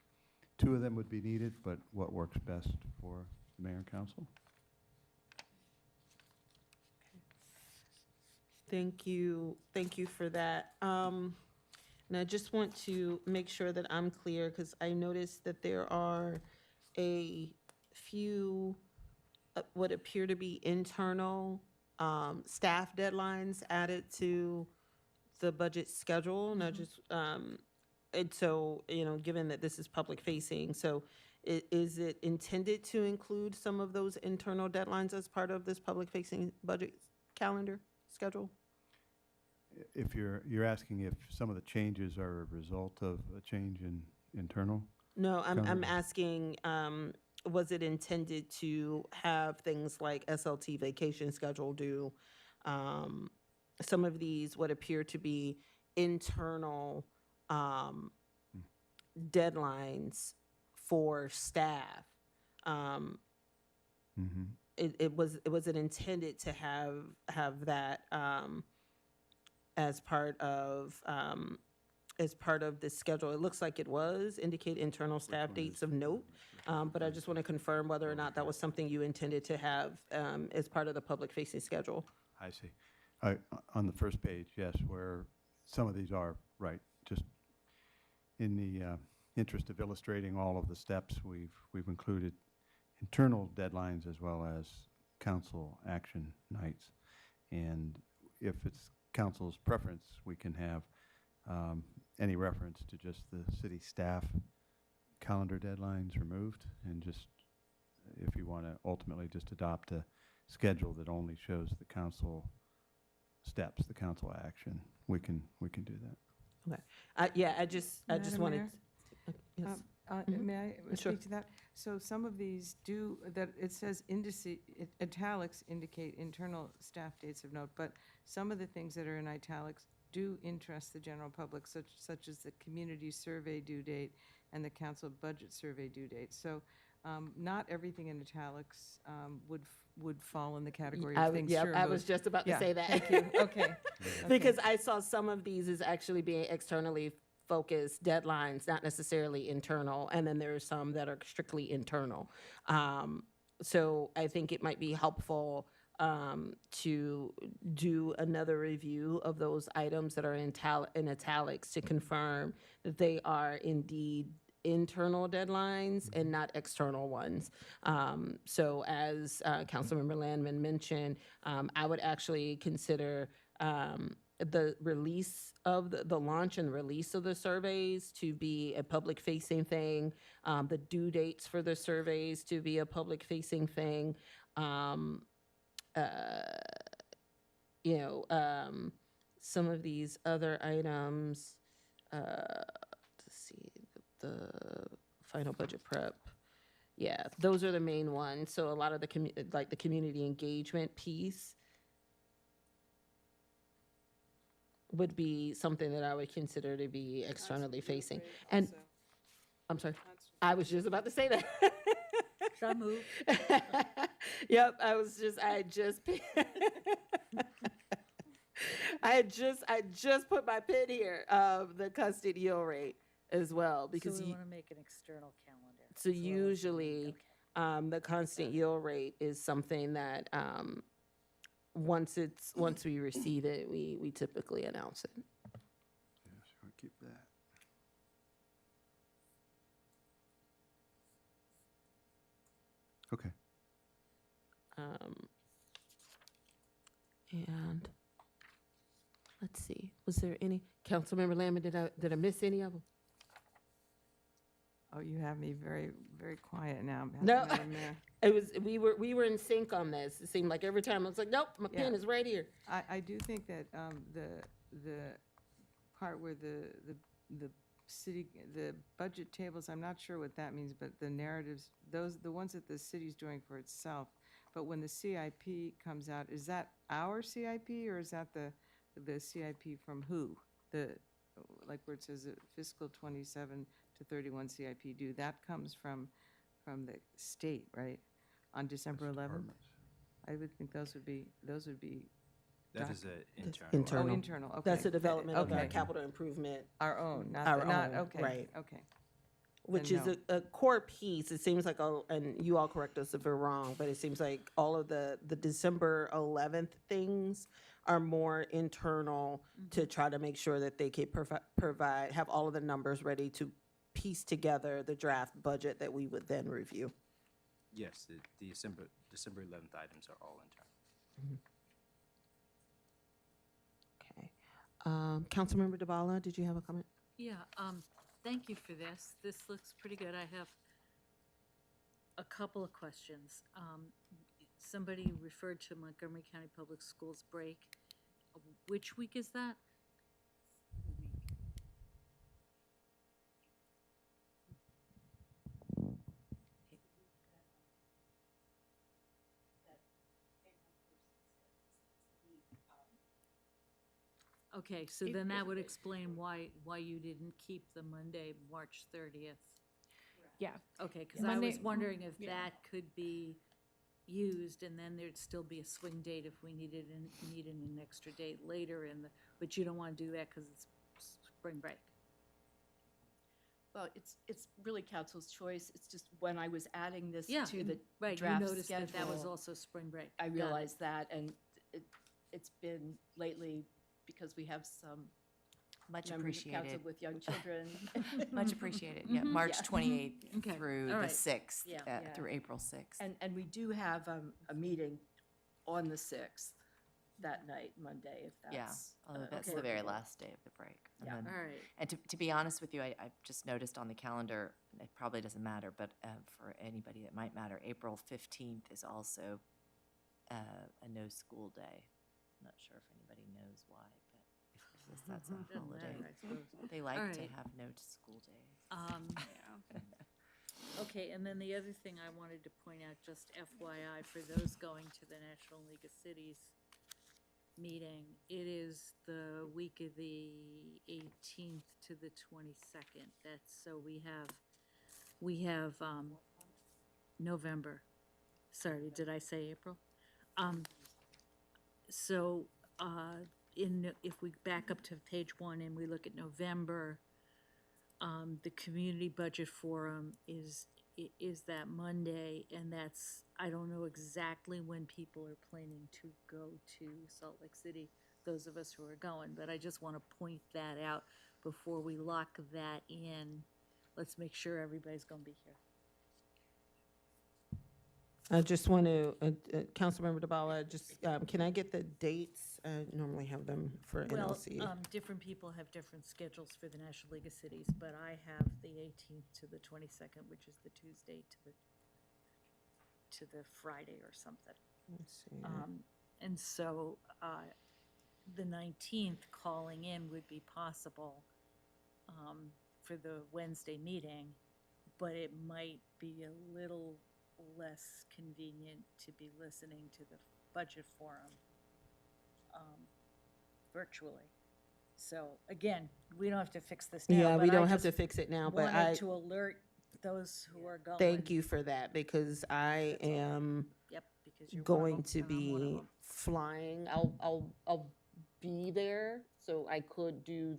2 of them would be needed, but what works best for the mayor and council. Thank you for that. And I just want to make sure that I'm clear, because I noticed that there are a few what appear to be internal staff deadlines added to the budget schedule. And I just, and so, given that this is public facing, so is it intended to include some of those internal deadlines as part of this public facing budget calendar schedule? If you're asking if some of the changes are a result of a change in internal? No, I'm calendar? asking, was it intended to have things like SLT vacation schedule do? Some of these what appear to be internal deadlines for staff. Was it intended to have that as part of as part of the schedule. It looks like it was, indicate internal staff dates of note, but I just want to confirm whether or not that was something you intended to have as part of the public-facing schedule. I see. On the first page, yes, where some of these are, right, just in the interest of illustrating all of the steps, we've included internal deadlines as well as council action nights. And if it's council's preference, we can have any reference to just the city staff calendar deadlines removed, and just, if you want to ultimately just adopt a schedule that only shows the council steps, the council action, we can do that. Okay. Yeah, I just Madam wanted. Mayor? Yes. May I Sure. speak to that? So some of these do, that it says italics indicate internal staff dates of note, but some of the things that are in italics do interest the general public, such as the community survey due date and the council budget survey due date. So not everything in italics would fall in the category of things. Yeah, sure I moved. was just about to Yeah, say that. Thank you. Okay. Because I saw some of these as actually being externally focused deadlines, not necessarily internal, and then there are some that are strictly internal. So I think it might be helpful to do another review of those items that are in italics to confirm that they are indeed internal deadlines and not external ones. So as Councilmember Landman mentioned, I would actually consider the release of the launch and release of the surveys to be a public-facing thing, the due dates for the surveys to be a public-facing thing. Some of these other items, let's see, the final budget prep. Yeah, those are the main ones. So a lot of the the community engagement piece would be something that I would consider to be externally facing. And I'm sorry, I was just about to say that. So moved. Yep, I just put my pin here of the custody yield rate as well, because So we you, want to make an external calendar. so usually the constant yield rate is something that once we receive it, we typically announce it. Yeah, so I'll keep that. Okay. And let's see, was there any, Councilmember Lamb, did I miss any of them? Oh, you have me very, very quiet now. No, Madam Mayor. it was, we were in sync on this. It seemed like every time I was like, nope, my pen Yeah. is right here. I do think that the part where the city, the budget tables, I'm not sure what that means, but the narratives, the ones that the city's doing for itself. But when the CIP comes out, is that our CIP or is that the CIP from who? Like where it says fiscal 27 to 31 CIP due, that comes from the state, right? On December 11th? I would think those would be. That is an internal. Internal. Oh, internal, okay. That's the development of our Okay. capital improvement. Our own, not, Our not, own, okay, right. okay. Which Then is no. a core piece. It seems like, and you all correct us if we're wrong, but it seems like all of the December 11th things are more internal to try to make sure that they can have all of the numbers ready to piece together the draft budget that we would then review. Yes, the December 11th items are all internal. Okay. Councilmember DeBala, did you have a comment? Yeah, thank you for this. This looks pretty good. I have a couple of questions. Somebody referred to Montgomery County Public Schools break. Which week is that? Okay, so then that would explain why you didn't keep the Monday, March 30th. Yeah. Okay, because I was wondering if that could be used, and then there'd still be a swing date if we needed an extra date later but you don't want to do that because it's spring break. Well, it's really council's choice. It's just when I was adding this Yeah, to the right, you draft noticed that that was schedule, also spring break. I Got it. realized that, and it's been lately because we have some Much members of council appreciated. with young children. Much appreciated. Yeah, Mhm. March Yeah. 28th Okay, through all the right. 6th, Yeah. Yeah. through April 6th. And we do have a meeting on the 6th that night, Monday, if Yeah, that's. although that's okay. the very workable. last day of the break. And Yeah. then- All right. And to be honest with you, I've just noticed on the calendar, it probably doesn't matter, but for anybody that might matter, April 15th is also a no-school day. I'm not sure if anybody knows why, but it's just that's a Doesn't holiday. matter, I suppose. They like All to right. have no school days. Okay, and then the other thing I wanted to point out, just FYI, for those going to the National League of Cities meeting, it is the week of the 18th to the 22nd. That's, so we have November. Sorry, did I say April? So, if we back up to page 1 and we look at November, the Community Budget Forum is that Monday, and that's, I don't know exactly when people are planning to go to Salt Lake City, those of us who are going, but I just want to point that out before we lock that in. Let's make sure everybody's going to be here. I just want to, Councilmember DeBala, just, can I get the dates? I normally have them for Well, NLC. different people have different schedules for the National League of Cities, but I have the 18th to the 22nd, which is the Tuesday to the Friday or something. Let's see. And so the 19th calling in would be possible for the Wednesday meeting, but it might be a little less convenient to be listening to the budget forum virtually. So again, we don't have to fix this now. Yeah, we but I don't have to just fix it now, but wanted to alert those who are going. thank you for that, because I am Yep, because you're one of going them, to and I'm one of be them. flying. I'll be there, so I could do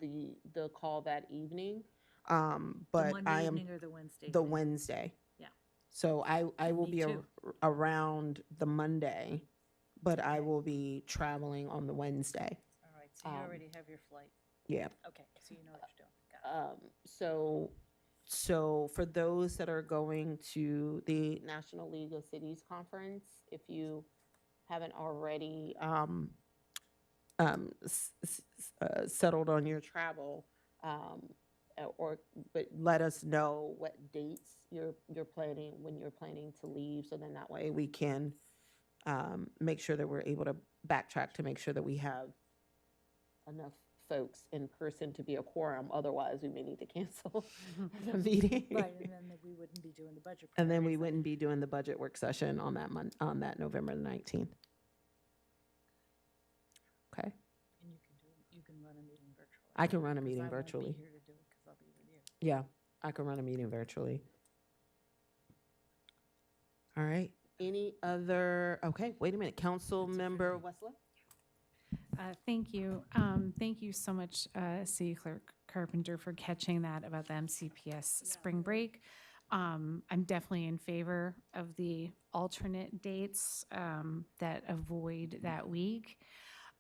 the call that evening. The But Monday I am evening or the Wednesday the evening? Wednesday. Yeah. So I will Me be too. around the Monday, but I Okay. will be traveling on the Wednesday. All right, so you Um, already have your flight. Yeah. Okay, so you know what you're doing. Got it. So for those that are going to the National League of Cities Conference, if you haven't already settled on your travel, but let us know what dates you're planning, when you're planning to leave, so then that way we can make sure that we're able to backtrack to make sure that we have enough folks in person to be a quorum. Otherwise, we may need to cancel the meeting. Right, and then we wouldn't be doing the budget. And then we priorities then. wouldn't be doing the budget work session on that on that November 19th. Okay. And you can run a meeting virtually. I can run a 'Cause meeting I won't be virtually. here to do it 'cause I'll be with you. Yeah, I can run a meeting virtually. All right. Any other, okay, wait a minute. Council Member Westler? Thank you. Thank you so much, City Clerk Carpenter, for catching that about the MCPS spring break. I'm definitely in favor of the alternate dates that avoid that week.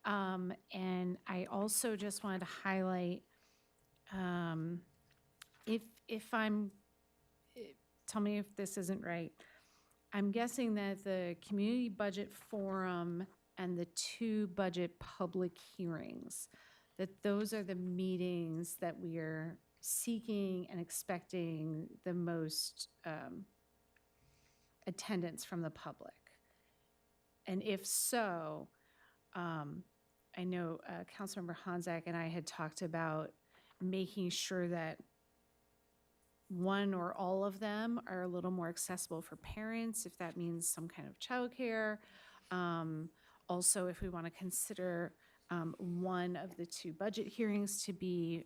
And I also just wanted to highlight, if I'm, tell me if this isn't right. I'm guessing that the Community Budget Forum and the 2 budget public hearings, that those are the meetings that we are seeking and expecting the most attendance from the public. And if so, I know Councilmember Honzak and I had talked about making sure that one or all of them are a little more accessible for parents, if that means some kind of childcare. Also, if we want to consider one of the 2 budget hearings to be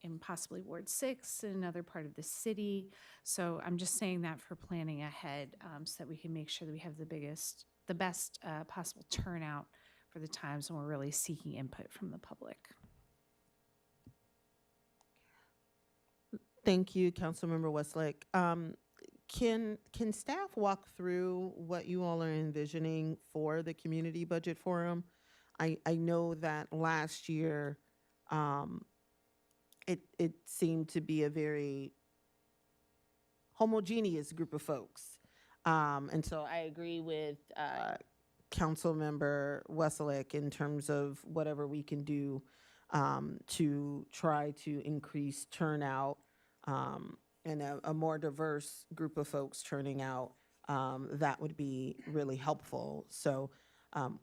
in possibly Ward 6, in another part of the city. So I'm just saying that for planning ahead, so that we can make sure that we have the best possible turnout for the times when we're really seeking input from the public. Thank you, Councilmember Westlake. Can staff walk through what you all are envisioning for the community budget forum? I know that last year, it seemed to be a very homogeneous group of folks. And so I agree with Councilmember Westlake in terms of whatever we can do to try to increase turnout and a more diverse group of folks turning out. That would be really helpful. So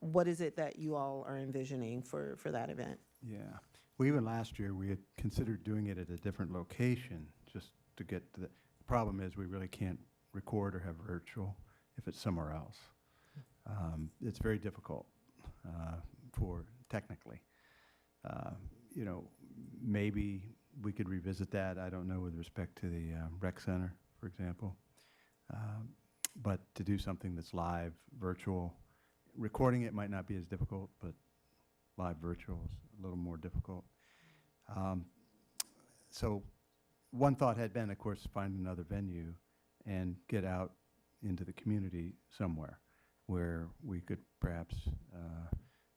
what is it that you all are envisioning for that event? Yeah. Well, even last year, we had considered doing it at a different location just to get to the problem is we really can't record or have virtual if it's somewhere else. It's very difficult for technically. You know, maybe we could revisit that. I don't know with respect to the rec center, for example. But to do something that's live, virtual, recording it might not be as difficult, but live virtual is a little more difficult. So one thought had been, of course, find another venue and get out into the community somewhere where we could perhaps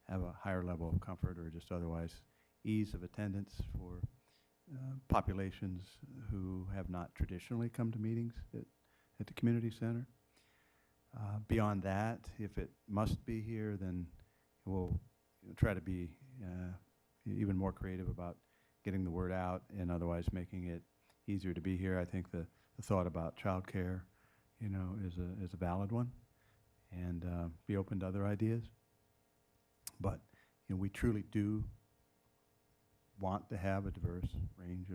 have a higher level of comfort or just otherwise ease of attendance for populations who have not traditionally come to meetings at the community center. Beyond that, if it must be here, then we'll try to be even more creative about getting the word out and otherwise making it easier to be here. I think the thought about childcare, you know, is a valid one, and be open to other ideas. But you know, we truly do want to have a diverse range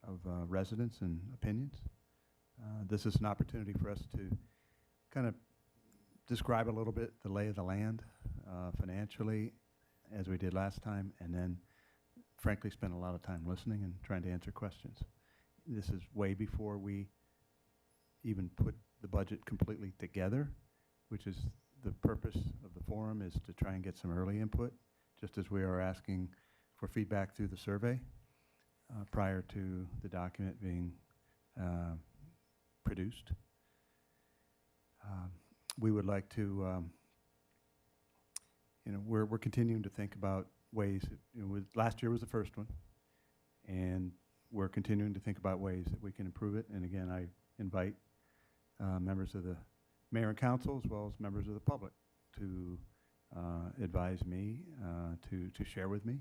of residents and opinions. This is an opportunity for us to kind of describe a little bit the lay of the land financially, as we did last time, and then frankly spend a lot of time listening and trying to answer questions. This is way before we even put the budget completely together, which is the purpose of the forum, is to try and get some early input, just as we are asking for feedback through the survey prior to the document being produced. We would like to, you know, we're continuing to think about ways, you know, last year was the first one, and we're continuing to think about ways that we can improve it. And again, I invite members of the mayor and council, as well as members of the public, to advise me, to share with me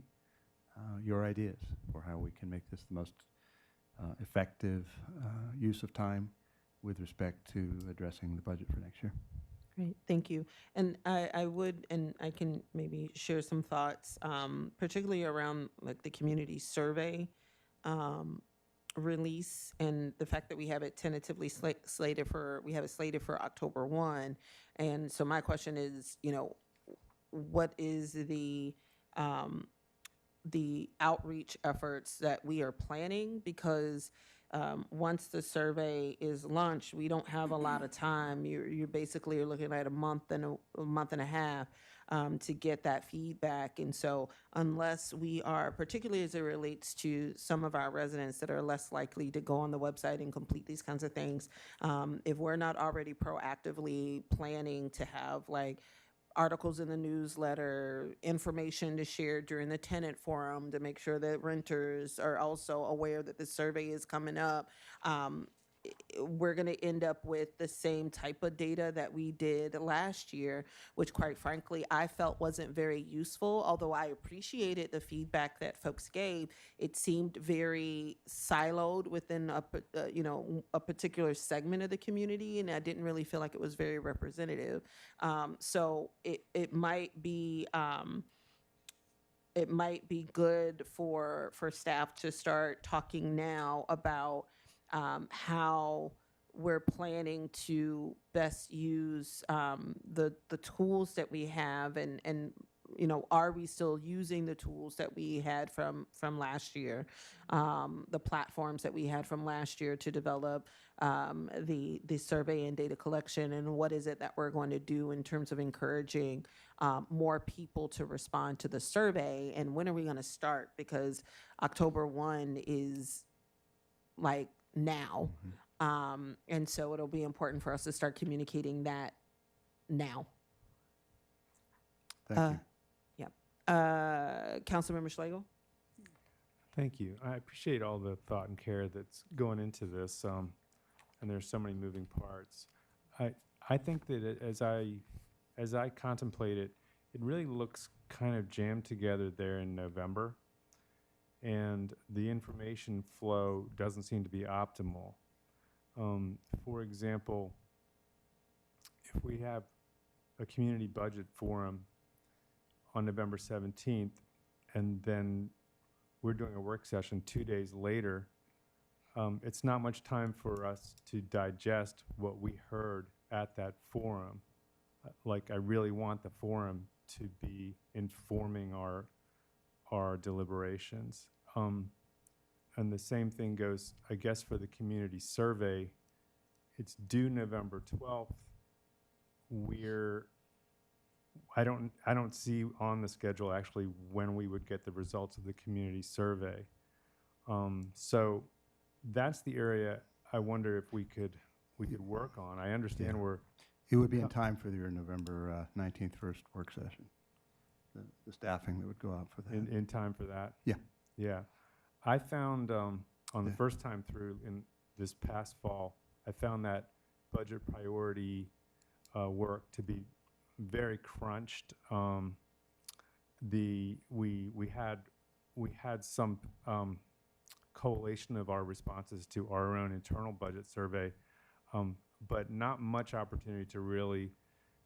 your ideas for how we can make this the most effective use of time with respect to addressing the budget for next year. Great, thank you. And I would, and I can maybe share some thoughts, particularly around like the community survey release and the fact that we have it tentatively slated for, we have it slated for October 1. And so my question is, you know, what is the outreach efforts that we are planning? Because once the survey is launched, we don't have a lot of time. You basically are looking at a month and a half to get that feedback. And so unless we are, particularly as it relates to some of our residents that are less likely to go on the website and complete these kinds of things, if we're not already proactively planning to have like articles in the newsletter, information to share during the tenant forum to make sure that renters are also aware that the survey is coming up, we're going to end up with the same type of data that we did last year, which quite frankly, I felt wasn't very useful. Although I appreciated the feedback that folks gave, it seemed very siloed within a particular segment of the community, and I didn't really feel like it was very representative. So it might be good for staff to start talking now about how we're planning to best use the tools that we have, and you know, are we still using the tools that we had from last year, the platforms that we had from last year to develop the survey and data collection, and what is it that we're going to do in terms of encouraging more people to respond to the survey, and when are we going to start? Because October 1 is like now. And so it'll be important for us to start communicating that now. Thank you. Yeah. Councilmember Schlegel? Thank you. I appreciate all the thought and care that's going into this, and there's so many moving parts. I think that as I contemplate it, it really looks kind of jammed together there in November, and the information flow doesn't seem to be optimal. For example, if we have a community budget forum on November 17th, and then we're doing a work session 2 days later, it's not much time for us to digest what we heard at that forum. Like, I really want the forum to be informing our deliberations. And the same thing goes, I guess, for the community survey. It's due November 12th. I don't see on the schedule actually when we would get the results of the community survey. So that's the area I wonder if we could work on. I understand It would be in time for your November 19th first work session, the staffing that would go out for that. in time for that. Yeah. Yeah. I found on the first time through in this past fall, I found that budget priority work to be very crunched. We had some collation of our responses to our own internal budget survey, but not much opportunity to really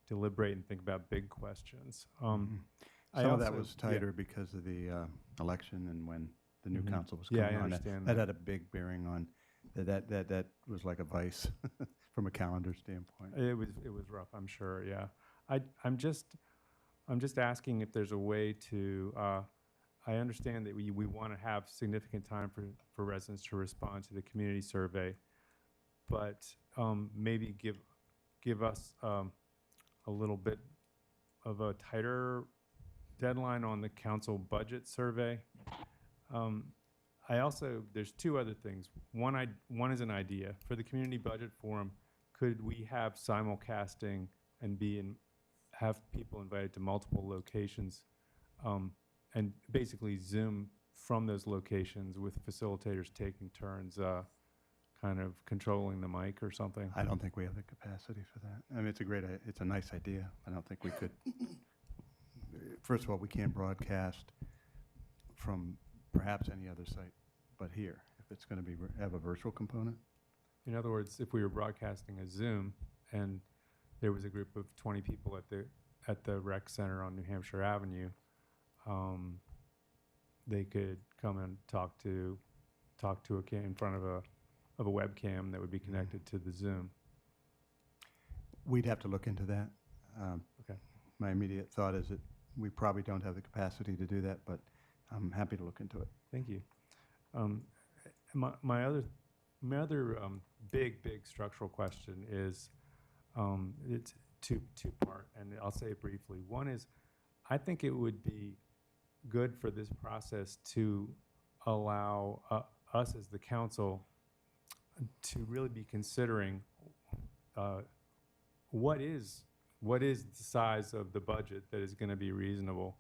deliberate and think about big questions. Some of that was tighter because of the election and when the new council was coming I on. understand That had a big bearing on that was like a vice from a calendar standpoint. It was rough, I'm sure. Yeah, I'm just asking if there's a way to. I understand that we want to have significant time for residents to respond to the community survey, but maybe give us a little bit of a tighter deadline on the council budget survey. There's two other things. One is an idea. For the community budget forum, could we have simulcasting and have people invited to multiple locations, and basically Zoom from those locations with facilitators taking turns kind of controlling the mic or something? I don't think we have the capacity for that. I mean, it's a nice idea. I don't think we could. First of all, we can't broadcast from perhaps any other site but here, if it's going to have a virtual component. In other words, if we were broadcasting a Zoom and there was a group of 20 people at the rec center on New Hampshire Avenue, they could come and talk to in front of a webcam that would be connected to the Zoom. We'd have to look into that. Okay. My immediate thought is that we probably don't have the capacity to do that, but I'm happy to look into it. Thank you. My other big structural question is, it's two-part, and I'll say it briefly. One is, I think it would be good for this process to allow us as the council to really be considering what is the size of the budget that is going to be reasonable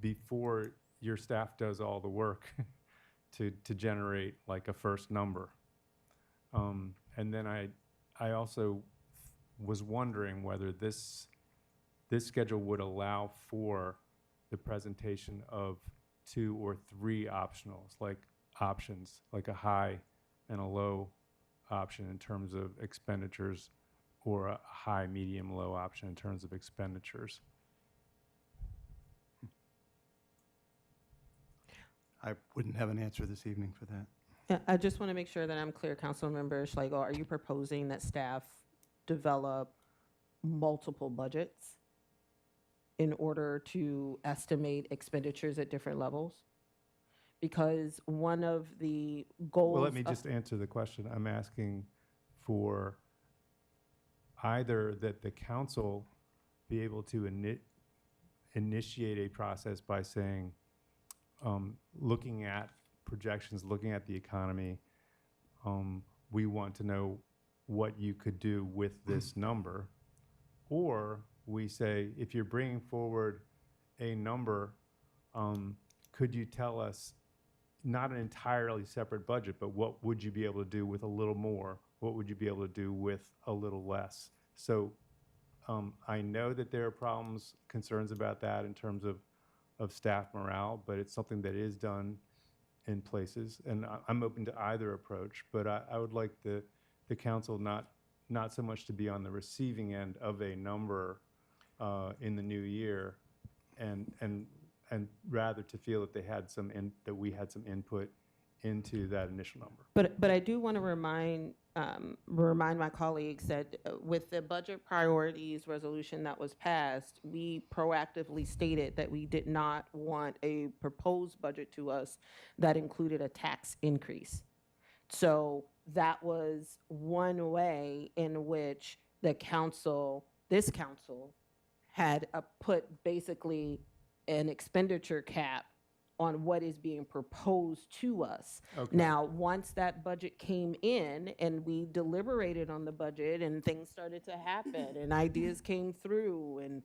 before your staff does all the work to generate like a first number. And then I also was wondering whether this schedule would allow for the presentation of 2 or 3 optionals, like options, like a high and a low option in terms of expenditures, or a high, medium, low option in terms of expenditures. I wouldn't have an answer this evening for that. Yeah, I just want to make sure that I'm clear, Councilmember Schlegel. Are you proposing that staff develop multiple budgets in order to estimate expenditures at different levels? Because one of the goals. Well, let me just answer the question. I'm asking for either that the council be able to initiate a process by saying, looking at projections, looking at the economy, we want to know what you could do with this number. Or we say, if you're bringing forward a number, could you tell us not an entirely separate budget, but what would you be able to do with a little more? What would you be able to do with a little less? So I know that there are problems, concerns about that in terms of staff morale, but it's something that is done in places. And I'm open to either approach, but I would like the council not so much to be on the receiving end of a number in the new year, and rather to feel that they had that we had some input into that initial number. But I do want to remind my colleagues that with the budget priorities resolution that was passed, we proactively stated that we did not want a proposed budget to us that included a tax increase. So that was one way in which this council, had put basically an expenditure cap on what is being proposed to us. Okay. Now, once that budget came in and we deliberated on the budget and things started to happen and ideas came through and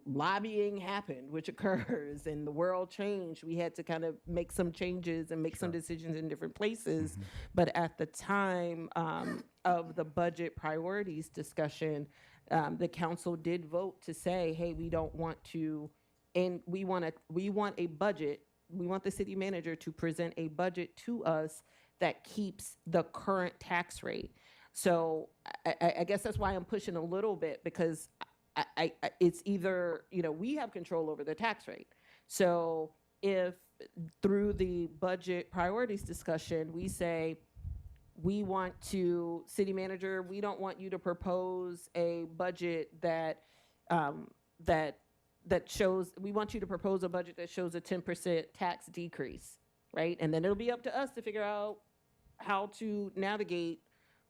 lobbying happened, which occurs, and the world changed, we had to kind of make some changes and make some decisions in different places. But at the time of the budget priorities discussion, the council did vote to say, hey, we don't want to, and we want a budget, we want the city manager to present a budget to us that keeps the current tax rate. So I guess that's why I'm pushing a little bit, because it's either, we have control over the tax rate. So if through the budget priorities discussion, we say, we want to, city manager, we don't want you to propose a budget that shows, we want you to propose a budget that shows a 10% tax decrease, right? And then it'll be up to us to figure out how to navigate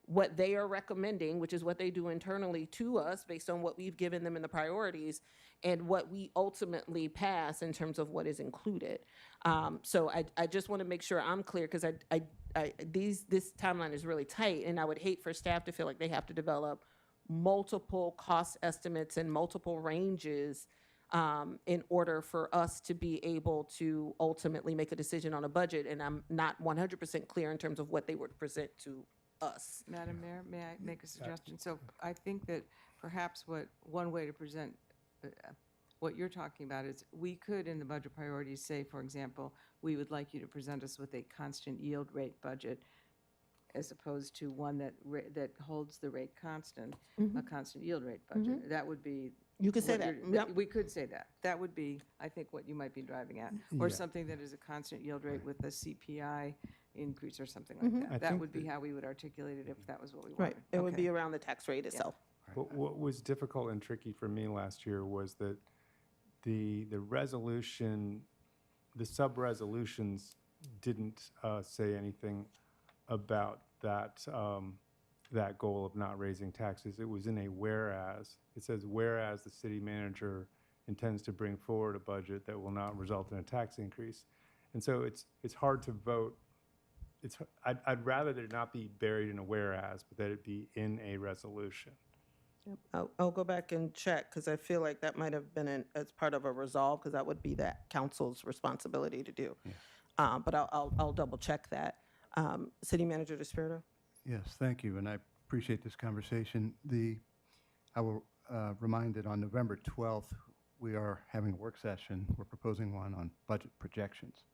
what they are recommending, which is what they do internally to us based on what we've given them in the priorities, and what we ultimately pass in terms of what is included. So I just want to make sure I'm clear, because this timeline is really tight, and I would hate for staff to feel like they have to develop multiple cost estimates and multiple ranges in order for us to be able to ultimately make a decision on a budget, and I'm not 100% clear in terms of what they would present to us. Madam Mayor, may I make a suggestion? So I think that perhaps one way to present what you're talking about is, we could in the budget priorities say, for example, we would like you to present us with a constant yield rate budget, as opposed to one that holds the rate constant, a constant yield rate budget. That would be. You could say that. Yep. We could say that. That would be, I think, what you might be driving at. Or something that is a constant yield rate with a CPI increase or something like that. That would be how we would articulate it if that was what we wanted. Right. It would be around the tax rate itself. But what was difficult and tricky for me last year was that the resolution, the sub-resolutions didn't say anything about that that goal of not raising taxes. It was in a whereas. It says, whereas the city manager intends to bring forward a budget that will not result in a tax increase. And so it's hard to vote. I'd rather there not be buried in a whereas, but that it be in a resolution. Yep. I'll go back and check, because I feel like that might have been as part of a resolve, because that would be that council's responsibility to do. Yeah. But I'll double check that. City Manager DeSpirito? Yes, thank you, and I appreciate this conversation. I will remind that on November 12th, we are having a work session. We're proposing one on budget projections.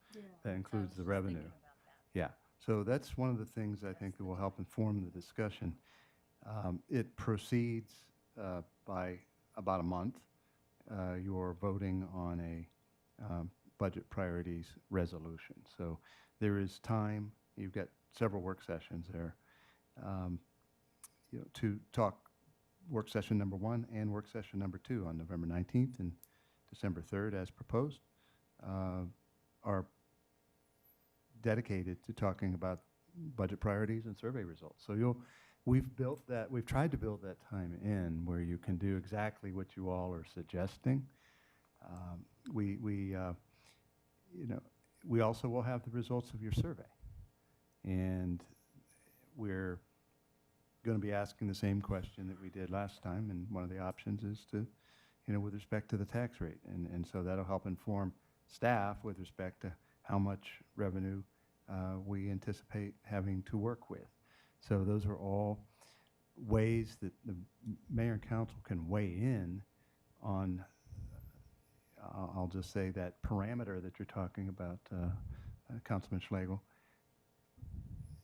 That includes the revenue. Yeah, so that's one of the things I think that will help inform the discussion. It proceeds by about a month. You're voting on a budget priorities resolution. So there is time. You've got several work sessions there to talk work session number 1 and work session number 2 on November 19th and December 3rd as proposed are dedicated to talking about budget priorities and survey results. So we've tried to build that time in where you can do exactly what you all are suggesting. we also will have the results of your survey. And we're going to be asking the same question that we did last time, and one of the options is to, with respect to the tax rate. And so that'll help inform staff with respect to how much revenue we anticipate having to work with. So those are all ways that the mayor and council can weigh in on, I'll just say, that parameter that you're talking about, Councilman Schlegel,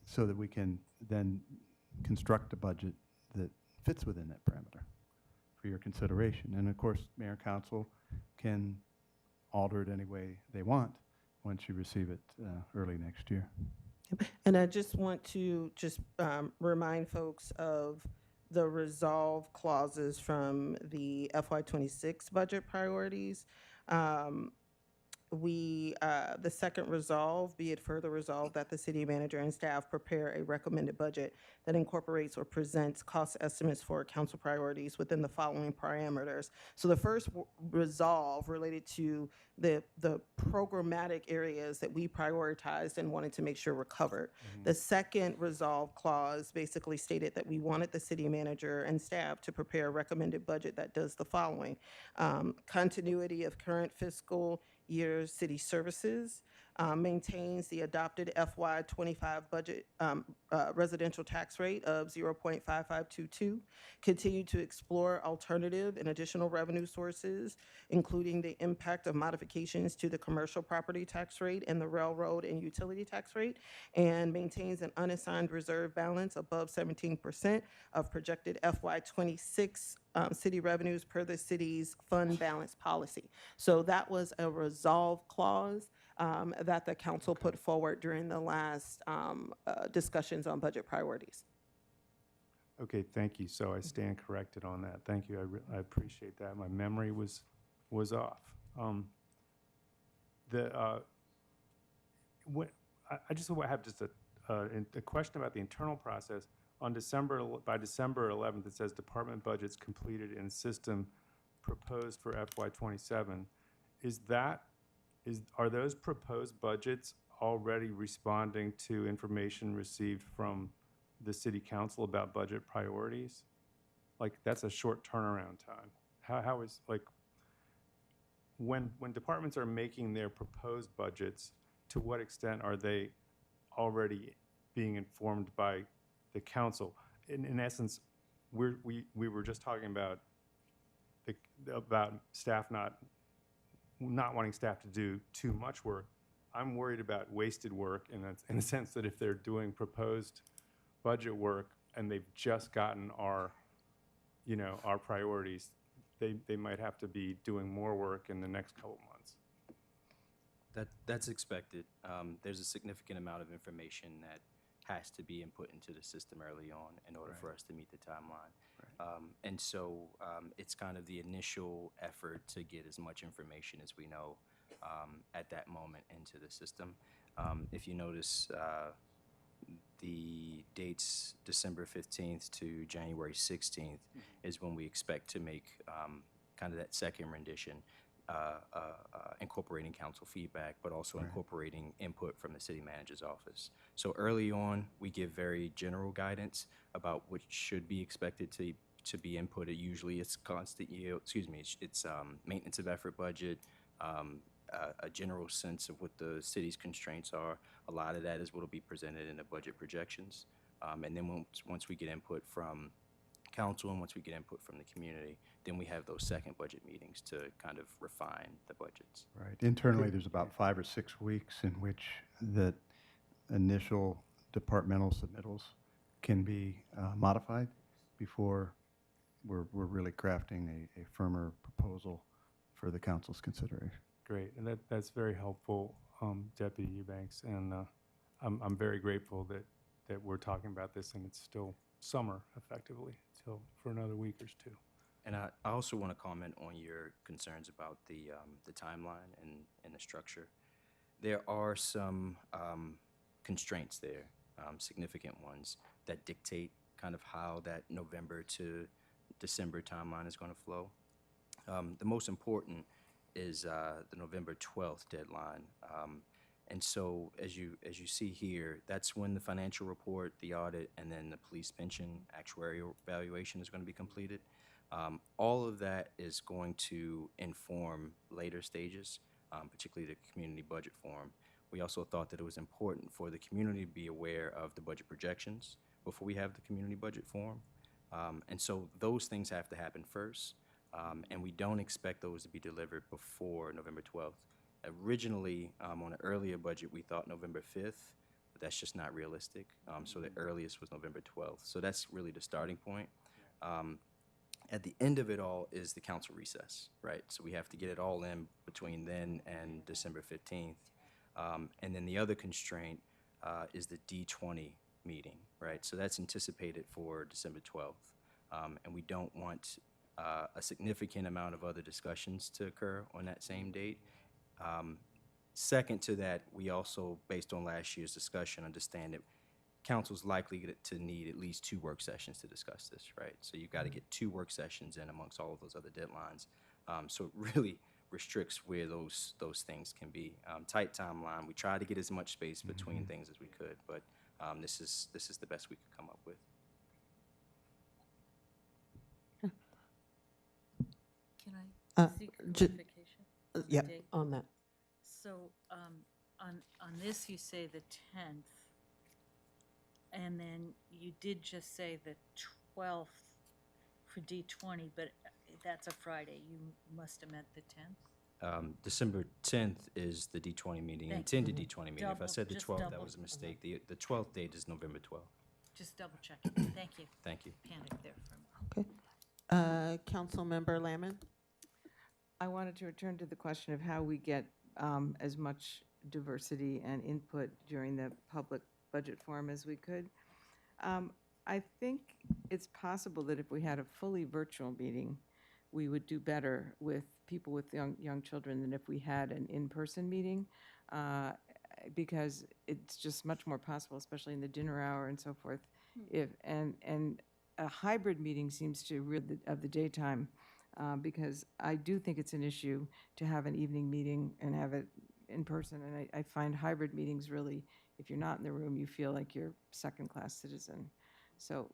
so that we can then construct a budget that fits within that parameter for your consideration. And of course, mayor and council can alter it any way they want once you receive it early next year. And I just want to remind folks of the resolve clauses from the FY26 budget priorities. The second resolve, be it further resolved that the city manager and staff prepare a recommended budget that incorporates or presents cost estimates for council priorities within the following parameters. So the first resolve related to the programmatic areas that we prioritized and wanted to make sure were covered. The second resolve clause basically stated that we wanted the city manager and staff to prepare a recommended budget that does the following: continuity of current fiscal year city services, maintains the adopted FY25 budget residential tax rate of 0.5522, continue to explore alternative and additional revenue sources, including the impact of modifications to the commercial property tax rate and the railroad and utility tax rate, and maintains an unassigned reserve balance above 17% of projected FY26 city revenues per the city's fund balance policy. So that was a resolve clause that the council put forward during the last discussions on budget priorities. Okay, thank you. So I stand corrected on that. Thank you. I appreciate that. My memory was off. I just have just a question about the internal process. By December 11th, it says department budgets completed in system proposed for FY27. Are those proposed budgets already responding to information received from the city council about budget priorities? Like, that's a short turnaround time. How is, like, when departments are making their proposed budgets, to what extent are they already being informed by the council? In essence, we were just talking about staff not wanting staff to do too much work. I'm worried about wasted work in the sense that if they're doing proposed budget work and they've just gotten our priorities, they might have to be doing more work in the next couple months. That's expected. There's a significant amount of information that has to be input into the system early on in order for us to meet the timeline. And so it's kind of the initial effort to get as much information as we know at that moment into the system. If you notice, the dates December 15th to January 16th is when we expect to make kind of that second rendition, incorporating council feedback, but also incorporating input from the city manager's office. So early on, we give very general guidance about what should be expected to be inputted. Usually it's constant yield, it's maintenance of effort budget, a general sense of what the city's constraints are. A lot of that is what will be presented in the budget projections. And then once we get input from council and once we get input from the community, then we have those second budget meetings to kind of refine the budgets. Right. Internally, there's about 5 or 6 weeks in which the initial departmental submittals can be modified before we're really crafting a firmer proposal for the council's consideration. Great, and that's very helpful, Deputy Eubanks, and I'm very grateful that we're talking about this and it's still summer effectively till for another week or two. And I also want to comment on your concerns about the timeline and the structure. There are some constraints there, significant ones, that dictate kind of how that November to December timeline is going to flow. The most important is the November 12th deadline. And so as you see here, that's when the financial report, the audit, and then the police pension actuarial valuation is going to be completed. All of that is going to inform later stages, particularly the community budget forum. We also thought that it was important for the community to be aware of the budget projections before we have the community budget forum. And so those things have to happen first, and we don't expect those to be delivered before November 12th. Originally, on an earlier budget, we thought November 5th, but that's just not realistic. So the earliest was November 12th. So that's really the starting point. At the end of it all is the council recess, right? So we have to get it all in between then and December 15th. And then the other constraint is the D20 meeting, right? So that's anticipated for December 12th. And we don't want a significant amount of other discussions to occur on that same date. Second to that, we also, based on last year's discussion, understand that council's likely to need at least 2 work sessions to discuss this, right? So you've got to get 2 work sessions in amongst all of those other deadlines. So it really restricts where those things can be. Tight timeline. We try to get as much space between things as we could, but this is the best we could come up with. Can I seek clarification? on the Yep, date? on that. So, on this, you say the 10th, and then you did just say the 12th for D20, but that's a Friday. You must have meant the 10th? December 10th is the D20 meeting, Thank intended you. D20 meeting. If I Double- said the just 12th, that double. was a mistake. The 12th date is November 12th. Just double checking. Thank you. Thank you. Panic there for a moment. Okay. Councilmember Lamon? I wanted to return to the question of how we get as much diversity and input during the public budget forum as we could. I think it's possible that if we had a fully virtual meeting, we would do better with people with young children than if we had an in-person meeting, because it's just much more possible, especially in the dinner hour and so forth. And a hybrid meeting seems to rid of the daytime, because I do think it's an issue to have an evening meeting and have it in person. And I find hybrid meetings really, if you're not in the room, you feel like you're second-class citizen. So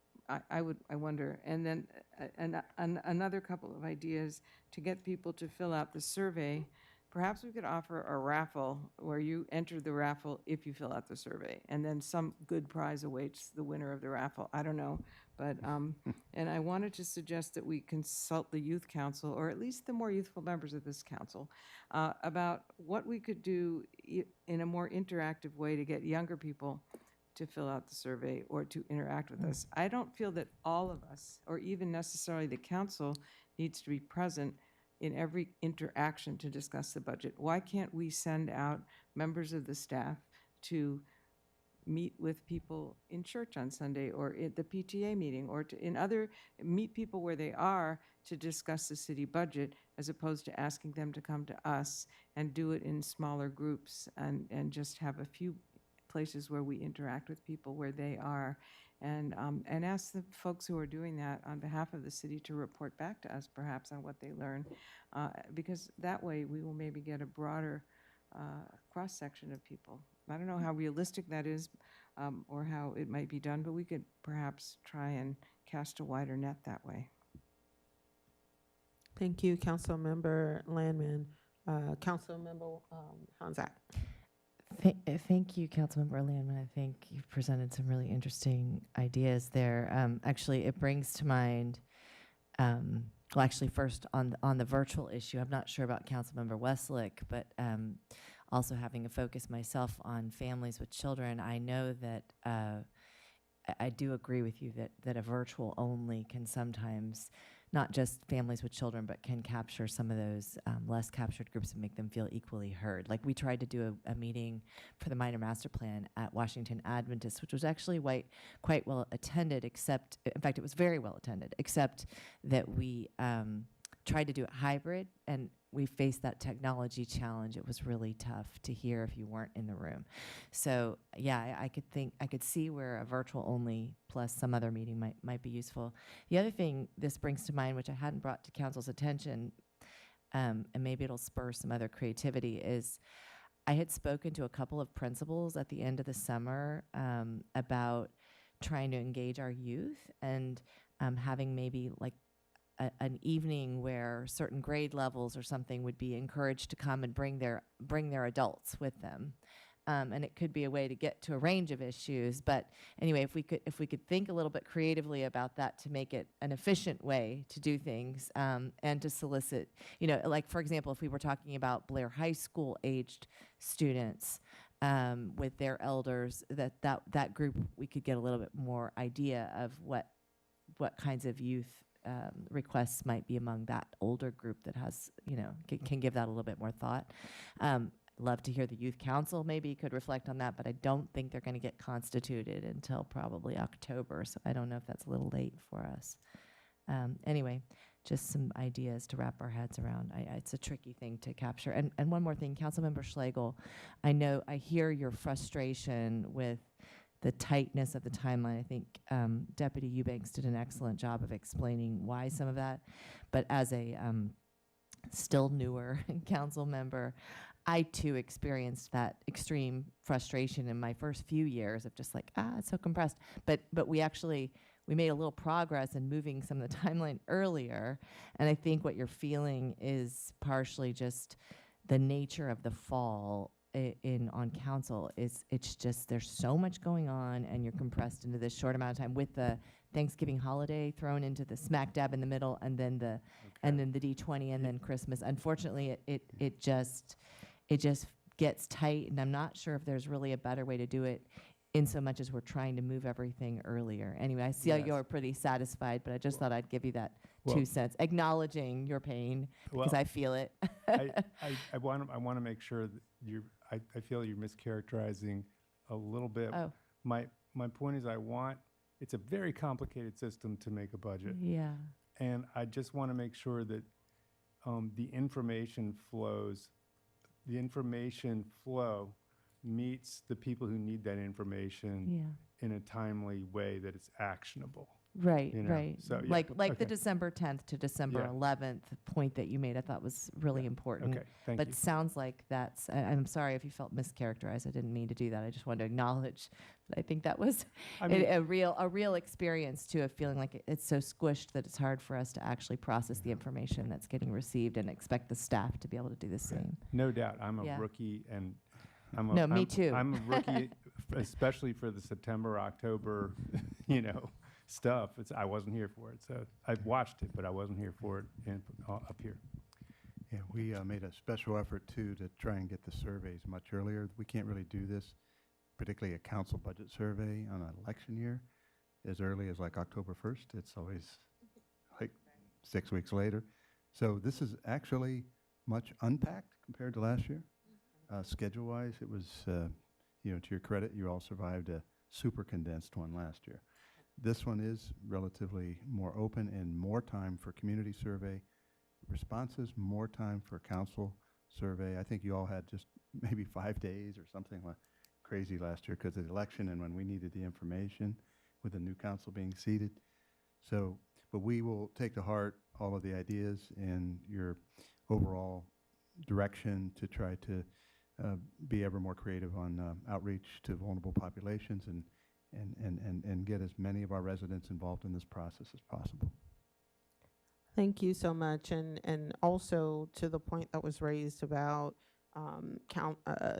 I wonder. And then another couple of ideas to get people to fill out the survey. Perhaps we could offer a raffle where you enter the raffle if you fill out the survey, and then some good prize awaits the winner of the raffle. I don't know, but and I wanted to suggest that we consult the youth council, or at least the more youthful members of this council, about what we could do in a more interactive way to get younger people to fill out the survey or to interact with us. I don't feel that all of us, or even necessarily the council, needs to be present in every interaction to discuss the budget. Why can't we send out members of the staff to meet with people in church on Sunday, or at the PTA meeting, or to meet people where they are to discuss the city budget, as opposed to asking them to come to us and do it in smaller groups and just have a few places where we interact with people where they are, and ask the folks who are doing that on behalf of the city to report back to us perhaps on what they learn, because that way we will maybe get a broader cross-section of people. I don't know how realistic that is, or how it might be done, but we could perhaps try and cast a wider net that way. Thank you, Councilmember Landman. Councilmember Hanzak. Thank you, Councilmember Landman. I think you've presented some really interesting ideas there. Actually, it brings to mind, well, actually, first on the virtual issue, I'm not sure about Councilmember Westlake, but also having a focus myself on families with children, I know that I do agree with you that a virtual only can sometimes, not just families with children, but can capture some of those less captured groups and make them feel equally heard. Like we tried to do a meeting for the minor master plan at Washington Adventist, which was actually quite well attended, except, in fact, it was very well attended, except that we tried to do it hybrid, and we faced that technology challenge. It was really tough to hear if you weren't in the room. So yeah, I could see where a virtual only plus some other meeting might be useful. The other thing this brings to mind, which I hadn't brought to council's attention, and maybe it'll spur some other creativity, is I had spoken to a couple of principals at the end of the summer about trying to engage our youth and having maybe like an evening where certain grade levels or something would be encouraged to come and bring their adults with them. And it could be a way to get to a range of issues. But anyway, if we could think a little bit creatively about that to make it an efficient way to do things and to solicit, like for example, if we were talking about Blair High School aged students with their elders, that group, we could get a little bit more idea of what kinds of youth requests might be among that older group that has, can give that a little bit more thought. Love to hear the youth council maybe could reflect on that, but I don't think they're going to get constituted until probably October, so I don't know if that's a little late for us. Anyway, just some ideas to wrap our heads around. It's a tricky thing to capture. And one more thing, Councilmember Schlegel, I hear your frustration with the tightness of the timeline. I think Deputy Eubanks did an excellent job of explaining why some of that, but as a still newer council member, I too experienced that extreme frustration in my first few years of just like, it's so compressed. But we made a little progress in moving some of the timeline earlier. And I think what you're feeling is partially just the nature of the fall on council. It's just there's so much going on and you're compressed into this short amount of time with the Thanksgiving holiday thrown into the smack dab in the middle, and then the D20 and then Christmas. Unfortunately, it just gets tight, and I'm not sure if there's really a better way to do it in so much as we're trying to move everything earlier. Anyway, I see how you're pretty satisfied, but I just thought I'd give you that 2 cents, acknowledging your pain, because I feel it. I want to make sure that I feel you're mischaracterizing a little bit. Oh. My point is it's a very complicated system to make a budget. Yeah. And I just want to make sure that the information flow meets the people who need that information in a timely way that it's actionable. Right, right. So, like the December 10th to December 11th point that you made, I thought was really important. Okay, thank but you. Sounds like I'm sorry if you felt mischaracterized. I didn't mean to do that. I just wanted to acknowledge that I think that was a real experience too, of feeling like it's so squished that it's hard for us to actually process the information that's getting received and expect the staff to be able to do the same. No doubt. I'm a rookie, and me too. I'm a rookie, especially for the September, October, stuff. I wasn't here for it, so I watched it, but I wasn't here for it up here. Yeah, we made a special effort too to try and get the surveys much earlier. We can't really do this, particularly a council budget survey on an election year, as early as like October 1st. It's always like 6 weeks later. So this is actually much unpacked compared to last year. Schedule-wise, it was, to your credit, you all survived a super condensed one last year. This one is relatively more open and more time for community survey responses, more time for council survey. I think you all had just maybe 5 days or something like crazy last year because of the election and when we needed the information with the new council being seated. So, but we will take to heart all of the ideas and your overall direction to try to be ever more creative on outreach to vulnerable populations and get as many of our residents involved in this process as possible. Thank you so much. And also to the point that was raised about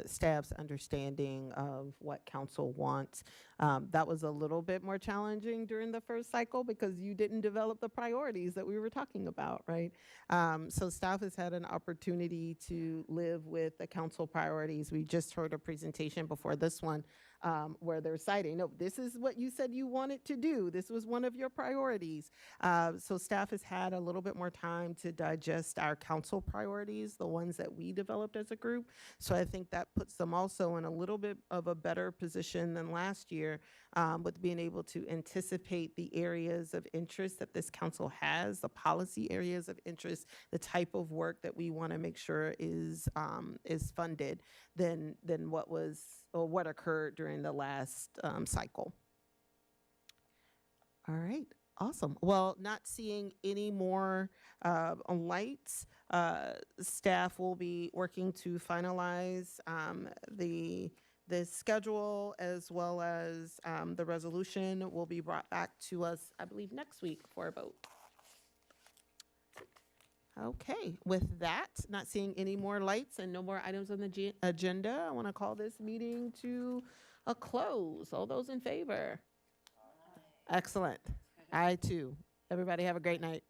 staff's understanding of what council wants. That was a little bit more challenging during the first cycle because you didn't develop the priorities that we were talking about, right? So staff has had an opportunity to live with the council priorities. We just heard a presentation before this one where they're citing, no, this is what you said you wanted to do. This was one of your priorities. So staff has had a little bit more time to digest our council priorities, the ones that we developed as a group. So I think that puts them also in a little bit of a better position than last year with being able to anticipate the areas of interest that this council has, the policy areas of interest, the type of work that we want to make sure is funded than what was or what occurred during the last cycle. All right. Awesome. Well, not seeing any more lights, Staff will be working to finalize the schedule, as well as the resolution will be brought back to us, I believe, next week for a vote. Okay, with that, not seeing any more lights and no more items on the agenda, I want to call this meeting to a close. All those in favor? Excellent. I too. Everybody have a great night.